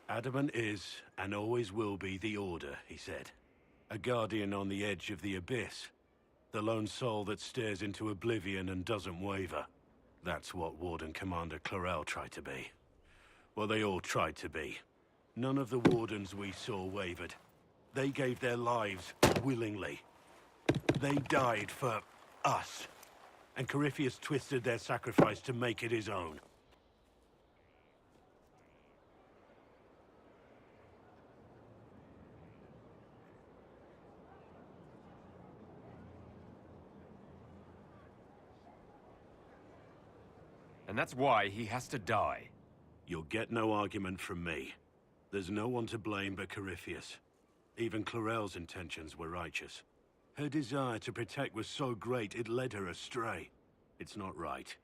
Adamant is, and always will be, the Order, he said. A guardian on the edge of the abyss. The lone soul that stares into oblivion and doesn't waver. That's what Warden Commander Clarel tried to be. Well, they all tried to be. None of the Wardens we saw wavered. They gave their lives willingly. They died for us. and Corypheus twisted their sacrifice to make it his own. And that's why he has to die. You'll get no argument from me. There's no one to blame but Corypheus. Even Clorel's intentions were righteous. Her desire to protect was so great it led her astray. It's not right.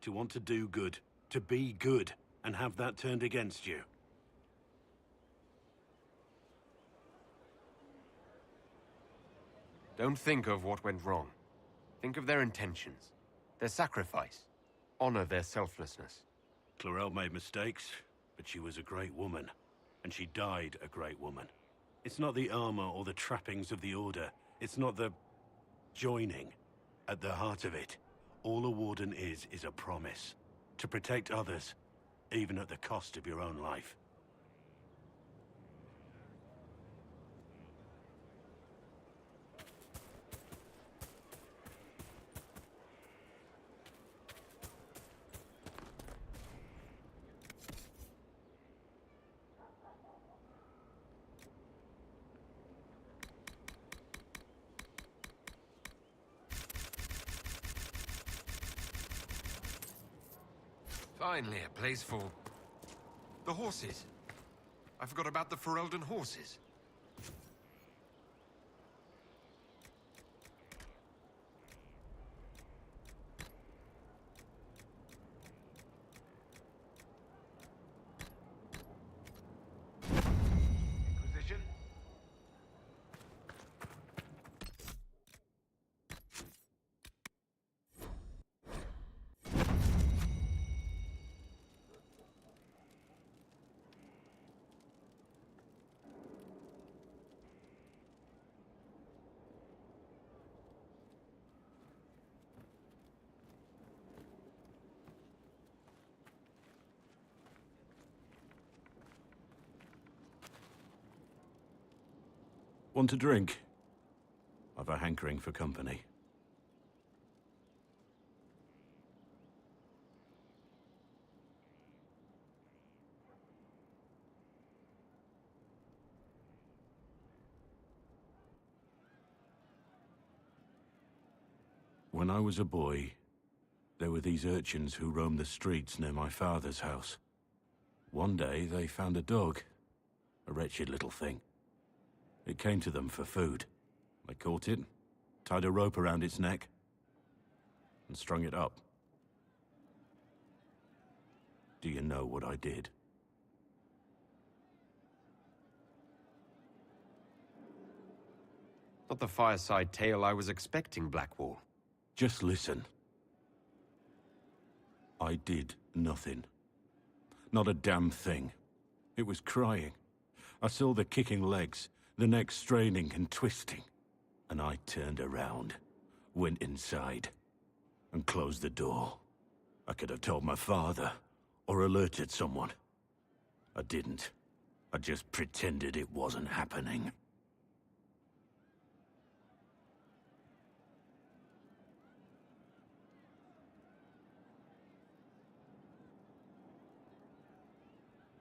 To want to do good, to be good, and have that turned against you. Don't think of what went wrong. Think of their intentions, their sacrifice. Honor their selflessness. Clorel made mistakes, but she was a great woman. And she died a great woman. It's not the armor or the trappings of the Order. It's not the joining. At the heart of it, all a warden is a promise. To protect others, even at the cost of your own life. Finally, a place for the horses. I forgot about the Ferelden horses. Inquisition? Want a drink? I've a hankering for company. When I was a boy, there were these urchins who roamed the streets near my father's house. One day, they found a dog. A wretched little thing. It came to them for food. They caught it, tied a rope around its neck, and strung it up. Do you know what I did? Not the fireside tale I was expecting, Blackwall. Just listen. I did nothing. Not a damn thing. It was crying. I saw the kicking legs, the neck straining and twisting. And I turned around, went inside, and closed the door. I could have told my father, or alerted someone. I didn't. I just pretended it wasn't happening.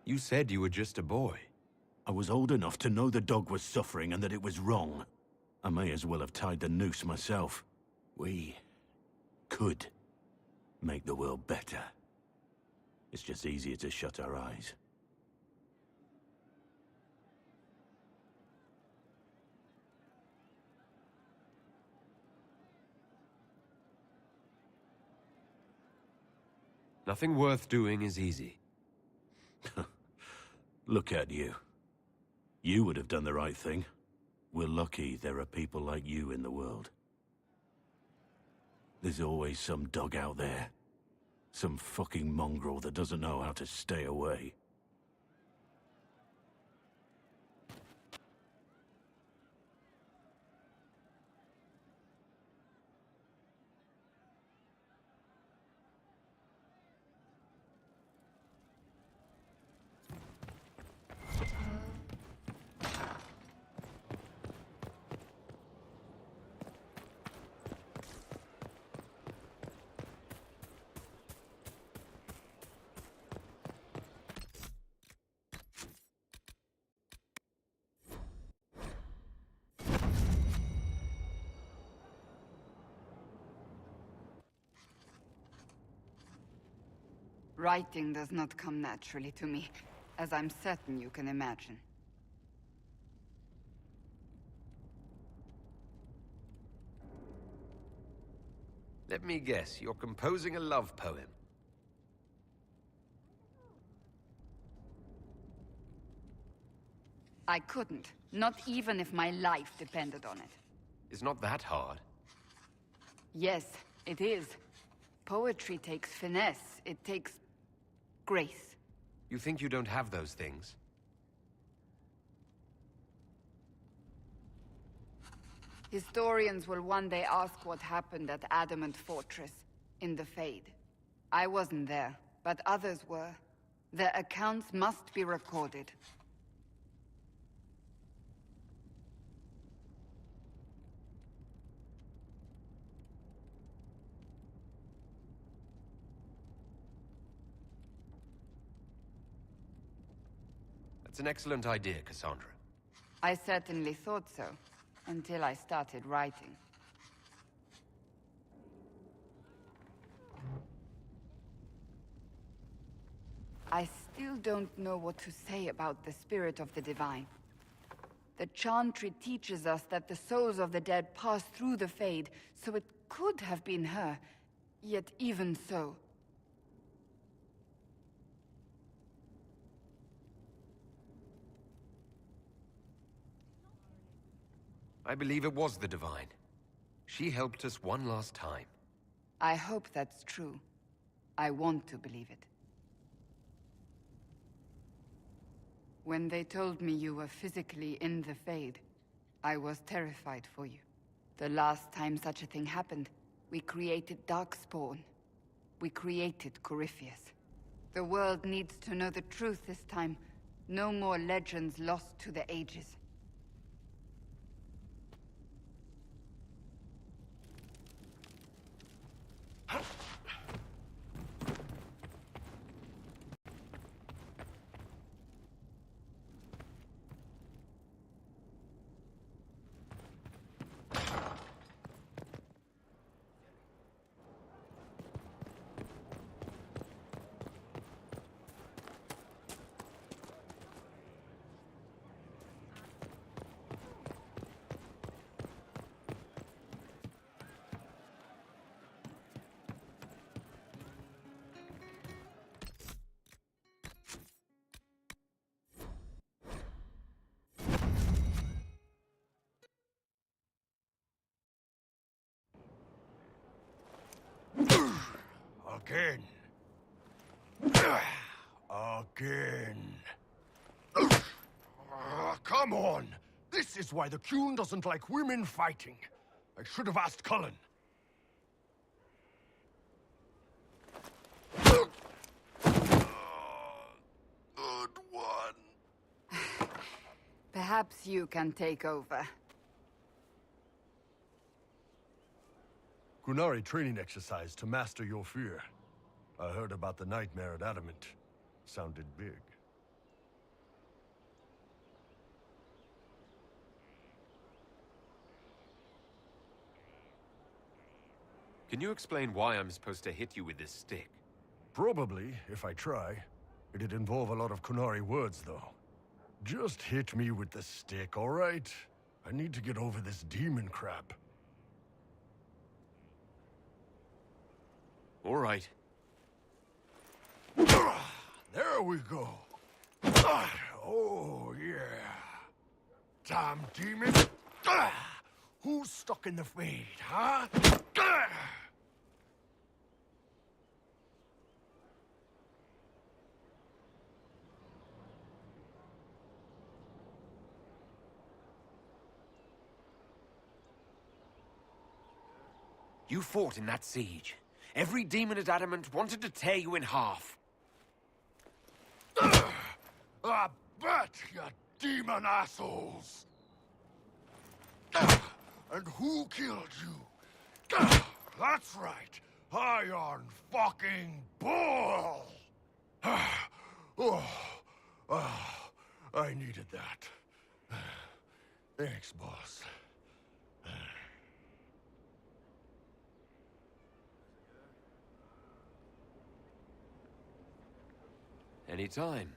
You said you were just a boy. I was old enough to know the dog was suffering and that it was wrong. I may as well have tied the noose myself. We could make the world better. It's just easier to shut our eyes. Nothing worth doing is easy. Look at you. You would have done the right thing. We're lucky there are people like you in the world. There's always some dog out there. Some fucking mongrel that doesn't know how to stay away. Writing does not come naturally to me, as I'm certain you can imagine. Let me guess, you're composing a love poem. I couldn't. Not even if my life depended on it. It's not that hard. Yes, it is. Poetry takes finesse. It takes... grace. You think you don't have those things? Historians will one day ask what happened at Adamant Fortress, in the Fade. I wasn't there, but others were. Their accounts must be recorded. That's an excellent idea, Cassandra. I certainly thought so, until I started writing. I still don't know what to say about the spirit of the divine. The Chantry teaches us that the souls of the dead pass through the Fade, so it could have been her. Yet even so... I believe it was the Divine. She helped us one last time. I hope that's true. I want to believe it. When they told me you were physically in the Fade, I was terrified for you. The last time such a thing happened, we created Darkspawn. We created Corypheus. The world needs to know the truth this time. No more legends lost to the ages. Again. Again. Come on! This is why the Qun doesn't like women fighting. I should have asked Cullen. Good one. Perhaps you can take over. Qunari training exercise to master your fear. I heard about the nightmare at Adamant. Sounded big. Can you explain why I'm supposed to hit you with this stick? Probably, if I try. It'd involve a lot of Qunari words, though. Just hit me with the stick, all right? I need to get over this demon crap. All right. There we go. Oh, yeah. Damn demon. Who's stuck in the Fade, huh? You fought in that siege. Every demon at Adamant wanted to tear you in half. I bet, you demon assholes! And who killed you? That's right, Iron fucking Bull! I needed that. Thanks, boss. Anytime.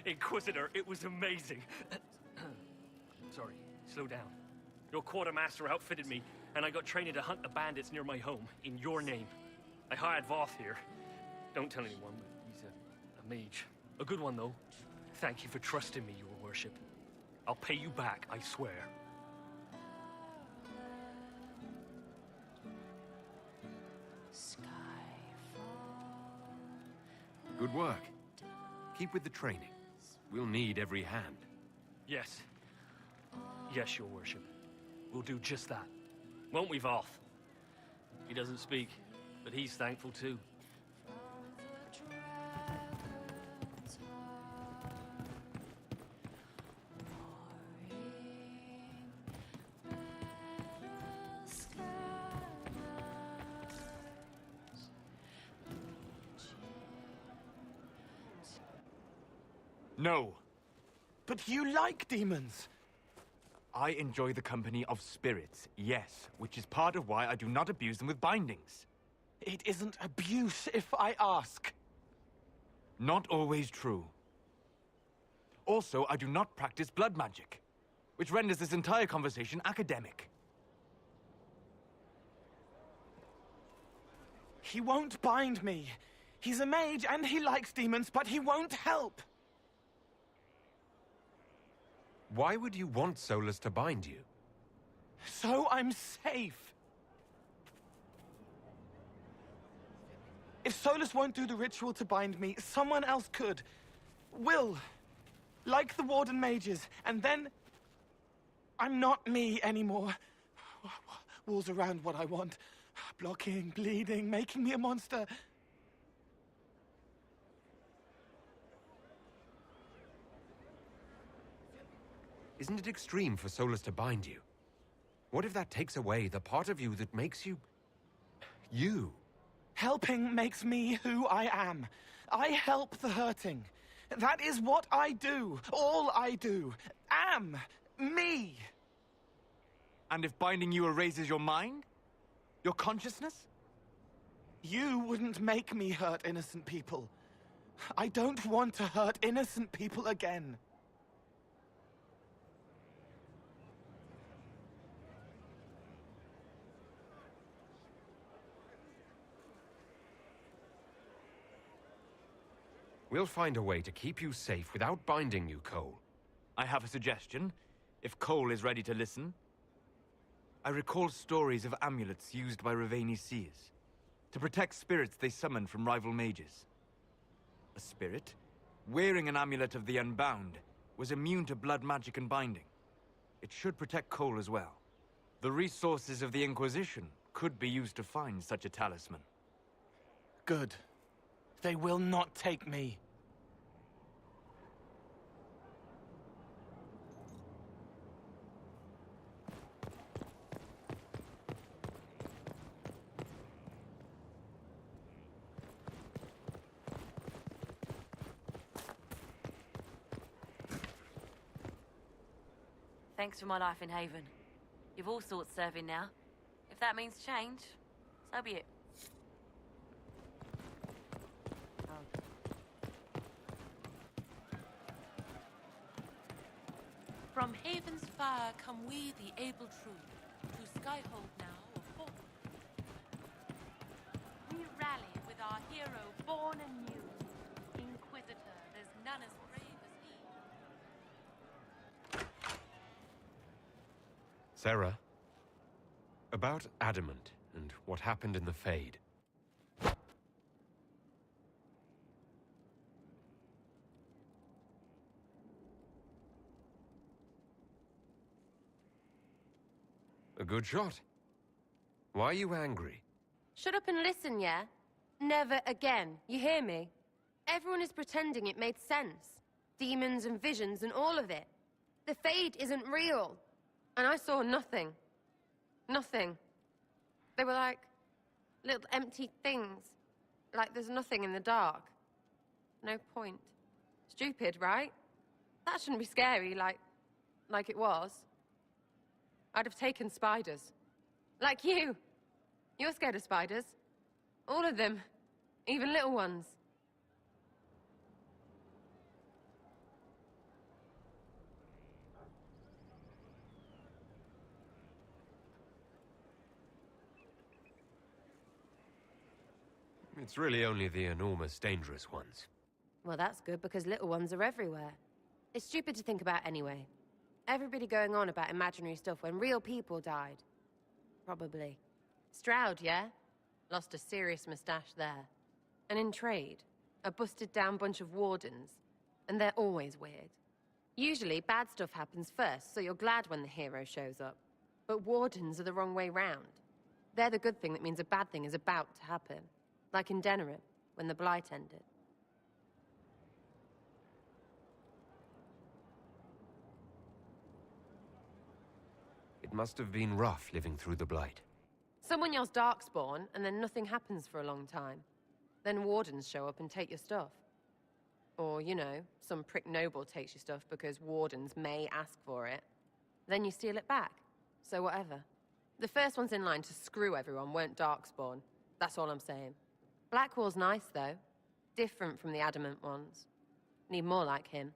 Inquisitor, it was amazing. Sorry, slow down. Your quartermaster outfitted me, and I got trained to hunt the bandits near my home, in your name. I hired Voth here. Don't tell anyone, but he's a mage. A good one, though. Thank you for trusting me, your worship. I'll pay you back, I swear. Good work. Keep with the training. We'll need every hand. Yes. Yes, your worship. We'll do just that. Won't we, Voth? He doesn't speak, but he's thankful too. No. But you like demons! I enjoy the company of spirits, yes, which is part of why I do not abuse them with bindings. It isn't abuse, if I ask. Not always true. Also, I do not practice blood magic, which renders this entire conversation academic. He won't bind me. He's a mage and he likes demons, but he won't help. Why would you want Solus to bind you? So I'm safe. If Solus won't do the ritual to bind me, someone else could. Will. Like the Warden mages. And then I'm not me anymore. Walls around what I want. Blocking, bleeding, making me a monster. Isn't it extreme for Solus to bind you? What if that takes away the part of you that makes you... you? Helping makes me who I am. I help the hurting. That is what I do. All I do. Am. Me. And if binding you erases your mind? Your consciousness? You wouldn't make me hurt innocent people. I don't want to hurt innocent people again. We'll find a way to keep you safe without binding you, Cole. I have a suggestion, if Cole is ready to listen. I recall stories of amulets used by Raveni seers to protect spirits they summoned from rival mages. A spirit, wearing an amulet of the Unbound, was immune to blood magic and binding. It should protect Cole as well. The resources of the Inquisition could be used to find such a talisman. Good. They will not take me. Thanks for my life in Haven. You've all sorts serving now. If that means change, so be it. From Haven's fire come we, the able true, to Skyhold now or fall. We rally with our hero born anew. Inquisitor, there's none as brave as he. Sarah, about Adamant and what happened in the Fade. A good shot. Why are you angry? Shut up and listen, yeah? Never again. You hear me? Everyone is pretending it made sense. Demons and visions and all of it. The Fade isn't real. And I saw nothing. Nothing. They were like little empty things. Like there's nothing in the dark. No point. Stupid, right? That shouldn't be scary, like it was. I'd have taken spiders. Like you. You're scared of spiders. All of them. Even little ones. It's really only the enormous, dangerous ones. Well, that's good, because little ones are everywhere. It's stupid to think about anyway. Everybody going on about imaginary stuff when real people died. Probably. Stroud, yeah? Lost a serious mustache there. And in trade, a busted-down bunch of wardens. And they're always weird. Usually, bad stuff happens first, so you're glad when the hero shows up. But wardens are the wrong way round. They're the good thing that means a bad thing is about to happen. Like in Denerim, when the Blight ended. It must have been rough living through the Blight. Someone yells Darkspawn, and then nothing happens for a long time. Then wardens show up and take your stuff. Or, you know, some prick noble takes your stuff because wardens may ask for it. Then you steal it back. So whatever. The first ones in line to screw everyone weren't Darkspawn. That's all I'm saying. Blackwall's nice, though. Different from the Adamant ones. Need more like him.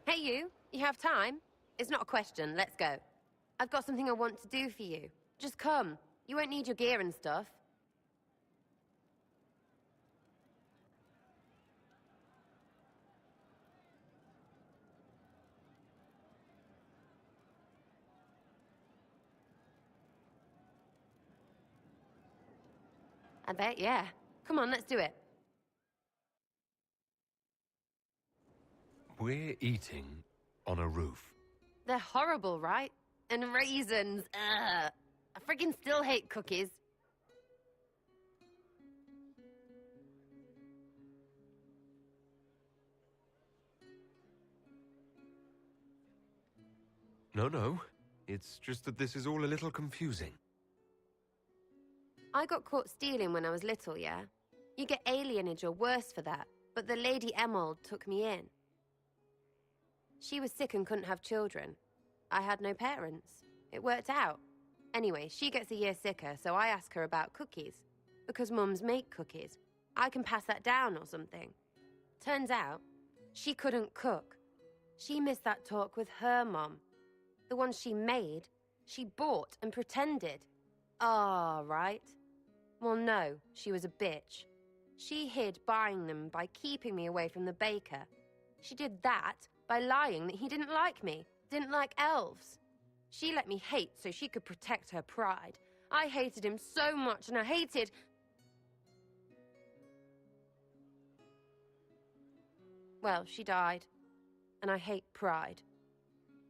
Hey, you. You have time? It's not a question. Let's go. I've got something I want to do for you. Just come. You won't need your gear and stuff. I bet, yeah. Come on, let's do it. We're eating on a roof. They're horrible, right? And raisins. Ugh. I freaking still hate cookies. No. It's just that this is all a little confusing. I got caught stealing when I was little, yeah? You get alienage or worse for that, but the Lady Emerald took me in. She was sick and couldn't have children. I had no parents. It worked out. Anyway, she gets a year sicker, so I ask her about cookies. Because mums make cookies. I can pass that down or something. Turns out, she couldn't cook. She missed that talk with her mum. The ones she made, she bought and pretended. Ah, right. Well, no, she was a bitch. She hid buying them by keeping me away from the baker. She did that by lying that he didn't like me, didn't like elves. She let me hate so she could protect her pride. I hated him so much, and I hated... Well, she died. And I hate pride.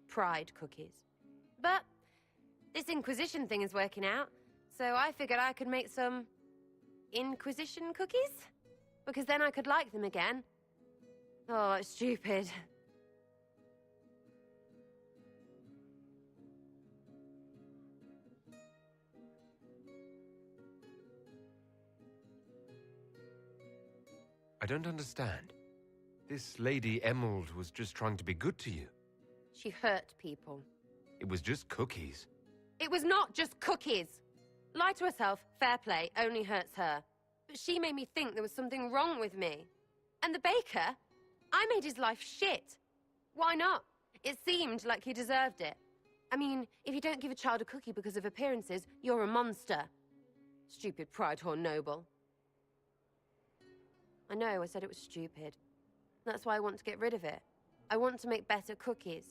Pride cookies. But this Inquisition thing is working out, so I figured I could make some Inquisition cookies? Because then I could like them again. Oh, it's stupid. I don't understand. This Lady Emerald was just trying to be good to you. She hurt people. It was just cookies. It was not just cookies! Lie to herself, fair play, only hurts her. But she made me think there was something wrong with me. And the baker? I made his life shit. Why not? It seemed like he deserved it. I mean, if you don't give a child a cookie because of appearances, you're a monster. Stupid pride whore noble. I know, I said it was stupid. That's why I want to get rid of it. I want to make better cookies.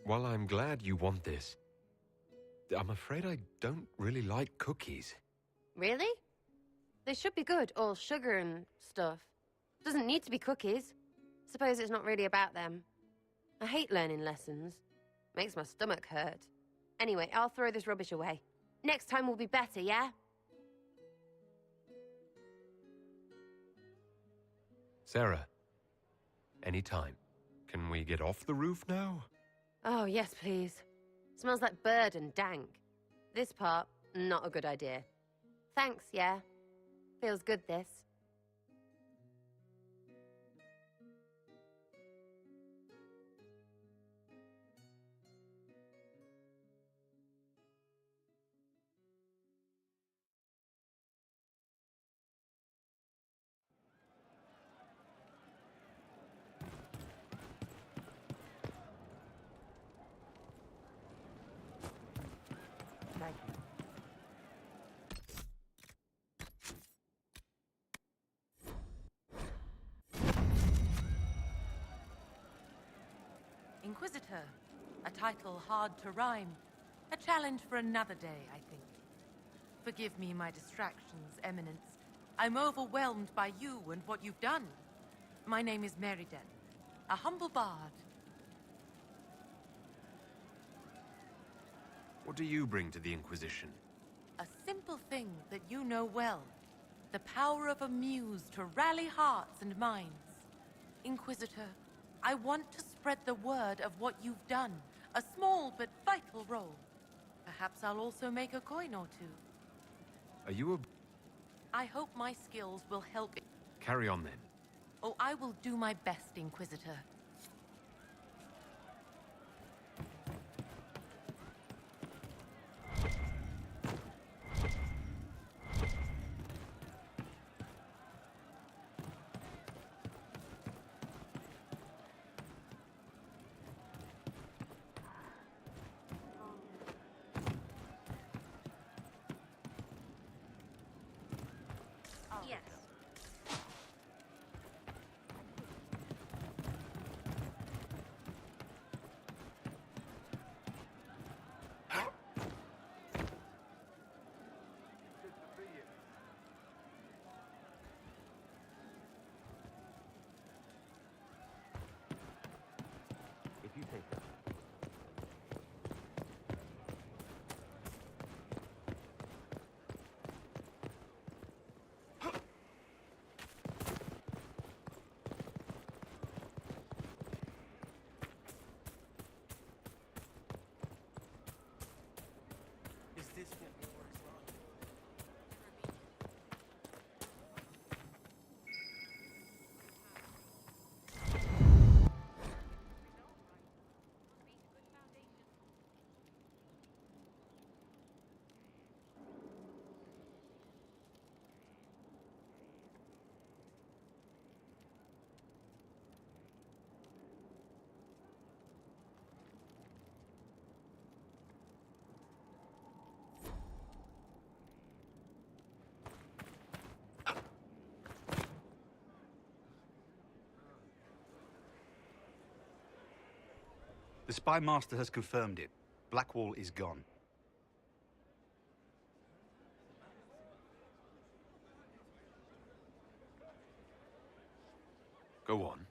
While I'm glad you want this, I'm afraid I don't really like cookies. Really? They should be good, all sugar and stuff. Doesn't need to be cookies. Suppose it's not really about them. I hate learning lessons. Makes my stomach hurt. Anyway, I'll throw this rubbish away. Next time will be better, yeah? Sarah, anytime. Can we get off the roof now? Oh, yes, please. Smells like bird and dank. This part, not a good idea. Thanks, yeah. Feels good, this. Thank you. Inquisitor. A title hard to rhyme. A challenge for another day, I think. Forgive me my distractions, Eminence. I'm overwhelmed by you and what you've done. My name is Meriden, a humble bard. What do you bring to the Inquisition? A simple thing that you know well. The power of a muse to rally hearts and minds. Inquisitor, I want to spread the word of what you've done. A small but vital role. Perhaps I'll also make a coin or two. Are you a... I hope my skills will help. Carry on then. Oh, I will do my best, Inquisitor. Yes. If you take that. Is this what your work's on? The Spy Master has confirmed it. Blackwall is gone. Go on.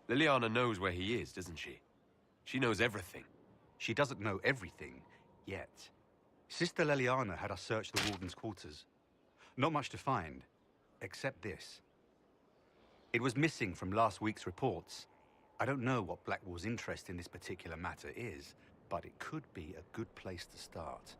Liliana knows where he is, doesn't she? She knows everything. She doesn't know everything, yet. Sister Liliana had us search the Warden's quarters. Not much to find, except this. It was missing from last week's reports. I don't know what Blackwall's interest in this particular matter is, but it could be a good place to start.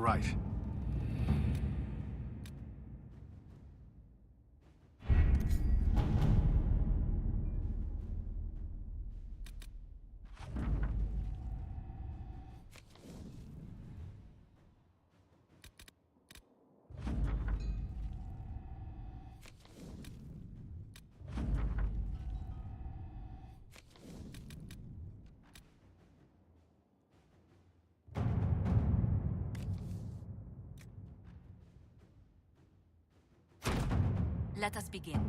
right. Let us begin.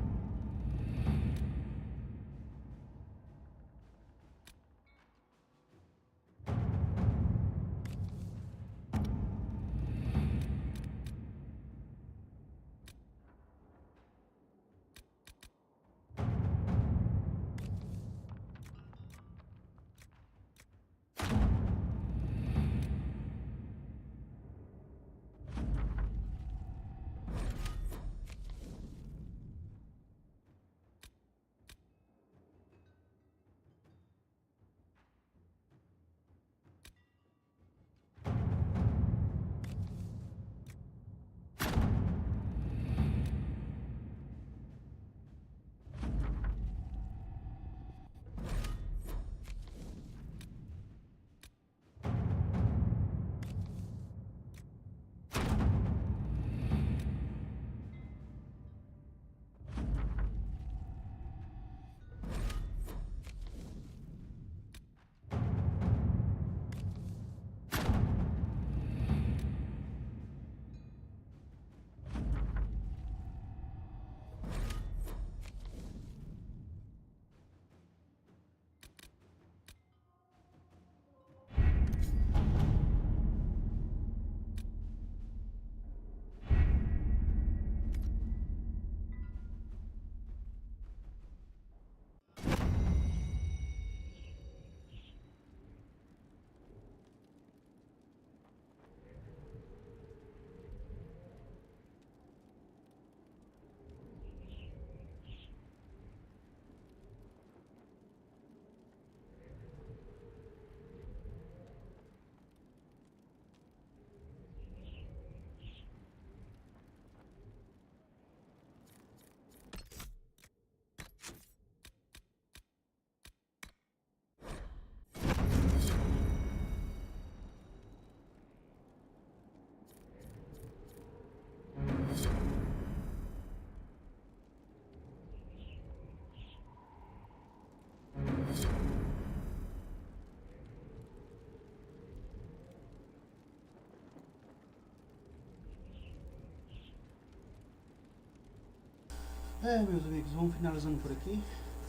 Meus amigos, vamos finalizando por aqui.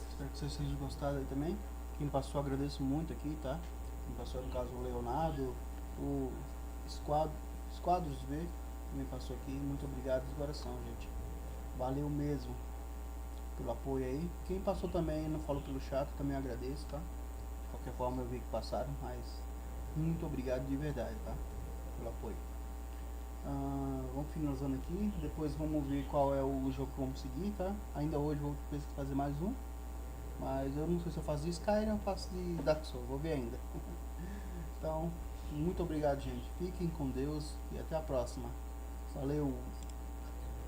Espero que vocês tenham gostado aí também. Quem passou, agradeço muito aqui, tá? Quem passou, no caso, o Leonardo, o Esquadros V, também passou aqui. Muito obrigado de coração, gente. Valeu mesmo pelo apoio aí. Quem passou também, não falou pelo chat, também agradeço, tá? De qualquer forma, eu vi que passaram, mas muito obrigado de verdade, tá? Pelo apoio. Vamos finalizando aqui, depois vamos ver qual é o jogo que vamos seguir, tá? Ainda hoje vou fazer mais um, mas eu não sei se eu faço de Skyrim ou faço de Dark Souls, vou ver ainda. Então, muito obrigado, gente, fiquem com Deus e até a próxima. Valeu!